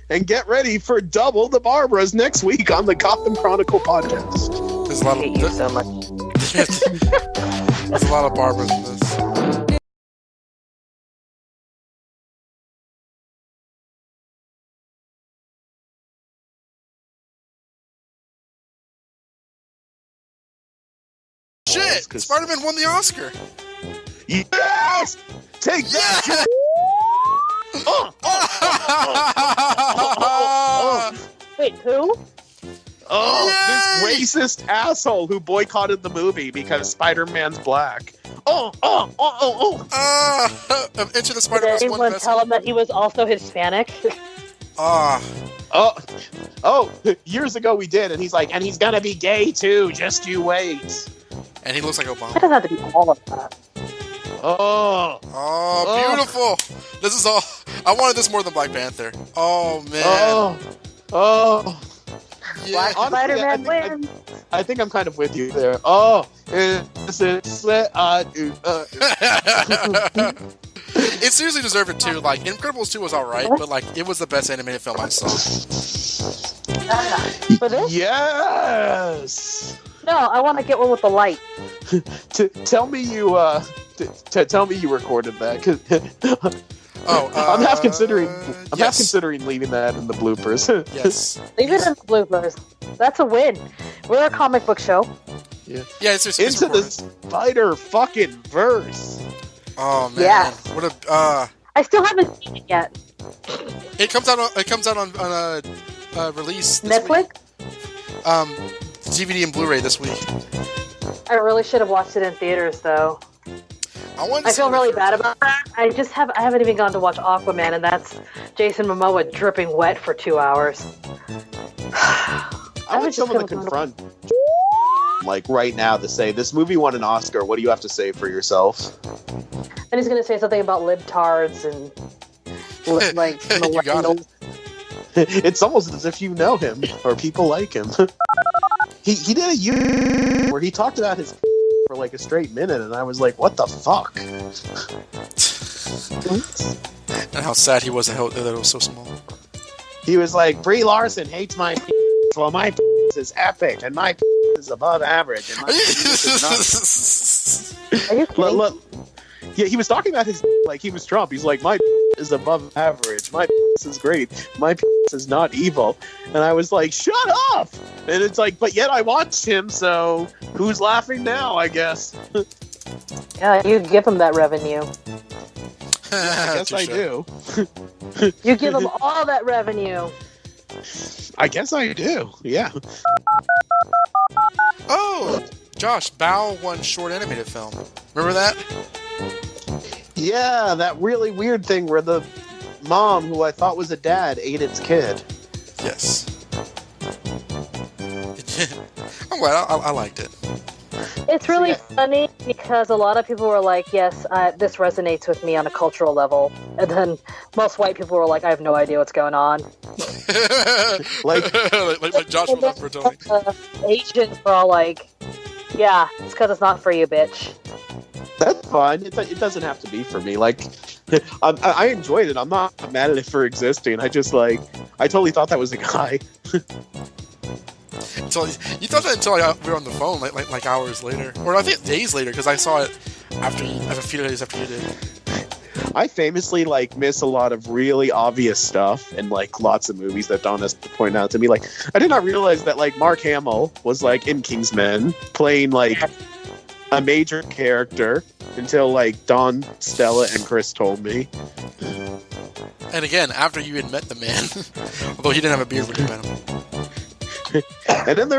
And get ready for Double the Barbaras next week on the Gotham Chronicle podcast. There's a lot I of hate you so much. there's a lot of Barbaras in this. Shit! Spider-Man won the Oscar. Yes! Take that! Wait, who? This racist asshole who boycotted the movie because Spider-Man's black. Into the Did Spider-Verse anyone one tell him that he was also Hispanic? Years ago we did, and he's like, and he's gonna be gay too, just you wait. And he looks like It Obama. doesn't have to be all of that. Oh, beautiful. This is all. I wanted this more than Black Panther. Oh, man. Yeah. Black Spider-Man wins. I think I'm kind of with you there. It seriously deserved it, too. Like, Incredibles 2 was alright, but, like, it was the best animated film I saw. For this? Yes! No, I want to get one with the light. Tell me you recorded that. 'Cause I'm half considering leaving that in the bloopers. Yes. Leave it in the bloopers. That's a win. We're a comic book show. Yeah, it's just Into the Spider fucking verse. Oh man. Yeah. What a I still haven't seen it yet. It comes out on a release this Netflix? week. DVD and Blu-ray this week. I really should have watched it in theaters though. I feel really bad about that. I haven't even gone to watch Aquaman, and that's Jason Momoa dripping wet for 2 hours. I want someone to confront like right now to say this movie won an Oscar. What do you have to say for yourself? And he's going to say something about libtards and like You got it. It's almost as if you know him or people like him. He did a YouTube where he talked about his for like a straight minute, and I was like, what the fuck? And how sad he was that it was so small. He was like, Brie Larson hates my well, my is epic, and my is above average, and my is not. Are you kidding? Look, yeah, he was talking about his like he was Trump. He's like, my is above average. My is great. My is not evil. And I was like, shut up! And it's like, but yet I watched him, so who's laughing now, I guess? Yeah, you give him that revenue. I guess I do. You give him all that revenue. I guess I do, yeah. Oh, Josh, Bao won short animated film. Remember that? Yeah, that really weird thing where the mom, who I thought was a dad, ate its kid. Yes. I'm glad. I liked it. It's really funny because a lot of people were like, yes, this resonates with me on a cultural level. And then most white people were like, I have no idea what's going on. like Josh from Left for Tony. Asians were all like, yeah, it's because it's not for you, bitch. That's fine. It doesn't have to be for me. Like, I enjoyed it. I'm not mad at it for existing. I totally thought that was a guy. You thought that until we were on the phone, like hours later, or I think days later, because I saw it a few days after you did. I famously miss a lot of really obvious stuff and lots of movies that Don has to point out to me. I did not realize that Mark Hamill was in Kingsman playing a major character until Don, Stella, and Chris told me. And again, after you had met the man, although he didn't have a beard when you met him. and then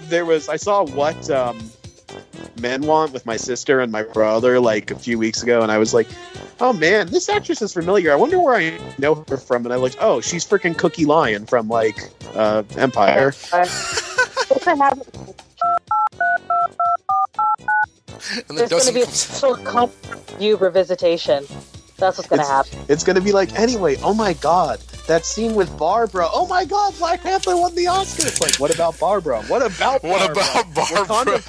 there was I saw What Men Want with my sister and my brother a few weeks ago, and I was like, oh man, this actress is familiar. I wonder where I know her from. And I looked, oh, she's freaking Cookie Lion from Empire. And There's going to be a social you revisitation. That's what's going to happen. It's going to be anyway, oh my god, that scene with Barbara. Oh my god, Black Panther won the Oscar. It's what about Barbara? What about Barbara?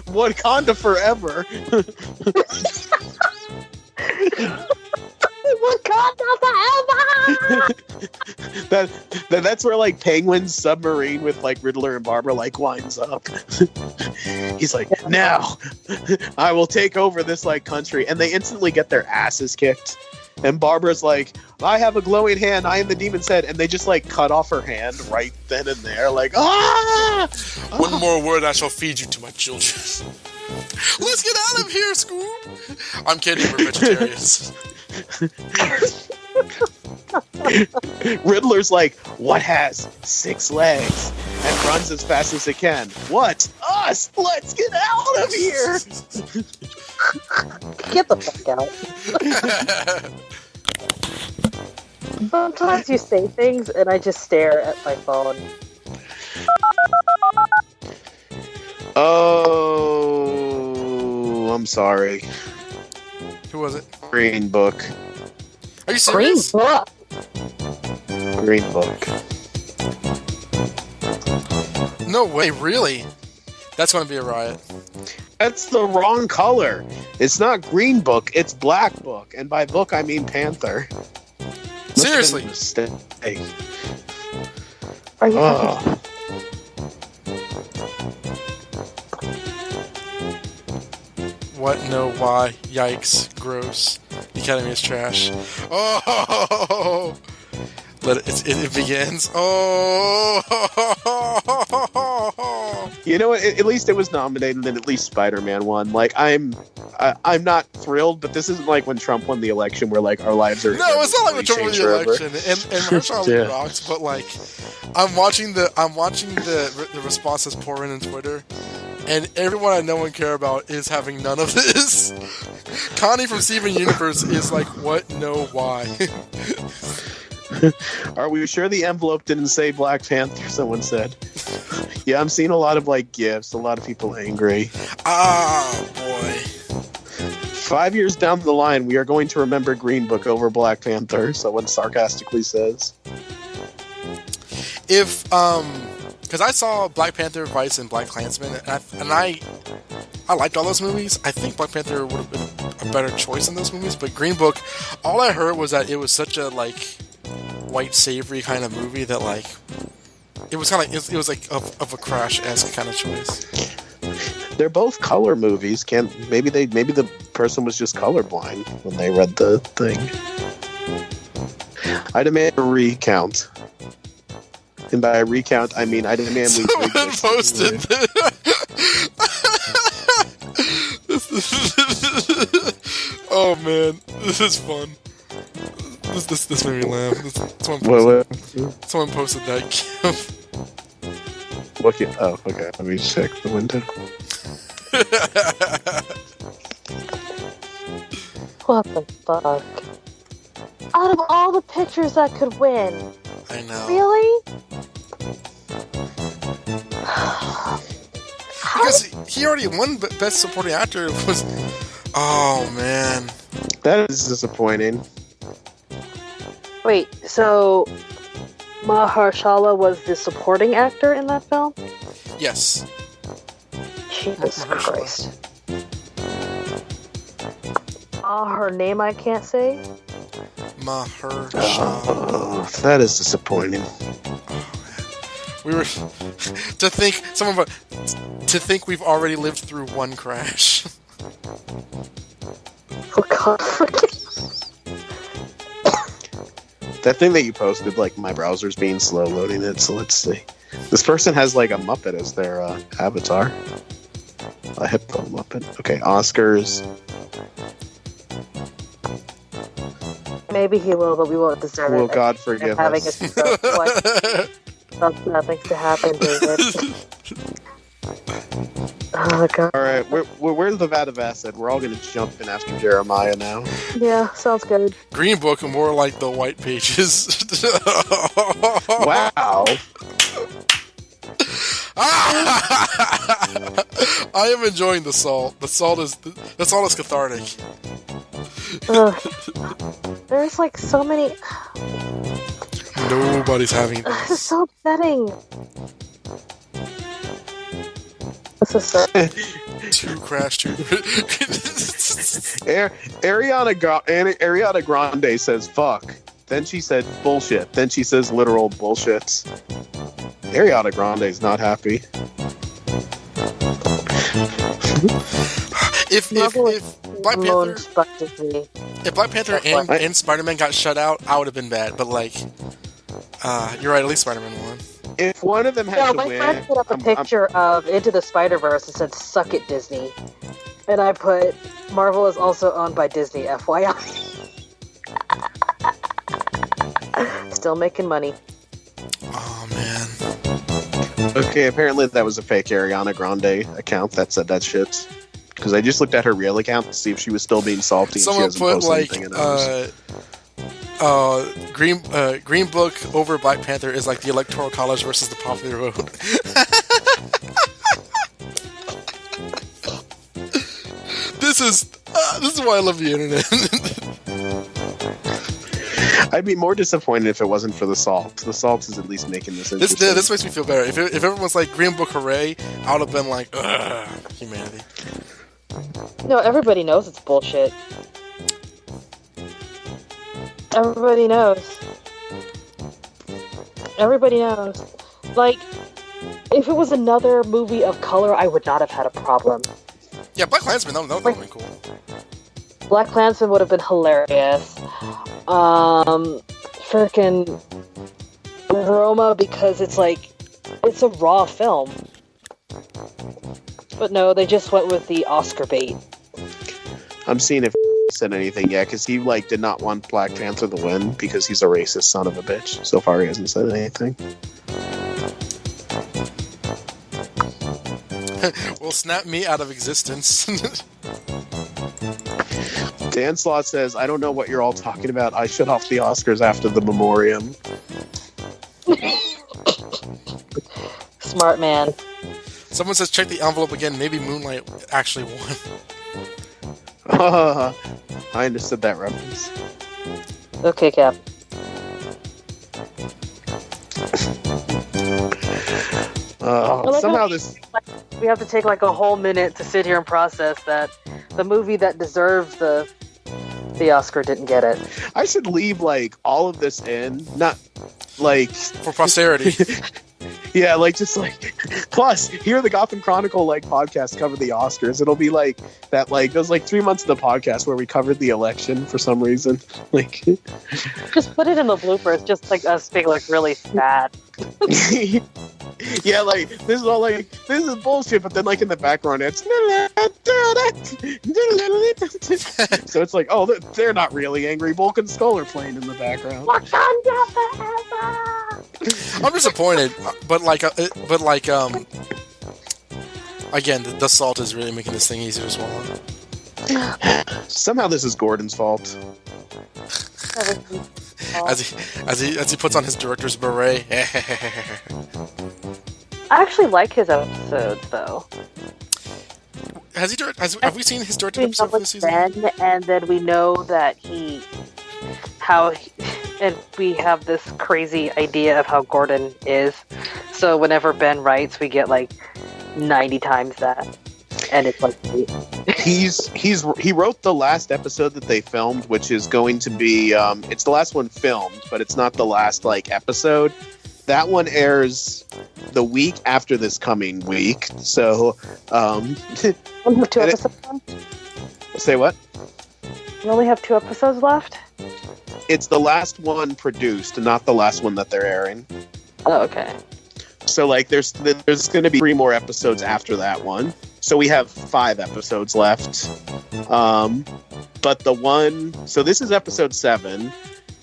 Wakanda forever. Wakanda forever. That's where Penguin's submarine with Riddler and Barbara winds up. He's now I will take over this country, and they instantly get their asses kicked. And Barbara's I have a glowing hand, I am the demon's head, and they just cut off her hand right then and there, ah! One more word, I shall feed you to my children. Let's get out of here, Scoob! I'm kidding, we're vegetarians. Riddler's what has 6 legs and runs as fast as it can? What? Us! Let's get out of here! Get the fuck out. Sometimes you say things and I just stare at my phone. Oh, I'm sorry. Who was it? Green Book. Are you serious? Green Book? Green Book. No way, really? That's going to be a riot. That's the wrong color. It's not Green Book, it's Black Book. And by book, I mean Panther. Seriously? Are you What? No, why? Yikes. Gross. The Academy is trash. Oh! It begins. Oh! You know what? At least it was nominated, and at least Spider-Man won. I'm not thrilled, but this isn't when Trump won the election, where our lives are. No, it's not like when Trump won the election, and Mahershala rocks. But I'm watching the responses pour in on Twitter, and everyone I know and care about is having none of this. Connie from Steven Universe is what? No, why? Are we sure the envelope didn't say Black Panther? Someone said. Yeah, I'm seeing a lot of gifs, a lot of people angry. Ah, boy. 5 years down the line, we are going to remember Green Book over Black Panther, someone sarcastically says. If, because I saw Black Panther, Vice, and Black Klansman, and I liked all those movies. I think Black Panther would have been a better choice in those movies, but Green Book, all I heard was that it was such a, white savory kind of movie that, it was kind of, it was of a Crash-esque kind of choice. They're both color movies. Maybe the person was just colorblind when they read the thing. I demand a recount. And by recount, I mean I demand we posted Oh man, this is fun. This made me laugh. Someone posted that GIF. Okay. Oh, okay. Let me check the window. What the fuck? Out of all the pictures that could win. I know. Really? Because he already won Best Supporting Actor. Oh man. That is disappointing. Wait, so Mahershala was the supporting actor in that film? Yes. Jesus Christ. Her name I can't say? Mahershala. Oh, that is disappointing. We were to think we've already lived through one Crash. For God, That thing that you posted, like my browser's being slow loading it, so let's see. This person has like a Muppet as their avatar. A hippo Muppet. Okay, Oscars. maybe he will, but we won't deserve it. Will God forgive having us? a stroke. What? Nothing's to happen, David. Oh God. All right, where's the vat of acid? We're all gonna jump in after Jeremiah now. Yeah, sounds good. Green Book, more like the white pages. Wow. I am enjoying the salt. The salt is cathartic. Ugh. There's like so many. Nobody's having This is this. so upsetting. This is so. Two crash, two. Ariana Grande says fuck. Then she said bullshit. Then she says literal bullshits. Ariana Grande's not happy. If Black Panther, if Black Panther and Spider-Man got shut out, I would have been bad. But like, you're right. At least Spider-Man won. If one of them had No, to my win, friend put up a picture of Into the Spider-Verse and said, "Suck it, Disney," and I put, "Marvel is also owned by Disney, FYI." Still making money. Oh man. okay, apparently that was a fake Ariana Grande account that said that shit. Because I just looked at her real account to see if she was still being salty. Someone and she hasn't put posted like anything in hours. Green Book over Black Panther is like the Electoral College versus the popular vote. This is why I love the internet. I'd be more disappointed if it wasn't for the salt. The salt is at least making this interesting. This makes me feel better. If everyone's like Green Book hooray, I would have been like, ugh, humanity. No, everybody knows it's bullshit. Everybody knows. Everybody knows. Like, if it was another movie of color, I would not have had a problem. Yeah, Black Klansman, that would have been cool. Black Klansman would have been hilarious. Frickin' Roma, because it's like, it's a raw film. But no, they just went with the Oscar bait. I'm seeing if said anything yet, because he like did not want Black Panther to win because he's a racist son of a bitch. So far, he hasn't said anything. Well, snap me out of existence. Dan Slot says, I don't know what you're all talking about. I shut off the Oscars after the memoriam. Smart man. Someone says, check the envelope again. Maybe Moonlight actually won. I understood that reference. Okay, Cap. Somehow this... We have to take like a whole minute to sit here and process that the movie that deserved the Oscar didn't get it. I should leave like all of this in, not like For posterity. yeah, like just like plus here the Gotham Chronicle like podcast cover the Oscars. It'll be like that like those like 3 months of the podcast where we covered the election for some reason. Like Just put it in the bloopers, just like us being like really sad. yeah, like this is all like this is bullshit, but then like in the background it's so it's like, oh, they're not really angry. Bulk and Skull are playing in the background. Wakanda forever! I'm disappointed, but again, the salt is really making this thing easier to swallow. Somehow this is Gordon's fault. As he puts on his director's beret. I actually like his episodes though. Have we seen his directed episode for this season? Ben, and then we know that and we have this crazy idea of how Gordon is. So whenever Ben writes, we get like 90 times that, and it's like he wrote the last episode that they filmed, which is going to be it's the last one filmed, but it's not the last like episode. That one airs the week after this coming week. So, We have 2 And it- episodes left? say what? We only have 2 episodes left? It's the last one produced, not the last one that they're airing. Oh, okay. So, like, there's going to be 3 more episodes after that one. So we have 5 episodes left. But the one, so this is episode 7.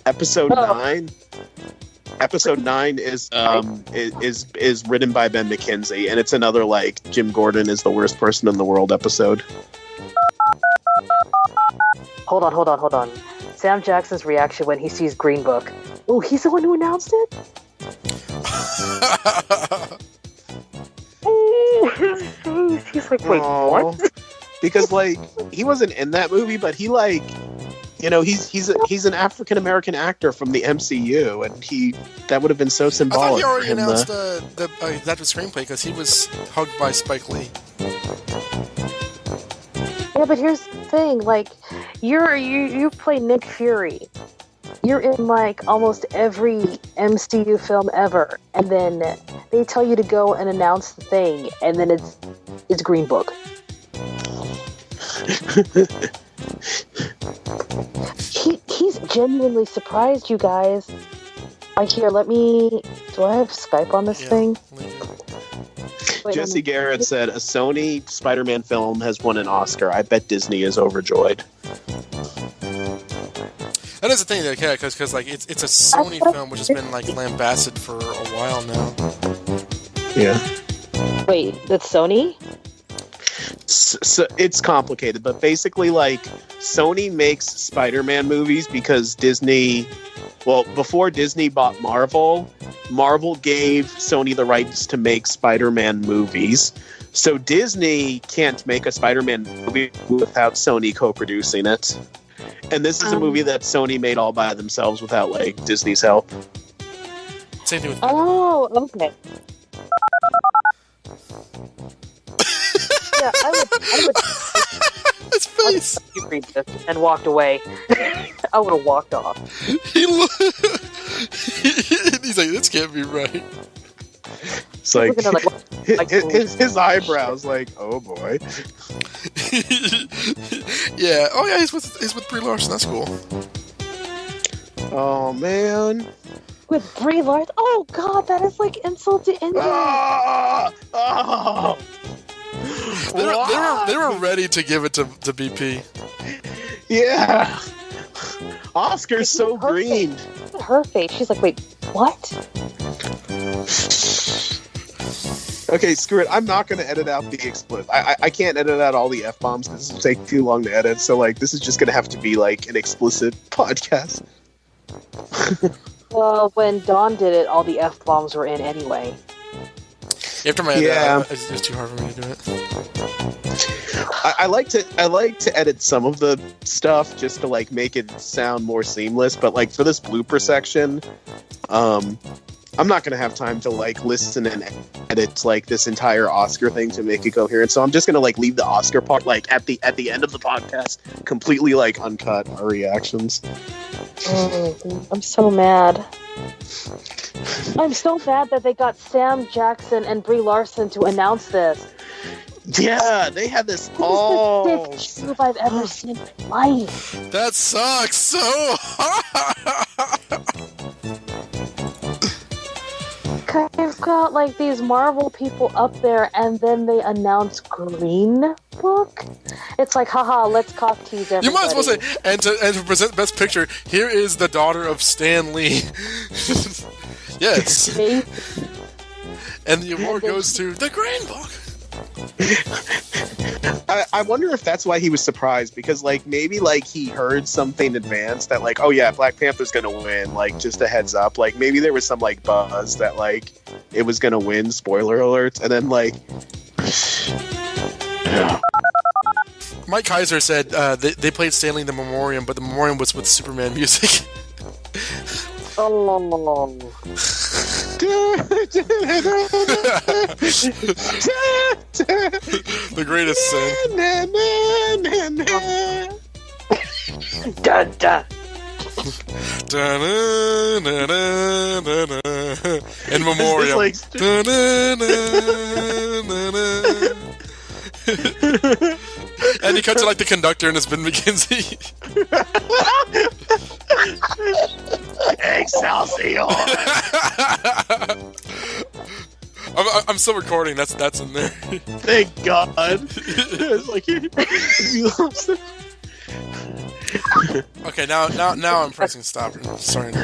Episode Oh. 9. Episode 9 is written by Ben McKenzie, and it's another like Jim Gordon is the worst person in the world episode. Hold on. Sam Jackson's reaction when he sees Green Book. Oh, he's the one who announced it? Oh, his face. He's like, wait, Aw. what? Because like he wasn't in that movie, but he like, you know, he's an African American actor from the MCU, and that would have been so I symbolic. thought he already for him to- announced the adapted screenplay because he was hugged by Spike Lee. Yeah, but here's the thing. Like, you play Nick Fury. You're in like almost every MCU film ever, and then they tell you to go and announce the thing, and then it's Green Book. He's genuinely surprised, you guys. Like, here, do I have Skype on this thing? Wait, Jesse Garrett said a Sony Spider-Man film has won an Oscar. I bet Disney is overjoyed. That is the thing, though, yeah, because like it's a Sony film which has been like lambasted for a while now. Yeah. Wait, that's Sony? So it's complicated, but basically, like, Sony makes Spider-Man movies because Disney, well, before Disney bought Marvel, Marvel gave Sony the rights to make Spider-Man movies. So Disney can't make a Spider-Man movie without Sony co-producing it. And this is a movie that Sony made all by themselves without, like, Disney's help. Same thing with. Oh, okay. Yeah, I would His face. you read this and walked away. I would have walked off. He's like, this can't be right. It's like, Looking at, like, his eyebrows, like, oh boy. Yeah. Oh yeah, he's with Brie Larson. That's cool. Oh man. with Brie Larson. Oh God, that is like insult to injury. Oh. They were ready to give it to BP. Yeah. Oscar's so green. Her face. She's like, wait, what? Okay, screw it. I'm not going to edit out the explicit. I can't edit out all the F-bombs. This will take too long to edit. So, like, this is just going to have to be, like, an explicit podcast. Well, when Dawn did it, all the F-bombs were in anyway. After my edit, Yeah. it's just too hard for me to do it. I like to edit some of the stuff just to, like, make it sound more seamless. But, like, for this blooper section, I'm not going to have time to, like, listen and edit, like, this entire Oscar thing to make it coherent. So I'm just going to, like, leave the Oscar part, like, at the end of the podcast, completely, like, uncut our reactions. Oh, I'm so mad. I'm so mad that they got Sam Jackson and Brie Larson to announce this. Yeah, they had this This all. is the biggest move I've ever seen in my life. That sucks so hard. They've got like these Marvel people up there, and then they announce Green Book. It's like, haha, let's cock tease everybody. You might as well say, and to present Best Picture, here is the daughter of Stan Lee. Yes. Me? And the award goes to The Green Book. I wonder if that's why he was surprised, because, like, maybe, like, he heard something in advance that, like, oh yeah, Black Panther's gonna win, like, just a heads up. Like, maybe there was some, like, buzz that, like, it was gonna win, spoiler alert, and then, like... Mike Kaiser said they played Stan Lee in the Memoriam, but the Memoriam was with Superman music. Oh. The greatest sin. Dun, dun. In memoriam. It's And he cuts to like the conductor and it's Ben McKenzie. Excelsior! I'm still recording. That's in there. Thank God. It's like you lost it. Okay, now I'm pressing stop and starting.